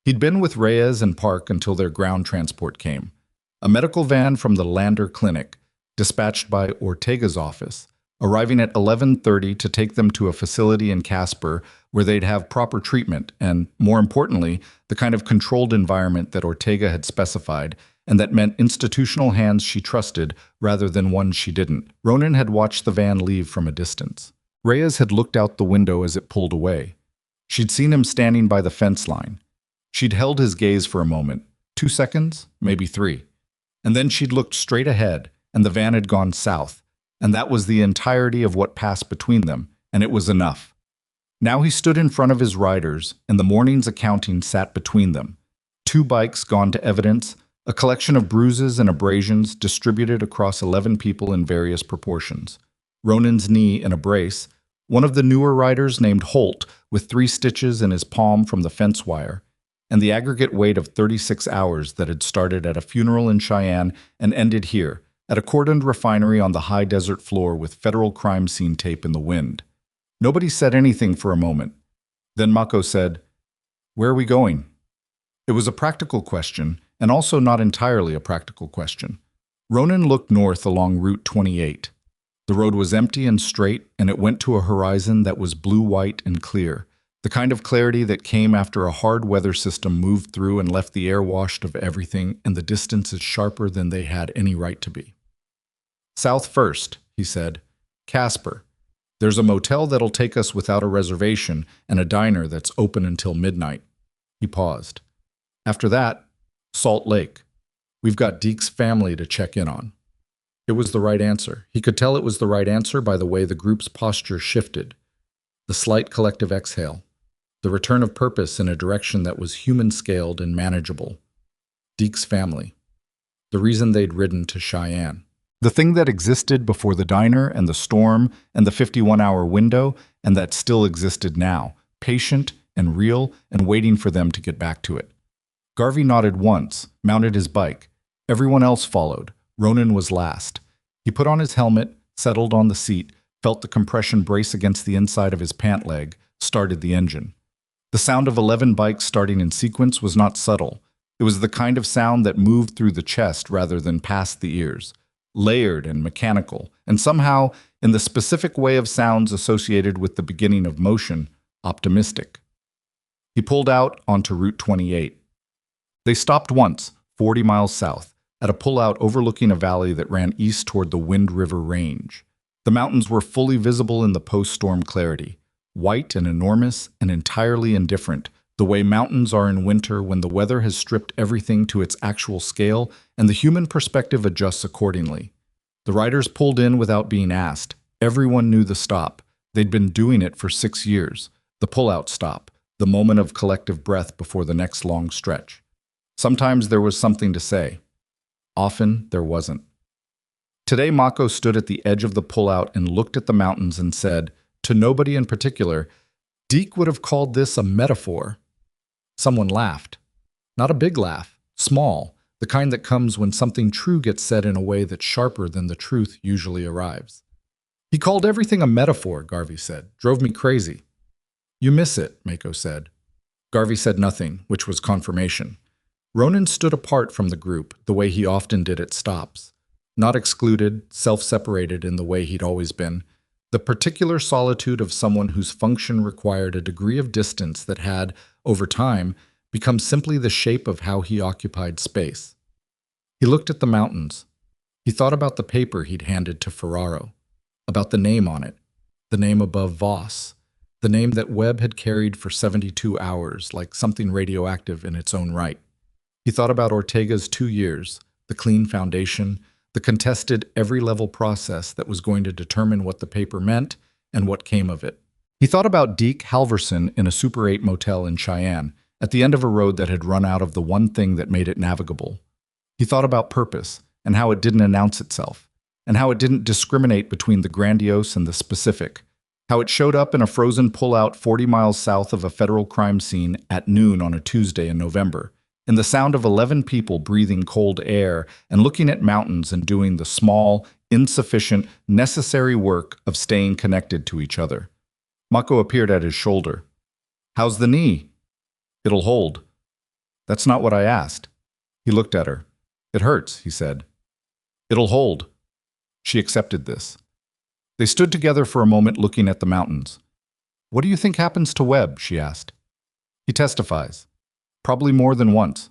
He'd been with Reyes and Park until their ground transport came. A medical van from the Lander Clinic, dispatched by Ortega's office, arriving at 11:30 to take them to a facility in Casper where they'd have proper treatment and, more importantly, the kind of controlled environment that Ortega had specified, and that meant institutional hands she trusted rather than ones she didn't. Ronan had watched the van leave from a distance. Reyes had looked out the window as it pulled away. She'd seen him standing by the fence line. She'd held his gaze for a moment, 2 seconds, maybe 3. And then she'd looked straight ahead, and the van had gone south, and that was the entirety of what passed between them, and it was enough. Now he stood in front of his riders, and the morning's accounting sat between them. 2 bikes gone to evidence, a collection of bruises and abrasions distributed across 11 people in various proportions. Ronan's knee in a brace, one of the newer riders named Holt with 3 stitches in his palm from the fence wire, and the aggregate weight of 36 hours that had started at a funeral in Cheyenne and ended here, at a cordoned refinery on the high desert floor with federal crime scene tape in the wind. Nobody said anything for a moment. Then Mako said, "Where are we going?" It was a practical question, and also not entirely a practical question. Ronan looked north along Route 28. The road was empty and straight, and it went to a horizon that was blue-white and clear, the kind of clarity that came after a hard weather system moved through and left the air washed of everything and the distances sharper than they had any right to be. "South first," he said. "Casper. There's a motel that'll take us without a reservation and a diner that's open until midnight." He paused. "After that, Salt Lake. We've got Deke's family to check in on." It was the right answer. He could tell it was the right answer by the way the group's posture shifted. The slight collective exhale. The return of purpose in a direction that was human-scaled and manageable. Deke's family. The reason they'd ridden to Cheyenne. The thing that existed before the diner and the storm and the 51-hour window, and that still existed now, patient and real and waiting for them to get back to it. Garvey nodded once, mounted his bike. Everyone else followed. Ronan was last. He put on his helmet, settled on the seat, felt the compression brace against the inside of his pant leg, started the engine. The sound of 11 bikes starting in sequence was not subtle. It was the kind of sound that moved through the chest rather than past the ears, layered and mechanical, and somehow, in the specific way of sounds associated with the beginning of motion, optimistic. He pulled out onto Route 28. They stopped once, 40 miles south, at a pullout overlooking a valley that ran east toward the Wind River Range. The mountains were fully visible in the post-storm clarity, white and enormous and entirely indifferent, the way mountains are in winter when the weather has stripped everything to its actual scale and the human perspective adjusts accordingly. The riders pulled in without being asked. Everyone knew the stop. They'd been doing it for 6 years. The pullout stop, the moment of collective breath before the next long stretch. Sometimes there was something to say. Often there wasn't. Today, Mako stood at the edge of the pullout and looked at the mountains and said, to nobody in particular, Deke would have called this a metaphor. Someone laughed. Not a big laugh, small, the kind that comes when something true gets said in a way that's sharper than the truth usually arrives. He called everything a metaphor, Garvey said. Drove me crazy. You miss it, Mako said. Garvey said nothing, which was confirmation. Ronan stood apart from the group, the way he often did at stops. Not excluded, self-separated in the way he'd always been. The particular solitude of someone whose function required a degree of distance that had, over time, become simply the shape of how he occupied space. He looked at the mountains. He thought about the paper he'd handed to Ferraro, about the name on it, the name above Voss, the name that Webb had carried for 72 hours, like something radioactive in its own right. He thought about Ortega's 2 years, the clean foundation, the contested every-level process that was going to determine what the paper meant and what came of it. He thought about Deke Halverson in a Super 8 motel in Cheyenne, at the end of a road that had run out of the one thing that made it navigable. He thought about purpose, and how it didn't announce itself, and how it didn't discriminate between the grandiose and the specific, how it showed up in a frozen pullout 40 miles south of a federal crime scene at noon on a Tuesday in November, in the sound of 11 people breathing cold air and looking at mountains and doing the small, insufficient, necessary work of staying connected to each other. Mako appeared at his shoulder. How's the knee? It'll hold. That's not what I asked. He looked at her. It hurts, he said. It'll hold. She accepted this. They stood together for a moment looking at the mountains. What do you think happens to Webb? She asked. He testifies. Probably more than once.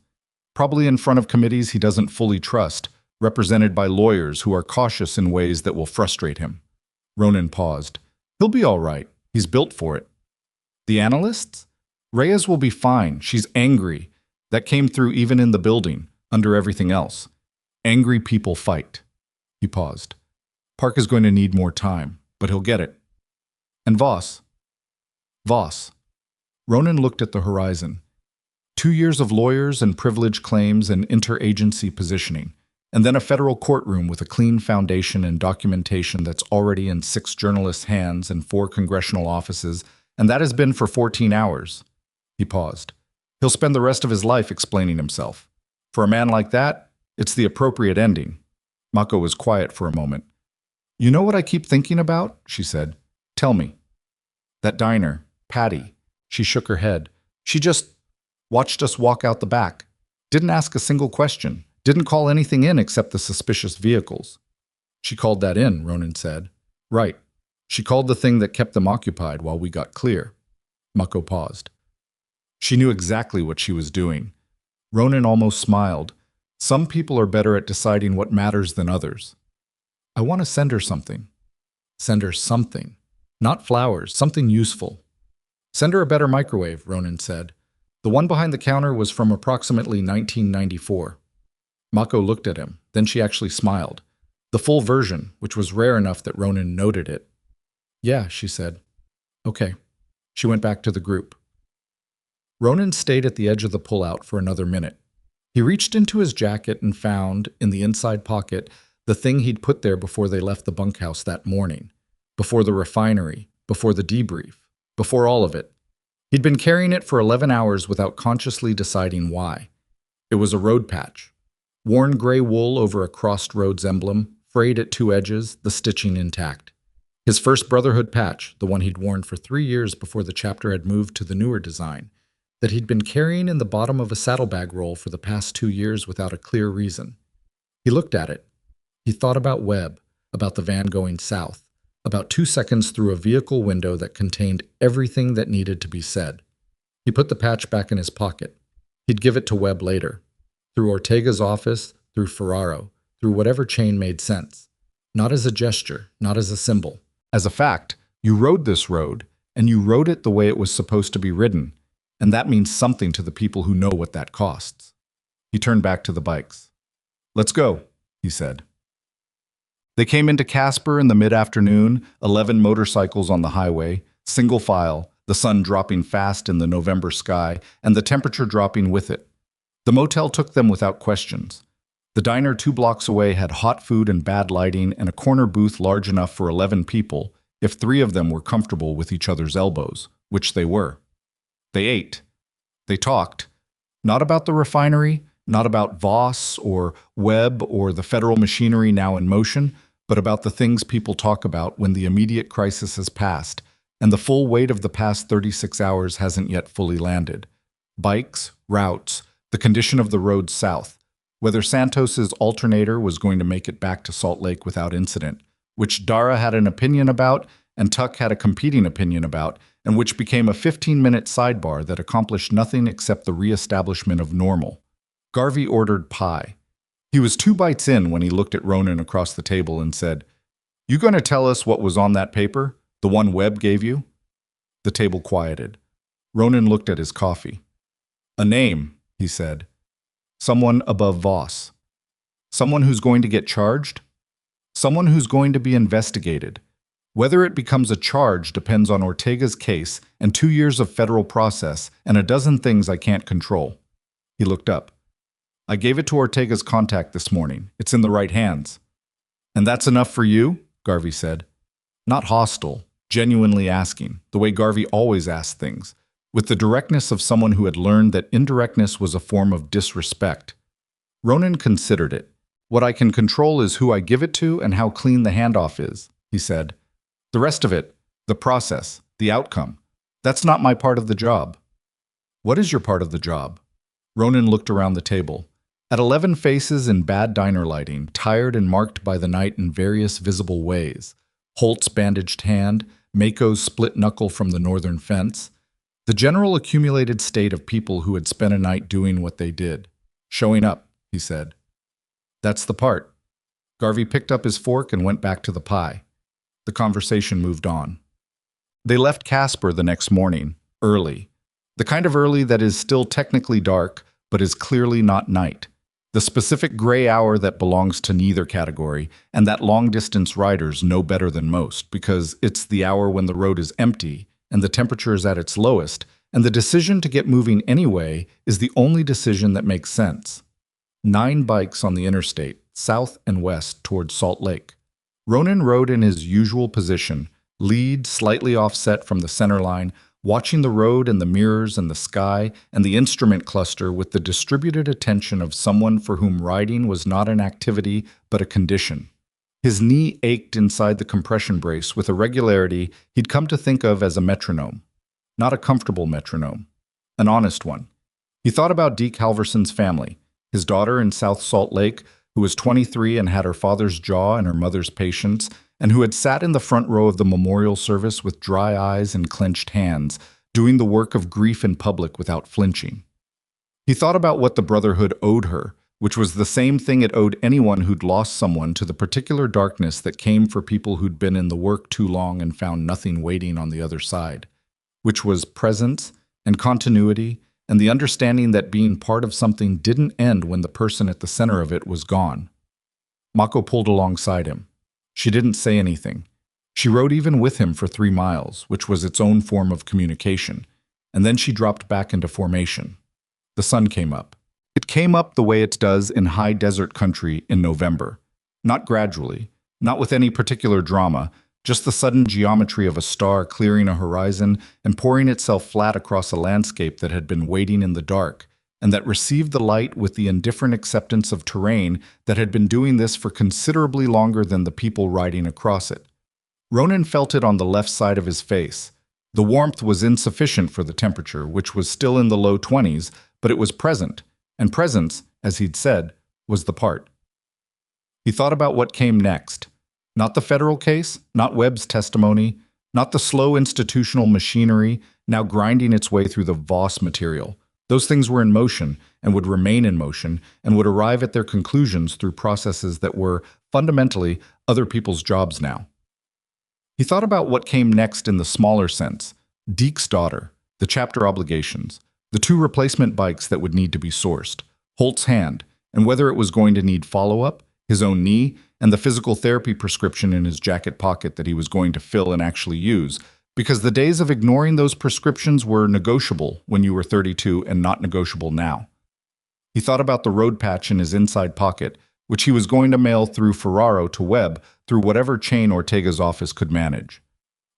Probably in front of committees he doesn't fully trust, represented by lawyers who are cautious in ways that will frustrate him. Ronan paused. He'll be all right. He's built for it. The analysts? Reyes will be fine. She's angry. That came through even in the building, under everything else. Angry people fight. He paused. Park is going to need more time, but he'll get it. And Voss? Voss. Ronan looked at the horizon. 2 years of lawyers and privilege claims and interagency positioning, and then a federal courtroom with a clean foundation and documentation that's already in 6 journalists' hands and 4 congressional offices, and that has been for 14 hours. He paused. He'll spend the rest of his life explaining himself. For a man like that, it's the appropriate ending. Mako was quiet for a moment. You know what I keep thinking about? She said. Tell me. That diner, Patty. She shook her head. She just watched us walk out the back. Didn't ask a single question. Didn't call anything in except the suspicious vehicles. She called that in, Ronan said. Right. She called the thing that kept them occupied while we got clear. Mako paused. She knew exactly what she was doing. Ronan almost smiled. Some people are better at deciding what matters than others. I want to send her something. Send her something. Not flowers, something useful. Send her a better microwave, Ronan said. The one behind the counter was from approximately 1994. Mako looked at him. Then she actually smiled. The full version, which was rare enough that Ronan noted it. Yeah, she said. Okay. She went back to the group. Ronan stayed at the edge of the pullout for another minute. He reached into his jacket and found, in the inside pocket, the thing he'd put there before they left the bunkhouse that morning, before the refinery, before the debrief, before all of it. He'd been carrying it for 11 hours without consciously deciding why. It was a road patch. Worn gray wool over a crossed roads emblem, frayed at 2 edges, the stitching intact. His first Brotherhood patch, the one he'd worn for 3 years before the chapter had moved to the newer design, that he'd been carrying in the bottom of a saddlebag roll for the past 2 years without a clear reason. He looked at it. He thought about Webb, about the van going south, about 2 seconds through a vehicle window that contained everything that needed to be said. He put the patch back in his pocket. He'd give it to Webb later, through Ortega's office, through Ferraro, through whatever chain made sense. Not as a gesture, not as a symbol. As a fact, you rode this road, and you rode it the way it was supposed to be ridden, and that means something to the people who know what that costs. He turned back to the bikes. Let's go, he said. They came into Casper in the mid-afternoon, 11 motorcycles on the highway, single file, the sun dropping fast in the November sky and the temperature dropping with it. The motel took them without questions. The diner 2 blocks away had hot food and bad lighting and a corner booth large enough for 11 people, if 3 of them were comfortable with each other's elbows, which they were. They ate. They talked. Not about the refinery, not about Voss or Webb or the federal machinery now in motion, but about the things people talk about when the immediate crisis has passed, and the full weight of the past 36 hours hasn't yet fully landed. Bikes, routes, the condition of the roads south, whether Santos's alternator was going to make it back to Salt Lake without incident, which Dara had an opinion about and Tuck had a competing opinion about, and which became a 15-minute sidebar that accomplished nothing except the reestablishment of normal. Garvey ordered pie. He was 2 bites in when he looked at Ronan across the table and said, "You going to tell us what was on that paper, the one Webb gave you?" The table quieted. Ronan looked at his coffee. "A name," he said. "Someone above Voss. Someone who's going to get charged? Someone who's going to be investigated. Whether it becomes a charge depends on Ortega's case and 2 years of federal process and a dozen things I can't control." He looked up. "I gave it to Ortega's contact this morning. It's in the right hands." "And that's enough for you?" Garvey said. Not hostile, genuinely asking, the way Garvey always asked things, with the directness of someone who had learned that indirectness was a form of disrespect. Ronan considered it. "What I can control is who I give it to and how clean the handoff is," he said. "The rest of it, the process, the outcome, that's not my part of the job." "What is your part of the job?" Ronan looked around the table. At 11 faces in bad diner lighting, tired and marked by the night in various visible ways. Holt's bandaged hand, Mako's split knuckle from the northern fence. The general accumulated state of people who had spent a night doing what they did. "Showing up," he said. "That's the part." Garvey picked up his fork and went back to the pie. The conversation moved on. They left Casper the next morning, early. The kind of early that is still technically dark, but is clearly not night. The specific gray hour that belongs to neither category, and that long-distance riders know better than most, because it's the hour when the road is empty, and the temperature is at its lowest, and the decision to get moving anyway is the only decision that makes sense. 9 bikes on the interstate, south and west towards Salt Lake. Ronan rode in his usual position, lead slightly offset from the center line, watching the road and the mirrors and the sky and the instrument cluster with the distributed attention of someone for whom riding was not an activity but a condition. His knee ached inside the compression brace with a regularity he'd come to think of as a metronome. Not a comfortable metronome. An honest one. He thought about Deke Halverson's family, his daughter in South Salt Lake, who was 23 and had her father's jaw and her mother's patience, and who had sat in the front row of the memorial service with dry eyes and clenched hands, doing the work of grief in public without flinching. He thought about what the Brotherhood owed her, which was the same thing it owed anyone who'd lost someone to the particular darkness that came for people who'd been in the work too long and found nothing waiting on the other side, which was presence and continuity and the understanding that being part of something didn't end when the person at the center of it was gone. Mako pulled alongside him. She didn't say anything. She rode even with him for 3 miles, which was its own form of communication, and then she dropped back into formation. The sun came up. It came up the way it does in high desert country in November. Not gradually, not with any particular drama, just the sudden geometry of a star clearing a horizon and pouring itself flat across a landscape that had been waiting in the dark, and that received the light with the indifferent acceptance of terrain that had been doing this for considerably longer than the people riding across it. Ronan felt it on the left side of his face. The warmth was insufficient for the temperature, which was still in the low 20s, but it was present, and presence, as he'd said, was the part. He thought about what came next. Not the federal case, not Webb's testimony, not the slow institutional machinery now grinding its way through the Voss material. Those things were in motion and would remain in motion and would arrive at their conclusions through processes that were, fundamentally, other people's jobs now. He thought about what came next in the smaller sense. Deke's daughter, the chapter obligations, the 2 replacement bikes that would need to be sourced, Holt's hand, and whether it was going to need follow-up, his own knee, and the physical therapy prescription in his jacket pocket that he was going to fill and actually use, Because the days of ignoring those prescriptions were negotiable when you were 32 and not negotiable now. He thought about the road patch in his inside pocket, which he was going to mail through Ferraro to Webb through whatever chain Ortega's office could manage.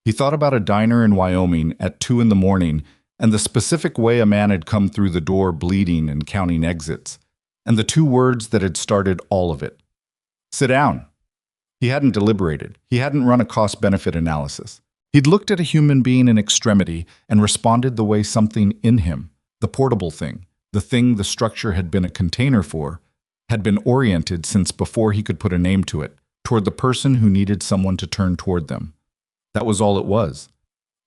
He thought about a diner in Wyoming at 2 in the morning and the specific way a man had come through the door bleeding and counting exits, and the two words that had started all of it. Sit down. He hadn't deliberated. He hadn't run a cost-benefit analysis. He'd looked at a human being in extremity and responded the way something in him, the portable thing, the thing the structure had been a container for, had been oriented since before he could put a name to it, toward the person who needed someone to turn toward them. That was all it was.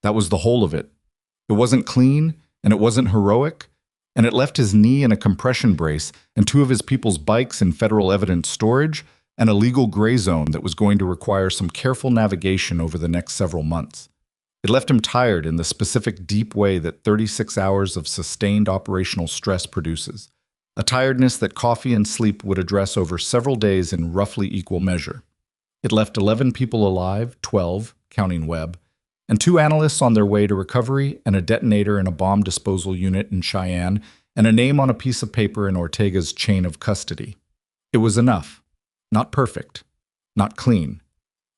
That was the whole of it. It wasn't clean, and it wasn't heroic, and it left his knee in a compression brace and two of his people's bikes in federal evidence storage and a legal gray zone that was going to require some careful navigation over the next several months. It left him tired in the specific deep way that 36 hours of sustained operational stress produces, a tiredness that coffee and sleep would address over several days in roughly equal measure. It left 11 people alive, 12, counting Webb, and 2 analysts on their way to recovery and a detonator in a bomb disposal unit in Cheyenne and a name on a piece of paper in Ortega's chain of custody. It was enough. Not perfect. Not clean.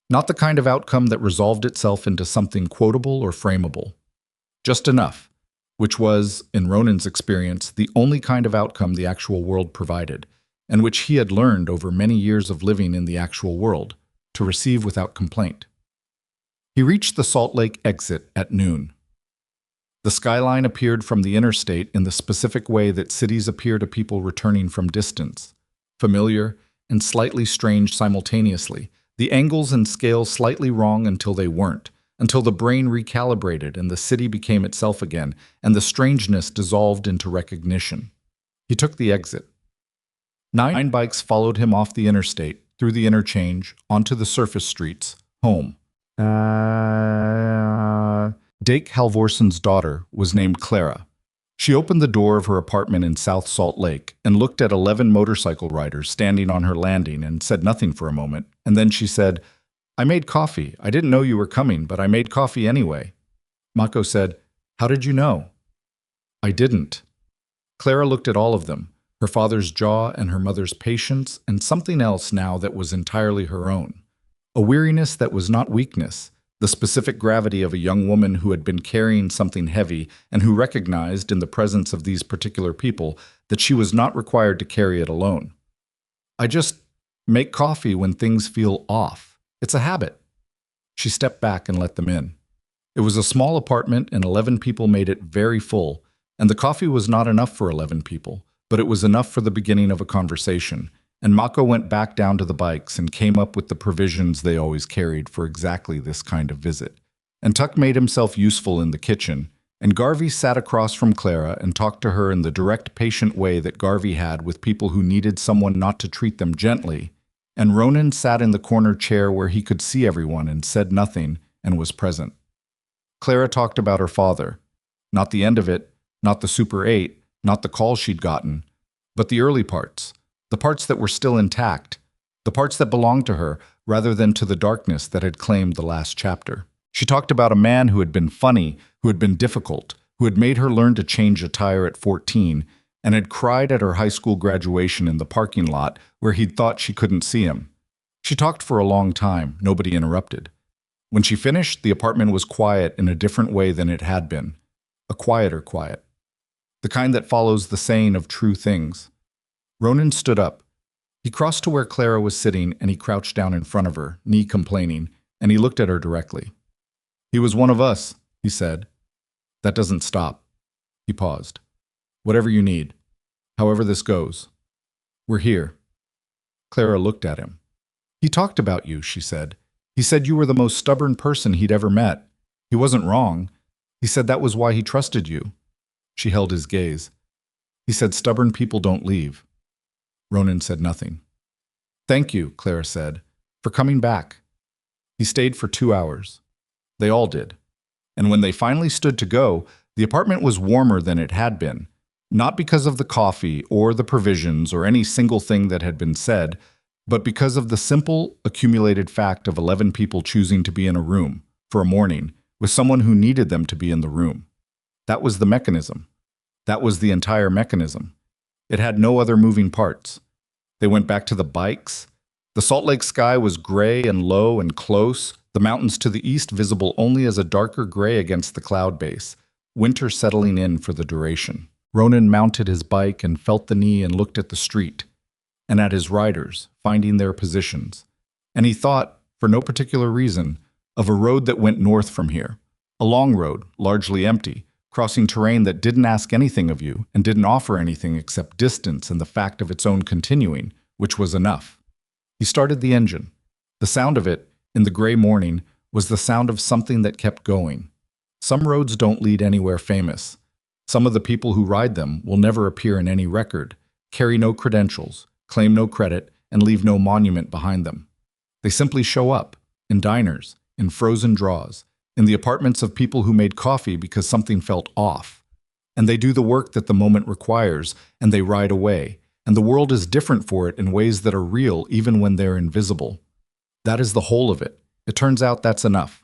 Not the kind of outcome that resolved itself into something quotable or frameable. Just enough, which was, in Ronan's experience, the only kind of outcome the actual world provided, and which he had learned over many years of living in the actual world, to receive without complaint. He reached the Salt Lake exit at noon. The skyline appeared from the interstate in the specific way that cities appear to people returning from distance, familiar and slightly strange simultaneously, the angles and scales slightly wrong until they weren't, until the brain recalibrated and the city became itself again, and the strangeness dissolved into recognition. He took the exit. 9 bikes followed him off the interstate, through the interchange, onto the surface streets, home. Dake Halvorson's daughter was named Clara. She opened the door of her apartment in South Salt Lake and looked at 11 motorcycle riders standing on her landing and said nothing for a moment, and then she said, "I made coffee. I didn't know you were coming, but I made coffee anyway." Mako said, "How did you know?" "I didn't." Clara looked at all of them, her father's jaw and her mother's patience, and something else now that was entirely her own. A weariness that was not weakness, the specific gravity of a young woman who had been carrying something heavy and who recognized in the presence of these particular people that she was not required to carry it alone. "I just make coffee when things feel off. It's a habit." She stepped back and let them in. It was a small apartment and 11 people made it very full, and the coffee was not enough for 11 people, but it was enough for the beginning of a conversation. And Mako went back down to the bikes and came up with the provisions they always carried for exactly this kind of visit. And Tuck made himself useful in the kitchen, and Garvey sat across from Clara and talked to her in the direct, patient way that Garvey had with people who needed someone not to treat them gently, and Ronan sat in the corner chair where he could see everyone and said nothing and was present. Clara talked about her father. Not the end of it, not the Super 8, not the call she'd gotten, but the early parts. The parts that were still intact, the parts that belonged to her, rather than to the darkness that had claimed the last chapter. She talked about a man who had been funny, who had been difficult, who had made her learn to change a tire at 14, and had cried at her high school graduation in the parking lot where he'd thought she couldn't see him. She talked for a long time, nobody interrupted. When she finished, the apartment was quiet in a different way than it had been. A quieter quiet. The kind that follows the saying of true things. Ronan stood up. He crossed to where Clara was sitting and he crouched down in front of her, knee complaining, and he looked at her directly. "He was one of us," he said. "That doesn't stop." He paused. "Whatever you need. However this goes. We're here." Clara looked at him. "He talked about you," she said. "He said you were the most stubborn person he'd ever met. He wasn't wrong. He said that was why he trusted you." She held his gaze. "He said stubborn people don't leave." Ronan said nothing. "Thank you," Clara said, "for coming back." He stayed for 2 hours. They all did. And when they finally stood to go, the apartment was warmer than it had been, not because of the coffee or the provisions or any single thing that had been said, but because of the simple, accumulated fact of 11 people choosing to be in a room, for a morning, with someone who needed them to be in the room. That was the mechanism. That was the entire mechanism. It had no other moving parts. They went back to the bikes. The Salt Lake sky was gray and low and close, the mountains to the east visible only as a darker gray against the cloud base, winter settling in for the duration. Ronan mounted his bike and felt the knee and looked at the street, and at his riders, finding their positions. And he thought, for no particular reason, of a road that went north from here. A long road, largely empty, crossing terrain that didn't ask anything of you and didn't offer anything except distance and the fact of its own continuing, which was enough. He started the engine. The sound of it, in the gray morning, was the sound of something that kept going. Some roads don't lead anywhere famous. Some of the people who ride them will never appear in any record, carry no credentials, claim no credit, and leave no monument behind them. They simply show up, in diners, in frozen draws, in the apartments of people who made coffee because something felt off. And they do the work that the moment requires, and they ride away, and the world is different for it in ways that are real even when they're invisible. That is the whole of it. It turns out that's enough.